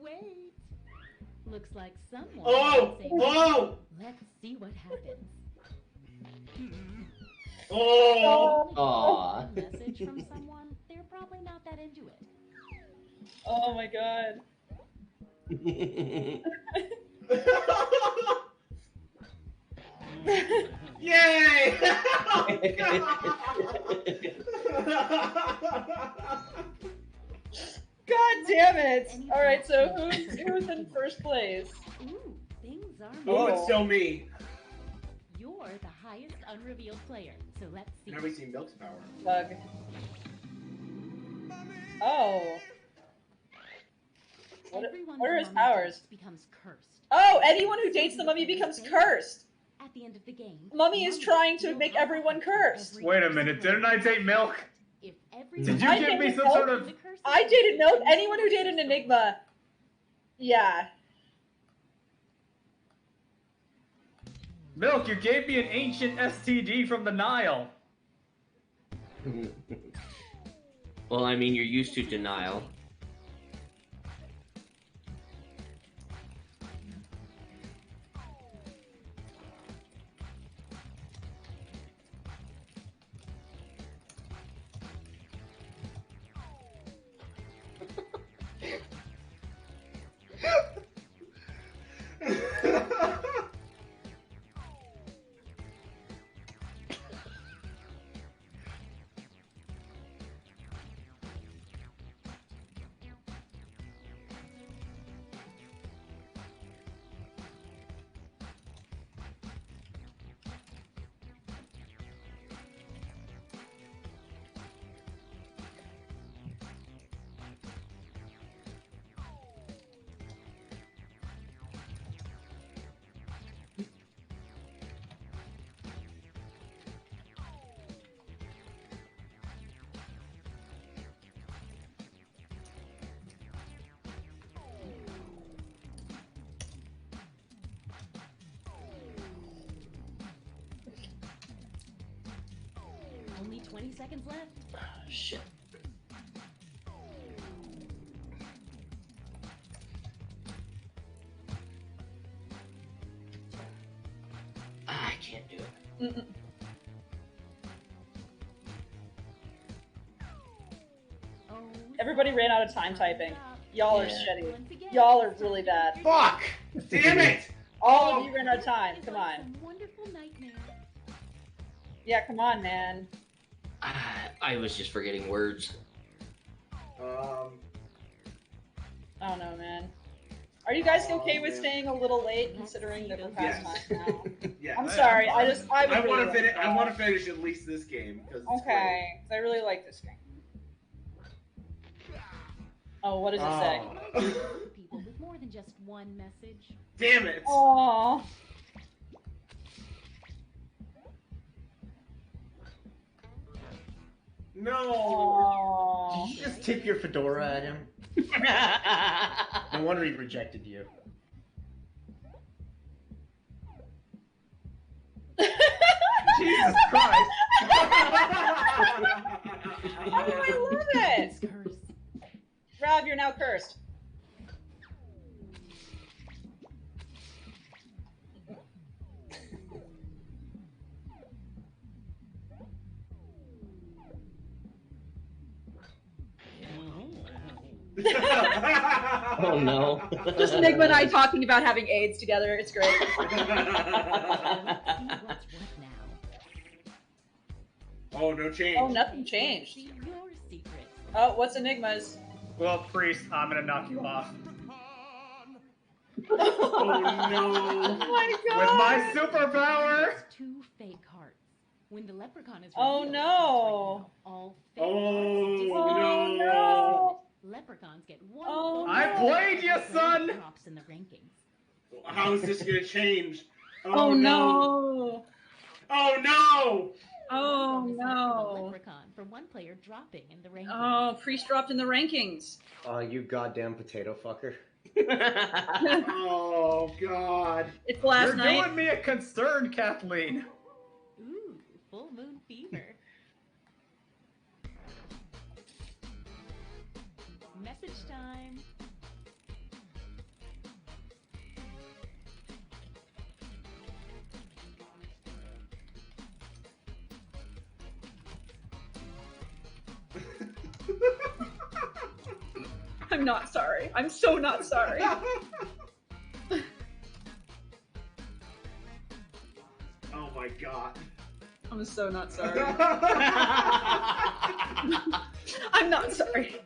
Wait. Looks like someone. Oh! is saying, Oh! Let's see what happens. Oh! Aw. A message from someone. They're probably not that into it. Oh my god. Yay! God damn it! All right, so who's in first place? Ooh, things are Oh, moving. it's still me. You're the highest unrevealed player, so let's see. Now we see Milk's power. Bug. Oh. Everyone What are the his mummy powers? dates becomes cursed. Oh, anyone who dates the mummy becomes cursed. At the end of the game, Mummy is trying to make everyone cursed. Wait a minute, didn't I take Milk? If Did you I give me dated some Milk. sort of... I dated Milk. Anyone who dated an Enigma. Yeah. Milk, you gave me an ancient STD from the Nile. Well, I mean, you're used to denial. Only 20 seconds left. Shit. I can't do it. Mm-mm. Oh, Everybody ran out of time typing. Y'all are Yeah. shitty. once again, Y'all are really bad. Fuck! Damn it! All of you ran out of time. it's Come like on. some wonderful nightmare. Yeah, come on, man. I was just forgetting words. I don't know, man. Are you guys okay with man. staying a little late, considering that we're past Yes. time now? Yeah. I'm sorry. I would I really want to like finish. that. I want to finish at least this game because Okay, 'cause I really like this game. Oh, what does it say? People with more than just one message. Damn it! Aww. No. Aww. Did you just tip your fedora at him? No wonder he rejected you. Jesus Christ! Oh, I love it! It's cursed. Rob, you're now cursed. Oh no. Just Enigma and I talking about having AIDS together. It's great. See what's what now. Oh, no change. Oh, nothing changed. See your secret. Oh, what's Enigma's? Well, priest, I'm gonna knock you off. Oh, no. Oh my god! With my superpower! It's 2 fake hearts. When the leprechaun is Oh, revealed, no. all fake Oh, hearts Oh disappear. no! Leprechauns get one Oh, bonus I no. played you, son! drops in the rankings. How is this gonna change? Oh no! Oh no! Oh Bonus no! Leprechaun for one player dropping in the rankings. Oh, priest dropped in the rankings. Oh, you goddamn potato fucker. Oh god. It's last You're night. doing me a concern, Kathleen. Ooh, full moon fever. Message time. I'm not sorry. I'm so not sorry. Oh my god. I'm so not sorry. I'm not sorry.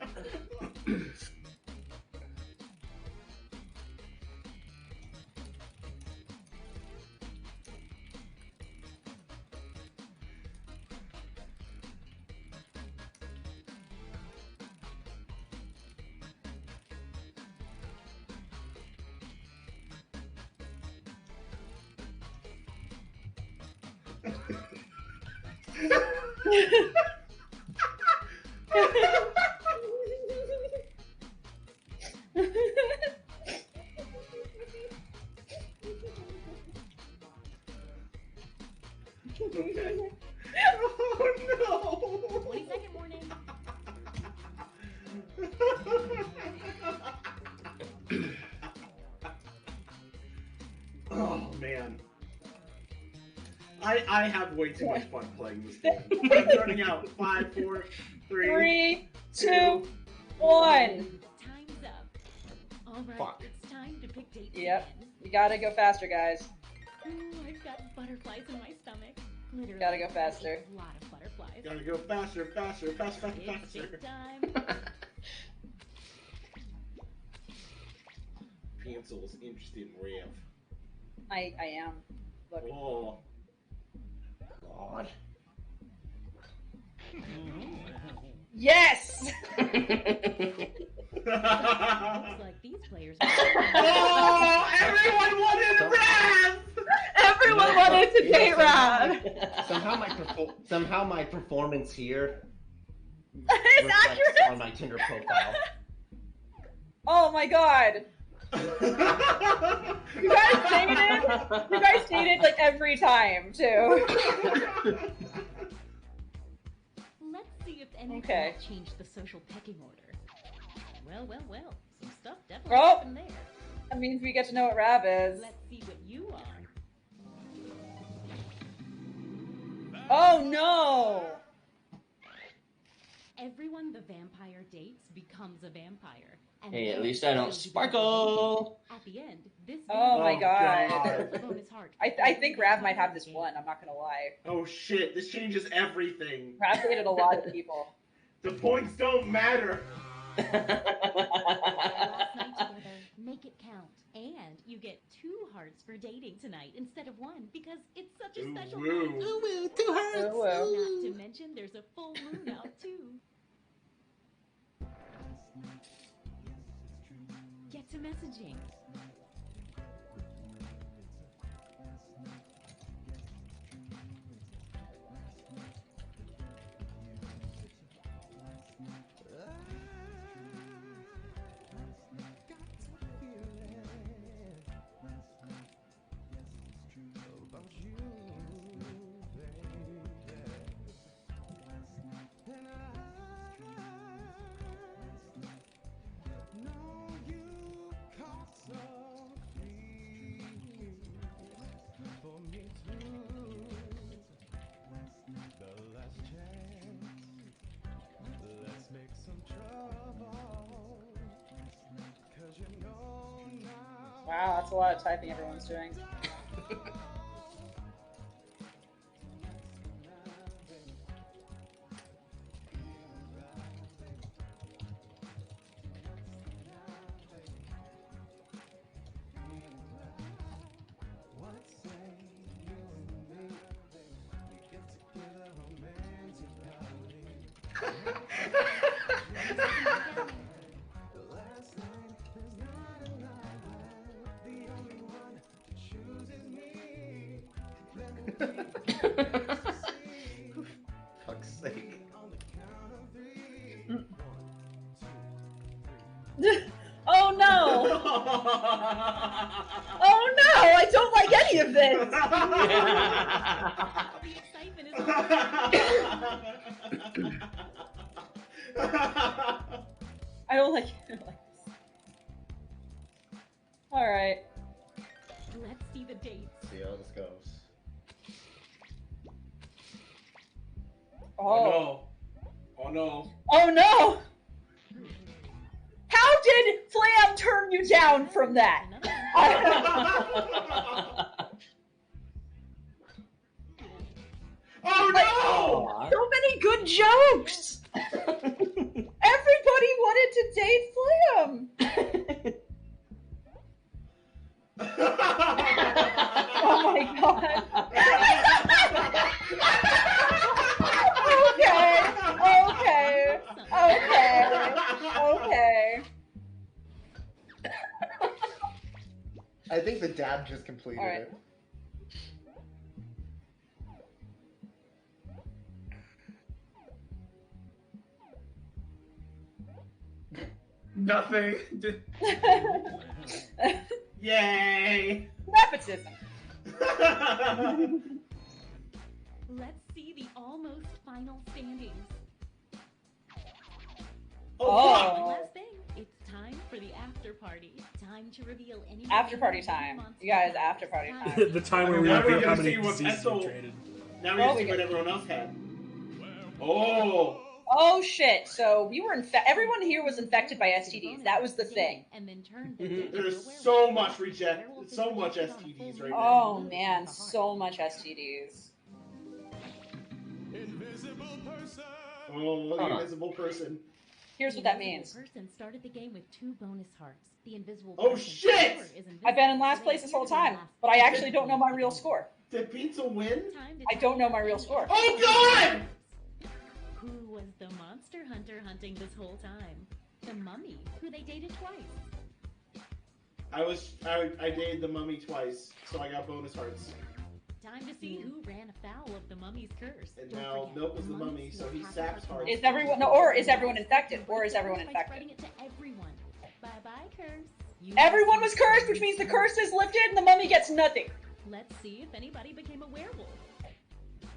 Okay. Oh 20-second warning. no! Oh man. I have way too much fun playing this game. I'm running out. 5, 4, 3. 3, 2, 1. Time's up. All right, Fuck. it's time to pick dates Yep. again. You gotta go faster, guys. Ooh, I've got butterflies in my stomach. Literally, Gotta go faster. A lot of butterflies. Gotta go faster, faster, faster, It's faster. date time. Pencil is interested in Rev. I am. Look. Oh. God. Yes! Looks like these players are Oh, everyone wanted Rev! Everyone wanted to date Rob. Somehow my performance here It's reflects accurate. on my Tinder profile. Oh my god. You guys dated like every time too. see if anything Okay. changed the social pecking order. Well, well, well. Some stuff definitely Oh. happened there. That means we get to know what Rav is. Let's see what you are. Oh no! Everyone the vampire dates becomes a vampire. And Hey, at then least I don't they'll be sparkle. At the end, this Oh my vampire god. gets a bonus heart. I think Rav might have this one, I'm not gonna lie. Oh shit, this changes everything. Rav hated a lot of people. The points don't matter. Last night together, make it count. And you get 2 hearts for dating tonight instead of 1 because it's such a special Ooh, woo. night. Ooh, woo, 2 hearts. Ooh, woo. Not to mention there's a full moon out too. Get to messaging. Wow, that's a lot of typing everyone's doing. Fuck's sake. Oh no! Oh no! I don't like any of this! The excitement is I don't like it. Alright. Let's see the dates. See how this goes. Oh. no. Oh no. Oh no! How did Flam turn you down from that? Oh no! Aw. So many good jokes! Everybody wanted to date Flam! Oh my god. Okay. I think the dad just completed All right. it. Nothing. Yay! Nepotism. Let's see the almost final standings. Oh, fuck! Oh. Last thing, it's time for the after party. Time to reveal any After party time. You guys, after party time. The time where we Now we're reveal how gonna many see what diseases Pencil- we traded. Now we Oh, can we see what get- everyone else had. Oh! Oh shit, so we were everyone here was infected by STDs. That was the thing. And then turn them into a There's werewolf. so much so much STDs right now. Oh man, so much STDs. Oh, the invisible person. Here's what that means. The person started the game with 2 bonus hearts. The invisible Oh, person's shit! score is invisible, I've been in so last they place this whole appear to be time, last but I actually don't know my real score. Did Pizza win? Time to I don't know my real score. Oh god! Who was the monster hunter hunting this whole time? The mummy, who they dated twice. I dated the mummy twice, so I got bonus hearts. Time to see who ran afoul of the mummy's curse. And Don't now forget, Milk was the mummies mummy, so will he have saps to hearts. Is everyone is everyone infected? Or is everyone By infected? spreading it to everyone. Bye-bye, curse. You Everyone was cursed, which means the curse is lifted and the mummy gets nothing. Let's see if anybody became a werewolf.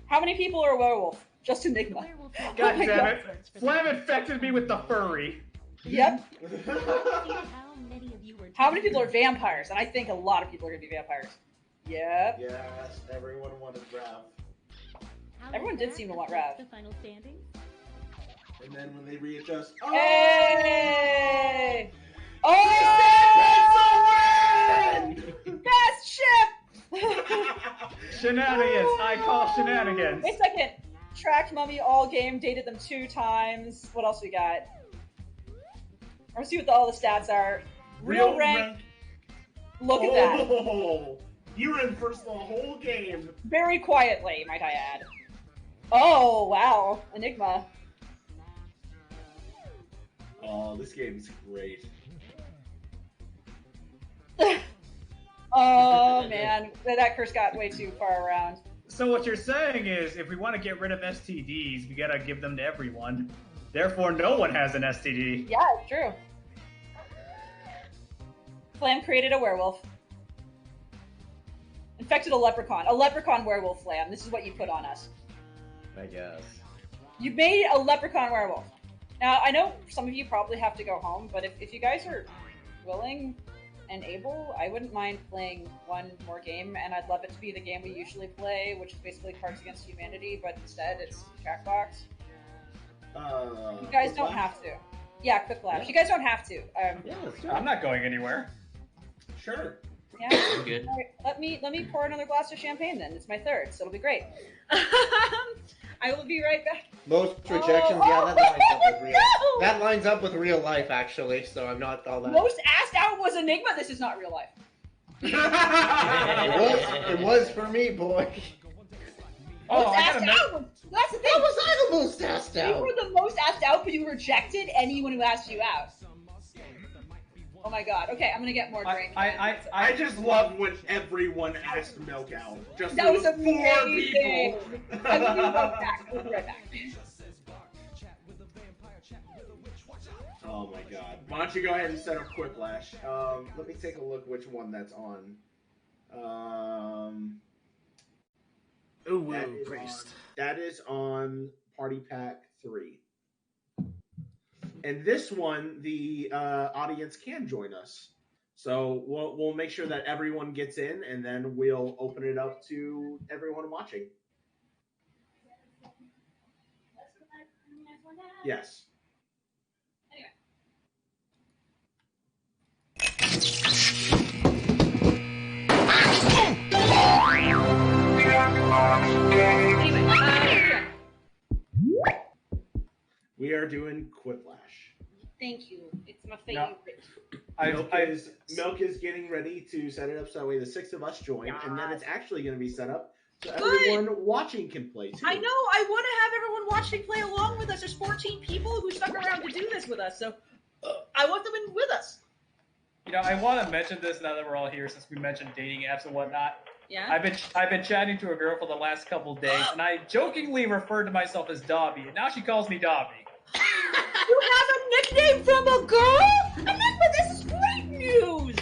How many people are a werewolf? Just Enigma. Werewolf Oh God my damn God. it! Flam infected me with the furry. Yep. How many of you were How many people are vampires? And I think a lot of people are gonna be vampires. Yep. Yes, everyone wanted Rav. Everyone did seem to want Rav. The final standings? And then when they readjust, Hey! Oh! Best ship! Shenanigans. I call shenanigans. Wait a second. Tracked Mummy all game, dated them 2 times. What else we got? Let's see what all the stats are. Real rank. Look at that. Oh, you were in first the whole game. Very quietly, might I add. Oh, wow. Enigma. Oh, this game's great. Oh, man. That curse got way too far around. So what you're saying is, if we want to get rid of STDs, we gotta give them to everyone. Therefore, no one has an STD. Yeah, it's true. Flam created a werewolf. Infected a leprechaun. A leprechaun werewolf, Flam. This is what you put on us. I guess. You made a leprechaun werewolf. Now, I know some of you probably have to go home, but if you guys are willing and able, I wouldn't mind playing one more game, and I'd love it to be the game we usually play, which is basically Cards Against Humanity, but instead it's Jackbox. You guys don't have to. Yeah, Quick Flash. Yeah. You guys don't have to. Yeah, let's do I'm it. not going anywhere. Sure. Yeah. I'm good. All right, let me pour another glass of champagne then. It's my third, so it'll be great. I will be right back. Most rejections, Oh, yeah, that lines up with real. no! That lines up with real life, actually. So I'm not all that. Most asked out was Enigma. This is not real life. It was for me, boy. Oh, Most I asked gotta out. That's the thing. How was I the most asked You out? were the most asked out, but you rejected anyone who asked you out. Oh my god. Okay, I'm gonna get more drink. I just love when everyone asked Milk out. Just That was those 4 amazing. people. I will be right back. We'll be right back. Oh my god. Why don't you go ahead and set up Quiplash? Let me take a look which one that's on. That is on Party Pack 3. And this one, the audience can join us. So we'll make sure that everyone gets in, and then we'll open it up to everyone watching. Yes. We are doing Quiplash. Thank you. It's my No. favorite. Milk is getting ready to set it up so that way the 6 of us join, and then it's actually going to be set up so Good. everyone watching can play too. I know. I want to have everyone watching play along with us. There's 14 people who stuck around to do this with us, so I want them in with us. You know, I want to mention this now that we're all here, since we mentioned dating apps and whatnot. Yeah. I've been chatting to a girl for the last couple of days, and I jokingly referred to myself as Dobby, and now she calls me Dobby. You have a nickname from a girl? Enigma, this is great news!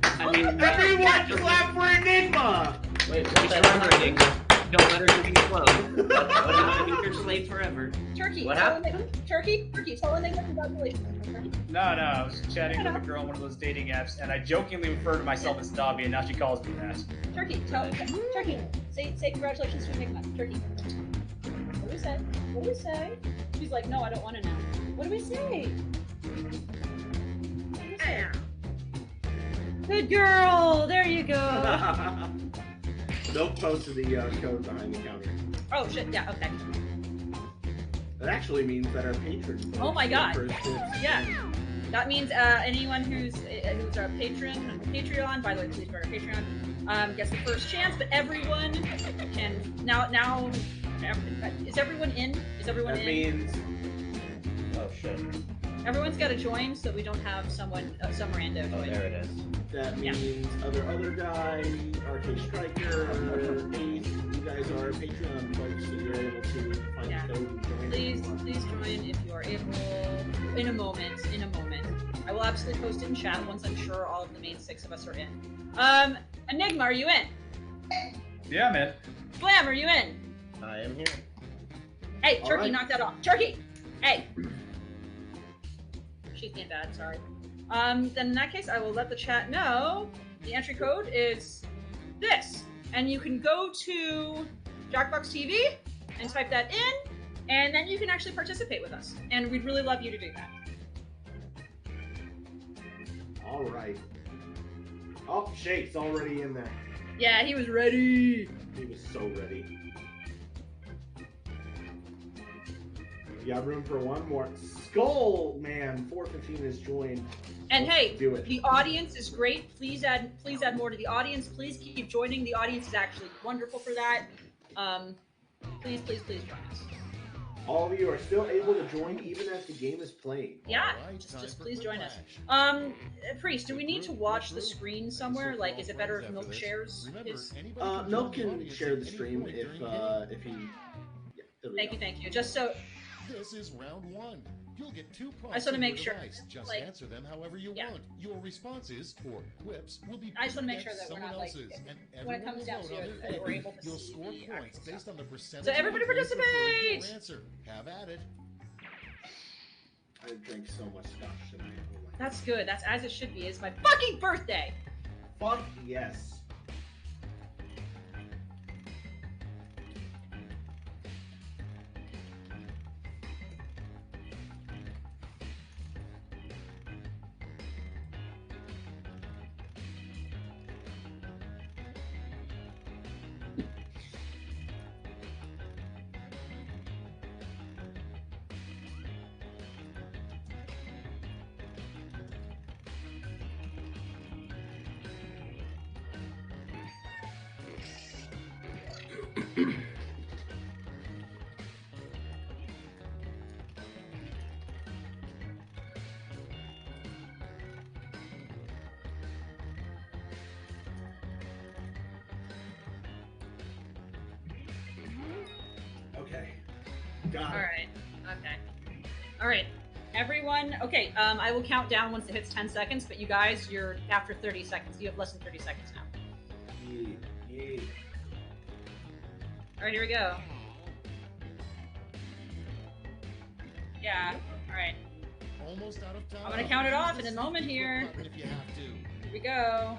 I mean, Everyone clap for Enigma! Wait, what just the remember, Enigma. Don't let her do these clothes. Let her not be your slave forever. Turkey, What tell happened? Enigma, Turkey, tell Enigma congratulations. Turkey. No, I was chatting with a girl on one of those dating apps, and I jokingly referred to myself as Dobby, and now she calls me that. Turkey, say congratulations to Enigma. Turkey. What do we say? What do we say? She's like, no, I don't want to know. What do we say? What do we say? Good girl. There you go. Milk posted the code behind the counter. Oh shit. Yeah. Okay. That actually means that our patrons. Oh my God. First dibs. Yeah. That means anyone who's a patron on Patreon, by the way, please go to Patreon, gets the first chance. But everyone can now. Is everyone in? Is everyone That in? means Oh shit. Everyone's got to join, so we don't have some rando Oh, join. there it is. that Yeah. means other guy, RK Striker, Ace. You guys are Patreon folks, so you're able to find Yeah. the code and join. Please join if you are able. In a moment. I will absolutely post it in chat once I'm sure all of the main 6 of us are in. Enigma, are you in? Yeah, man. Flam, are you in? I am here. Hey, All Turkey, right. knock that off. Turkey! Hey! She's being bad, sorry. Then in that case, I will let the chat know the entry code is this. And you can go to Jackbox TV and type that in, and then you can actually participate with us. And we'd really love you to do that. All right. Oh, Shake's already in there. Yeah, he was ready. He was so ready. You got room for one more. Skull Man 415 has joined. And Let's hey, do it. the audience is great. Please add more to the audience. Please keep joining. The audience is actually wonderful for that. Please join us. All of you are still able to join even as the game is playing. Yeah, just please join us. Priest, do we need to watch the screen somewhere? Like, is it better if Milk shares? Milk can share the stream if he. Yeah, Thank you. Just so. This is round 1. You'll get 2 prompts. I just want to make sure. Just like, answer them however you want. Your responses or quips will be. I just want to make sure that we're not like, else's, when it comes down to it, that we're able to you'll see score the points actual based stuff. on the percentage. So everybody of your participate! answer. Have at it. I drank so much scotch tonight. Oh my That's good. That's as it should be. It's my fucking birthday. Fuck yes. Okay. Got it. All right. Everyone, okay, I will count down once it hits 10 seconds, but you guys, you're after 30 seconds. You have less than 30 seconds now. Yeah. All right, here we go. Yeah, all right. Almost out of time. I'm gonna count it off in a moment here. If you have to. Here we go.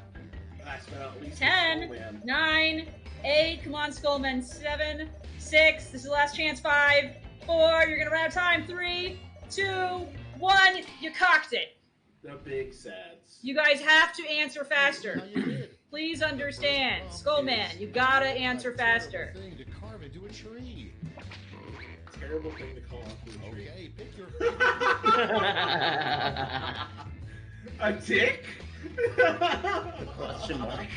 Last but not least, 10, Skull Man. 9, 8, come on, Skullman. 7, 6, this is the last chance. 5, 4, you're gonna run out of time. 3, 2, 1, you cocked it. The big sads. You guys have to answer faster. How you did. Please understand. Skullman, you gotta answer faster. Thing to carve into a tree. Terrible thing to call off the tree. Okay, pick your A dick? Question mark.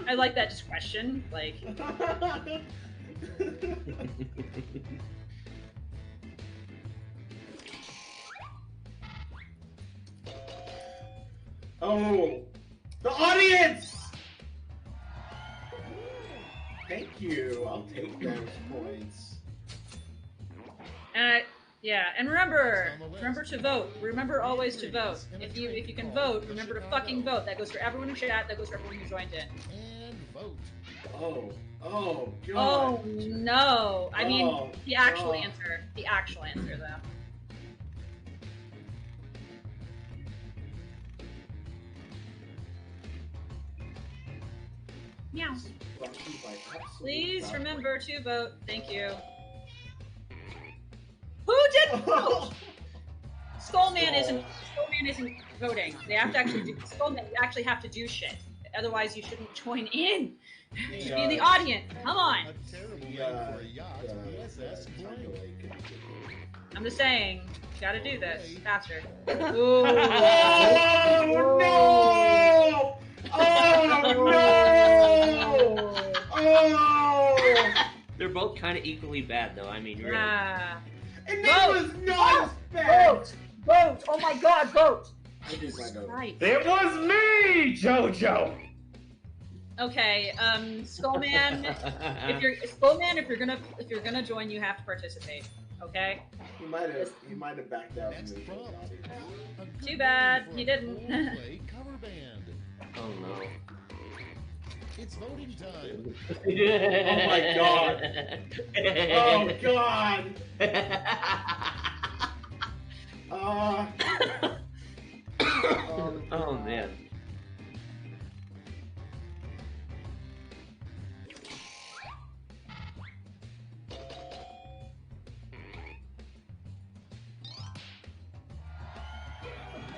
I like that just question. Like, Oh, the audience! Thank you. I'll take those points. yeah, and remember to vote. Remember always to vote. If you can vote, remember to fucking vote. That goes for everyone in chat. That goes for everyone who joined in. and vote. Oh, God. Oh no! I mean, Oh, the actual God. answer. The actual answer, though. Meow. Please remember to vote. Thank you. Who didn't vote? Skullman isn't voting. They have to actually do Skullman. You actually have to do shit. Otherwise, you shouldn't join in. You should be in the audience. Come on. A terrible name for a yacht. USS blank. I'm just saying. You gotta do this faster. Ooh. Oh, no! Oh, no! Oh! They're both kind of equally bad, though. I mean, really. Ah. And that Vote! was not bad! Vote! Oh my god, vote! I did my vote. Right. It was me, JoJo. Okay, Skullman, if you're gonna join, you have to participate. Okay? He might have backed out. Next from the prompt. audience. A good Too bad, name for you a didn't. Coldplay cover band. Oh no. It's voting time. Oh my god. Oh god. Oh man.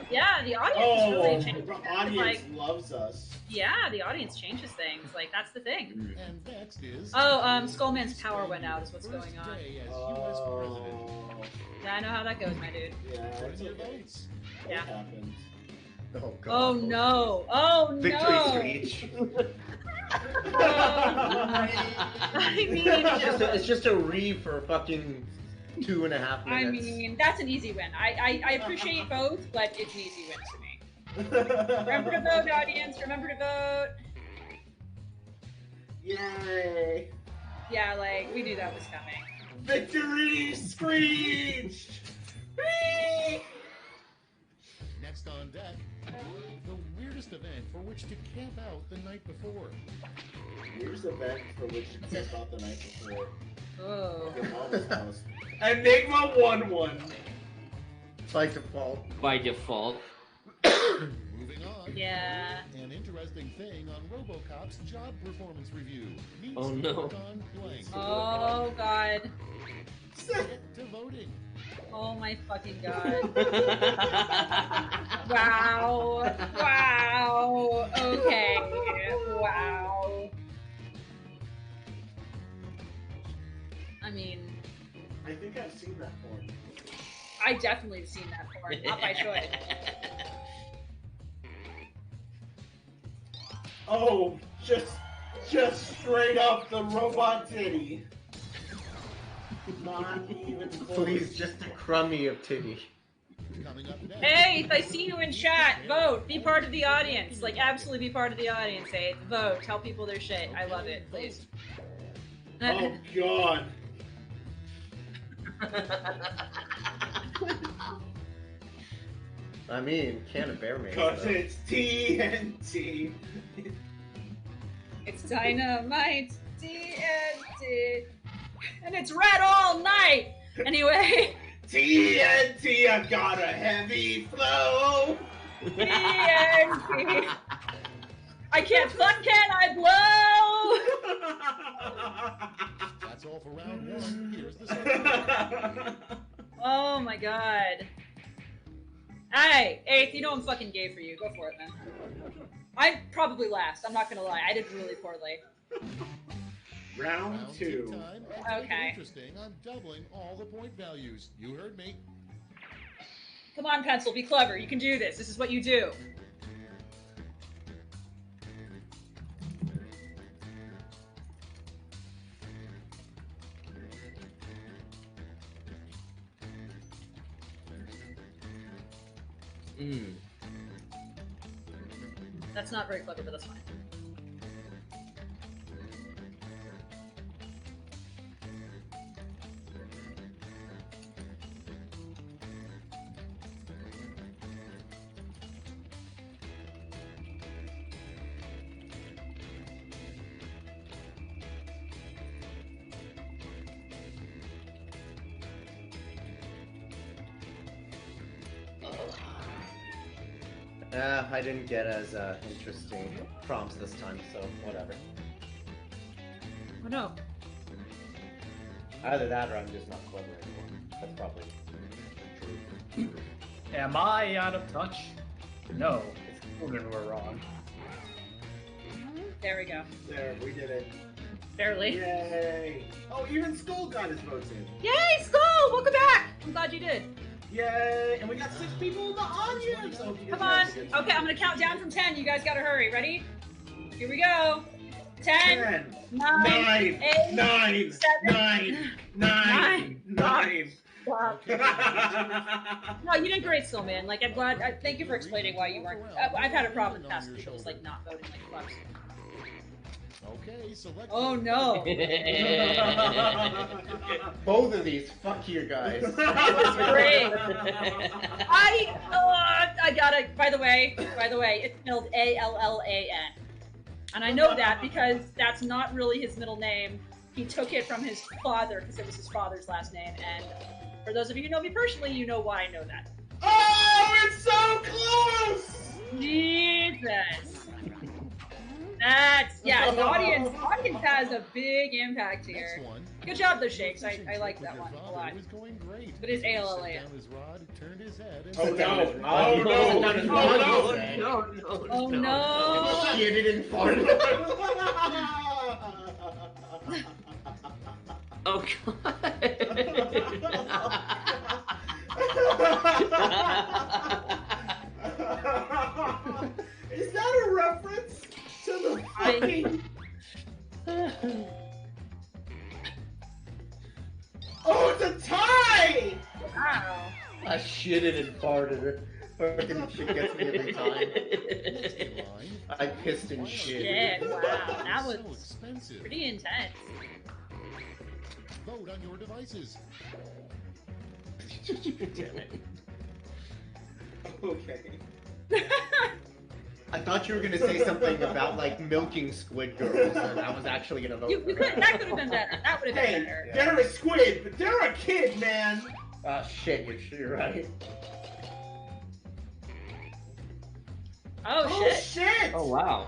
Yeah, the audience is really changing. The It's audience like, loves us. yeah, the audience changes things. Like, that's the thing. And next is Oh, Skullman's power went out is what's going on. Day as US president. Yeah, I know how that goes, my dude. Yeah, Put it's in your okay. votes. Yeah. It happens. Oh god. Oh no! Oh Victory no! speech. I mean, It's just a read for fucking 2.5 minutes. I mean, that's an easy win. I appreciate both, but it's an easy win to me. Remember to vote, audience. Remember to vote. Yay! Yeah, like we knew that was coming. Victory screech! Next on deck, the weirdest event for which to camp out the night before. Here's the event for which you camp out the night before. Oh. Your mom's house. Enigma 1-1. By default. By default. Moving on. Yeah. An interesting thing on RoboCop's job performance review. Needs Oh, to no. work on blank. Oh god. Get to voting. Oh my fucking god. Wow. Wow. Okay. Wow. I mean, I think I've seen that porn. I definitely have seen that porn, not by choice. Oh, just straight up the robot titty. Not even close. Please, just a crummy of titty. Coming up next. Hey, I see you in chat. Vote. Be part of the audience. Like, absolutely be part of the audience, hey. Vote. Tell people their shit. I love it. Please. Oh god. I mean, can of bear mace. Cause though. it's TNT. It's dynamite. TNT. And it's red all night. Anyway. TNT, I've got a heavy flow. TNT. I can't fuck, can I blow? That's all for round one. Here's the second. Oh my god. Hey, Eighth, you know I'm fucking gay for you. Go for it, man. I'm probably last. I'm not gonna lie. I did really poorly. Round Round two. time. And to make it Okay. interesting, I'm doubling all the point values. You heard me. Come on, Pencil. Be clever. You can do this. This is what you do. That's not very clever, but that's fine. I didn't get as interesting prompts this time, so whatever. Oh no. Either that or I'm just not clever anymore. That's probably true. Am I out of touch? No, it's children were wrong. There we go. There, we did it. Barely. Yay! Oh, even Skull got his votes in. Yay, Skull! Welcome back! I'm glad you did. Yay! And we got 6 people in the audience. Oh, you Come guys on. have 6 Okay, I'm gonna count down from 10. You guys gotta hurry. Ready? Here we go. 10, 10, 9, 9, 8, 9, 7, 9, 9. Stop. No, you did great still, man. Like, I'm glad. Thank you for explaining why you weren't. I've had a problem in the past with people just, like, not voting like fucks. Okay, select. Oh, no. Both of these, fuck you guys. Great. I got it. By the way, it's spelled ALLAN. And I know that because that's not really his middle name. He took it from his father because it was his father's last name. And for those of you who know me personally, you know why I know that. Oh, it's so close! Jesus. That's, yeah, the audience has a big impact here. Good job, though, Shakes. I like that one a lot. But it's ALLA. Oh, no. Oh, no. Shit, it didn't fart. Oh, God. Is that a reference to the fucking... Oh, it's a tie! Wow. I shitted and farted. Fucking shit gets me every time. I pissed and shit. Shit, wow. That was pretty intense. Vote on your devices. Damn it. Okay. I thought you were gonna say something about like milking squid girls, and I was actually gonna vote. That could have been better. That would have been better. They're a squid, but they're a kid, man. Ah, shit, you're right. Oh, shit. Oh, wow.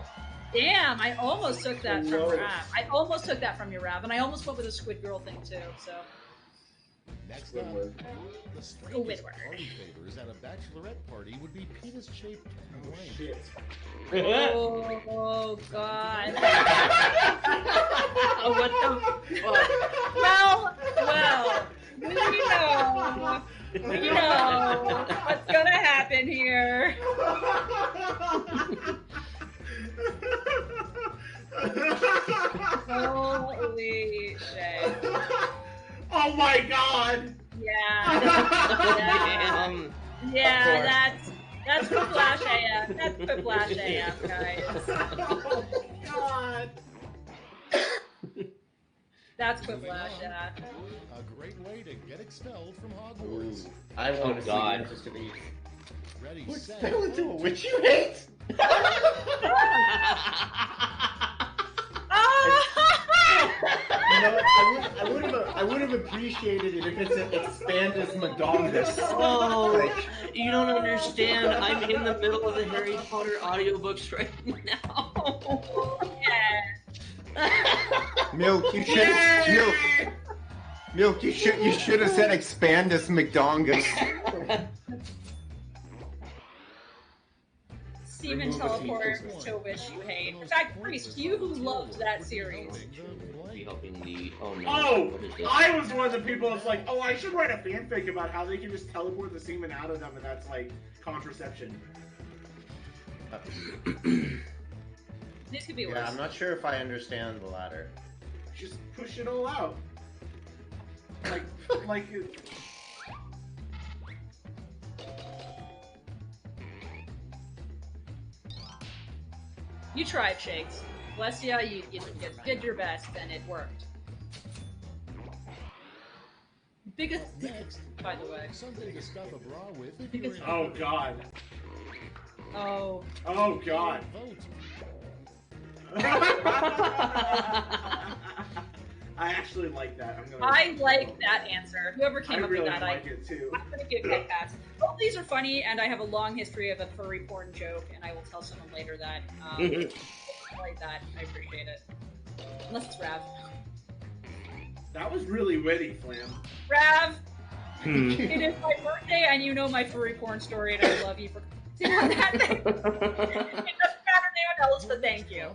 Damn, I almost took that from Rav. I almost took that from you, Rav, and I almost went with a squid girl thing too. So. Next up, the strangest party favors at a bachelorette party would be penis-shaped blank. Shit. Oh God. Oh, what the fuck? Well, we know what's gonna happen here. Holy shit. Oh my god! Yeah. Yeah, that's Quiplash AF. That's Quiplash AF, guys. Oh god! That's Quiplash, yeah. A great way to get expelled from Hogwarts. I want to see God. answers to these. Ready, What's set, that into a witch you hate? You know what? I would have appreciated it if it's an expandus madongus. Oh, Like, you don't understand. I'm in the middle of the Harry Potter audiobooks right now. Milk, you should Milk, you should have said expandus McDongus. Semen teleport to a wish you hate. In fact, Priest, you who loved that series. Be helping the. Oh no. Oh, What is this? I was one of the people that's like, oh, I should write a fanfic about how they can just teleport the semen out of them, and that's like contraception. This could be worse. Yeah, I'm not sure if I understand the latter. Just push it all out. Like. You tried, Shakes. Bless ya, you did your best, and it worked. Biggest, Next, by the way. something to stuff a bra with if you're in Oh god. Oh. Oh god. vote. I actually like that. I like that answer. Whoever came up really with that, like it too. I'm gonna give it pass. Both these are funny, and I have a long history of a furry porn joke, and I will tell someone later that. I like that. I appreciate it. Unless it's Rav. That was really witty, Flam. Rav, it is my birthday, and you know my furry porn story, and I love you for doing that. It doesn't matter anyone else, but thank you.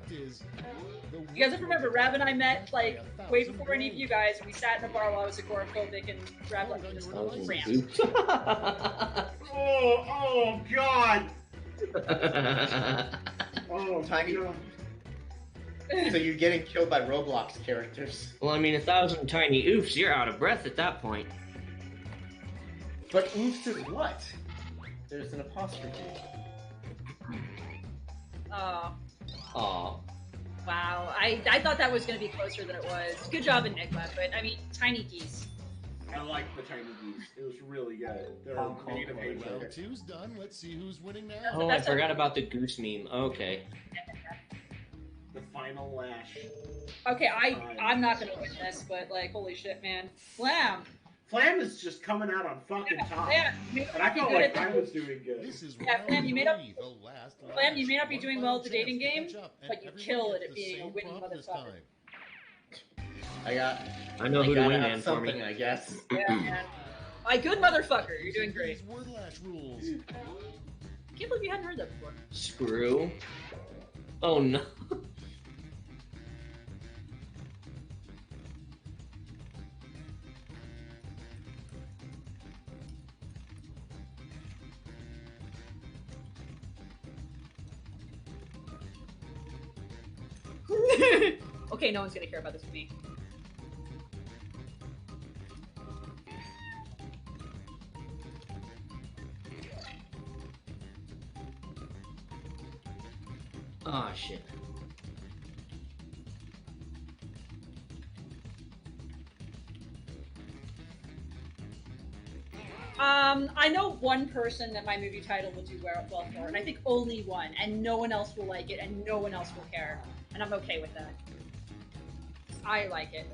You guys remember, Rav and I met like way before any of you guys, and we sat in a bar while I was agoraphobic, and Rav like just ran. Oh god! Oh, Tiny. god. So you're getting killed by Roblox characters. Well, I mean, 1,000 tiny oofs, you're out of breath at that point. But oofs is what? There's an apostrophe. Oh, Aw. wow. I thought that was going to be closer than it was. Good job, Enigma, but I mean, tiny geese. I like the tiny geese. It was really good. They're native Round nature. two's done. Let's see who's winning now. Oh, I forgot about the goose meme. Okay. The final lash. Okay, I'm not gonna win this, but like, holy shit, man. Flam! Flam is just coming out on fucking top. Yeah, And I felt like I was doing good. This is Yeah, Flam, you may not be One doing final well at the chance dating to game, catch up, and but you everyone kill it gets at the being a same winning prompt this motherfucker. time. I know who to gotta win, have man, for something, me. I guess. Yeah, man. My good motherfucker, you're doing great. These word lash rules. I can't believe you hadn't heard that before. Screw. Oh no. Okay, no one's gonna care about this with me. Ah, shit. I know one person that my movie title will do well for, and I think only one, and no one else will like it, and no one else will care, and I'm okay with that. I like it.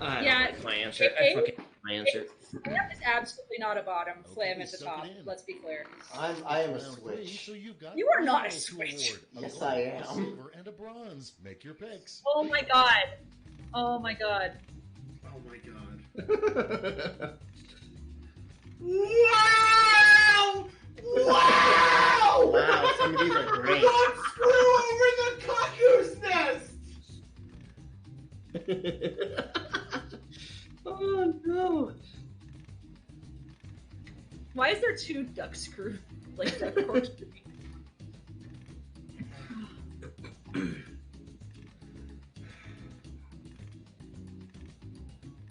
I Yeah, don't like my answer. I fucking hate my answer. Flam is absolutely not a bottom. Flam is the suck top. it in. Let's be clear. I am a Round switch. three, so you've got You are not a medals to switch. award. A Yes, gold, I a am. silver, and a bronze. Make your picks. Oh my god. Oh my god. Oh my god. Wow! Wow! Wow, some of these are great. One screw over the cuckoo's nest! Oh no. Why is there two duck screw like duck corks?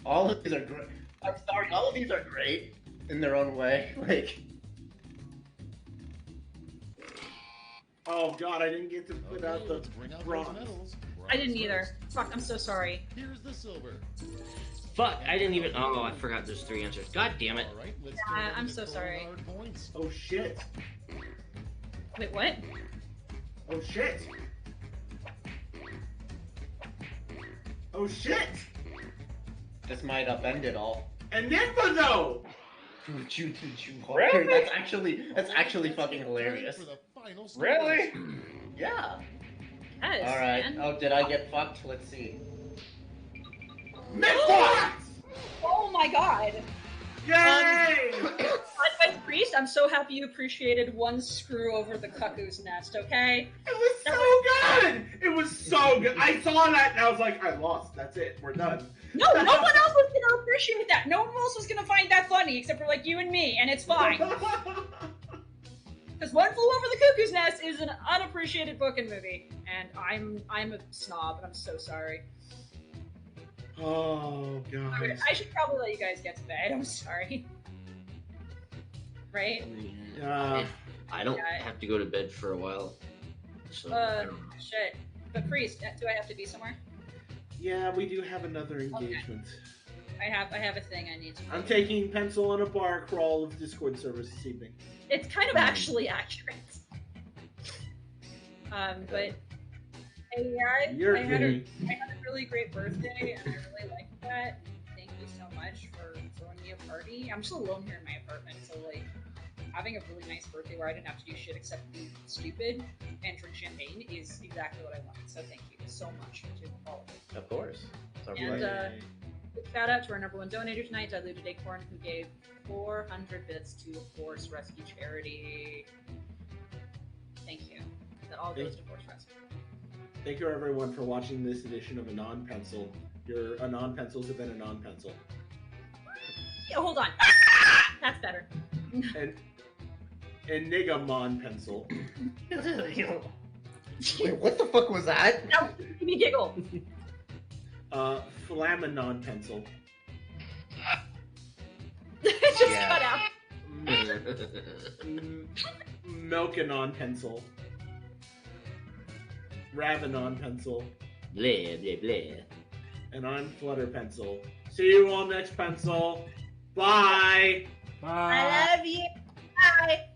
All of these are great. I'm sorry, all of these are great in their own way. Like, Oh god, I didn't get to put out the let's bring out those bronze. medals. I didn't Bronze either. first. Fuck, I'm so sorry. Here's the silver. Fuck, I didn't even. Oh, I forgot there's 3 answers. God damn it. All right, let's Yeah, go ahead I'm and so get sorry. hard points. Oh shit. Wait, what? Oh shit. Oh shit. this might upend it all. And Nympho! Did you Really? That's actually fucking hilarious. For the final Really? Yeah. Yes, All right. man. Oh, did I get fucked? Let's see. Nympho! Oh my god. Yay! Unwed Priest, I'm so happy you appreciated one screw over the cuckoo's nest, okay? It was so good! It was so good. I saw that and I was like, I lost. That's it. We're done. No, no one else was gonna appreciate that. No one else was gonna find that funny except for like you and me, and it's fine. Because One Flew Over the Cuckoo's Nest is an unappreciated book and movie, and I'm a snob, and I'm so sorry. Oh god. I should probably let you guys get to bed. I'm sorry. Right? I don't Yeah. have to go to bed for a while. So, I don't know. Shit. But Priest, do I have to be somewhere? Yeah, we do have another engagement. I have a thing I need to do. I'm taking Pencil on a bar crawl of Discord service this evening. It's kind of actually accurate. But hey guys, You're I had kidding. a really great birthday and I really liked that. Thank you so much for throwing me a party. I'm just alone here in my apartment, so like having a really nice birthday where I didn't have to do shit except be stupid and drink champagne is exactly what I wanted. So thank you so much to all of you. Of course. It's our And pleasure. big shout out to our #1 donator tonight, Diluted Acorn, who gave 400 bits to Force Rescue Charity. Thank you. That all goes to Force Rescue. Thank you everyone for watching this edition of Anon Pencil. Your Anon Pencils have been Anon Pencil. Yeah, hold on. That's better. And Nigamon Pencil. Wait, what the fuck was that? Now, give me a giggle. Flamanon Pencil. It just Yeah. cut out. Milkanon Pencil. Ravanon Pencil. Blah, blah, blah. And I'm Flutter Pencil. See you all next pencil. Bye! Bye. I love you. Bye.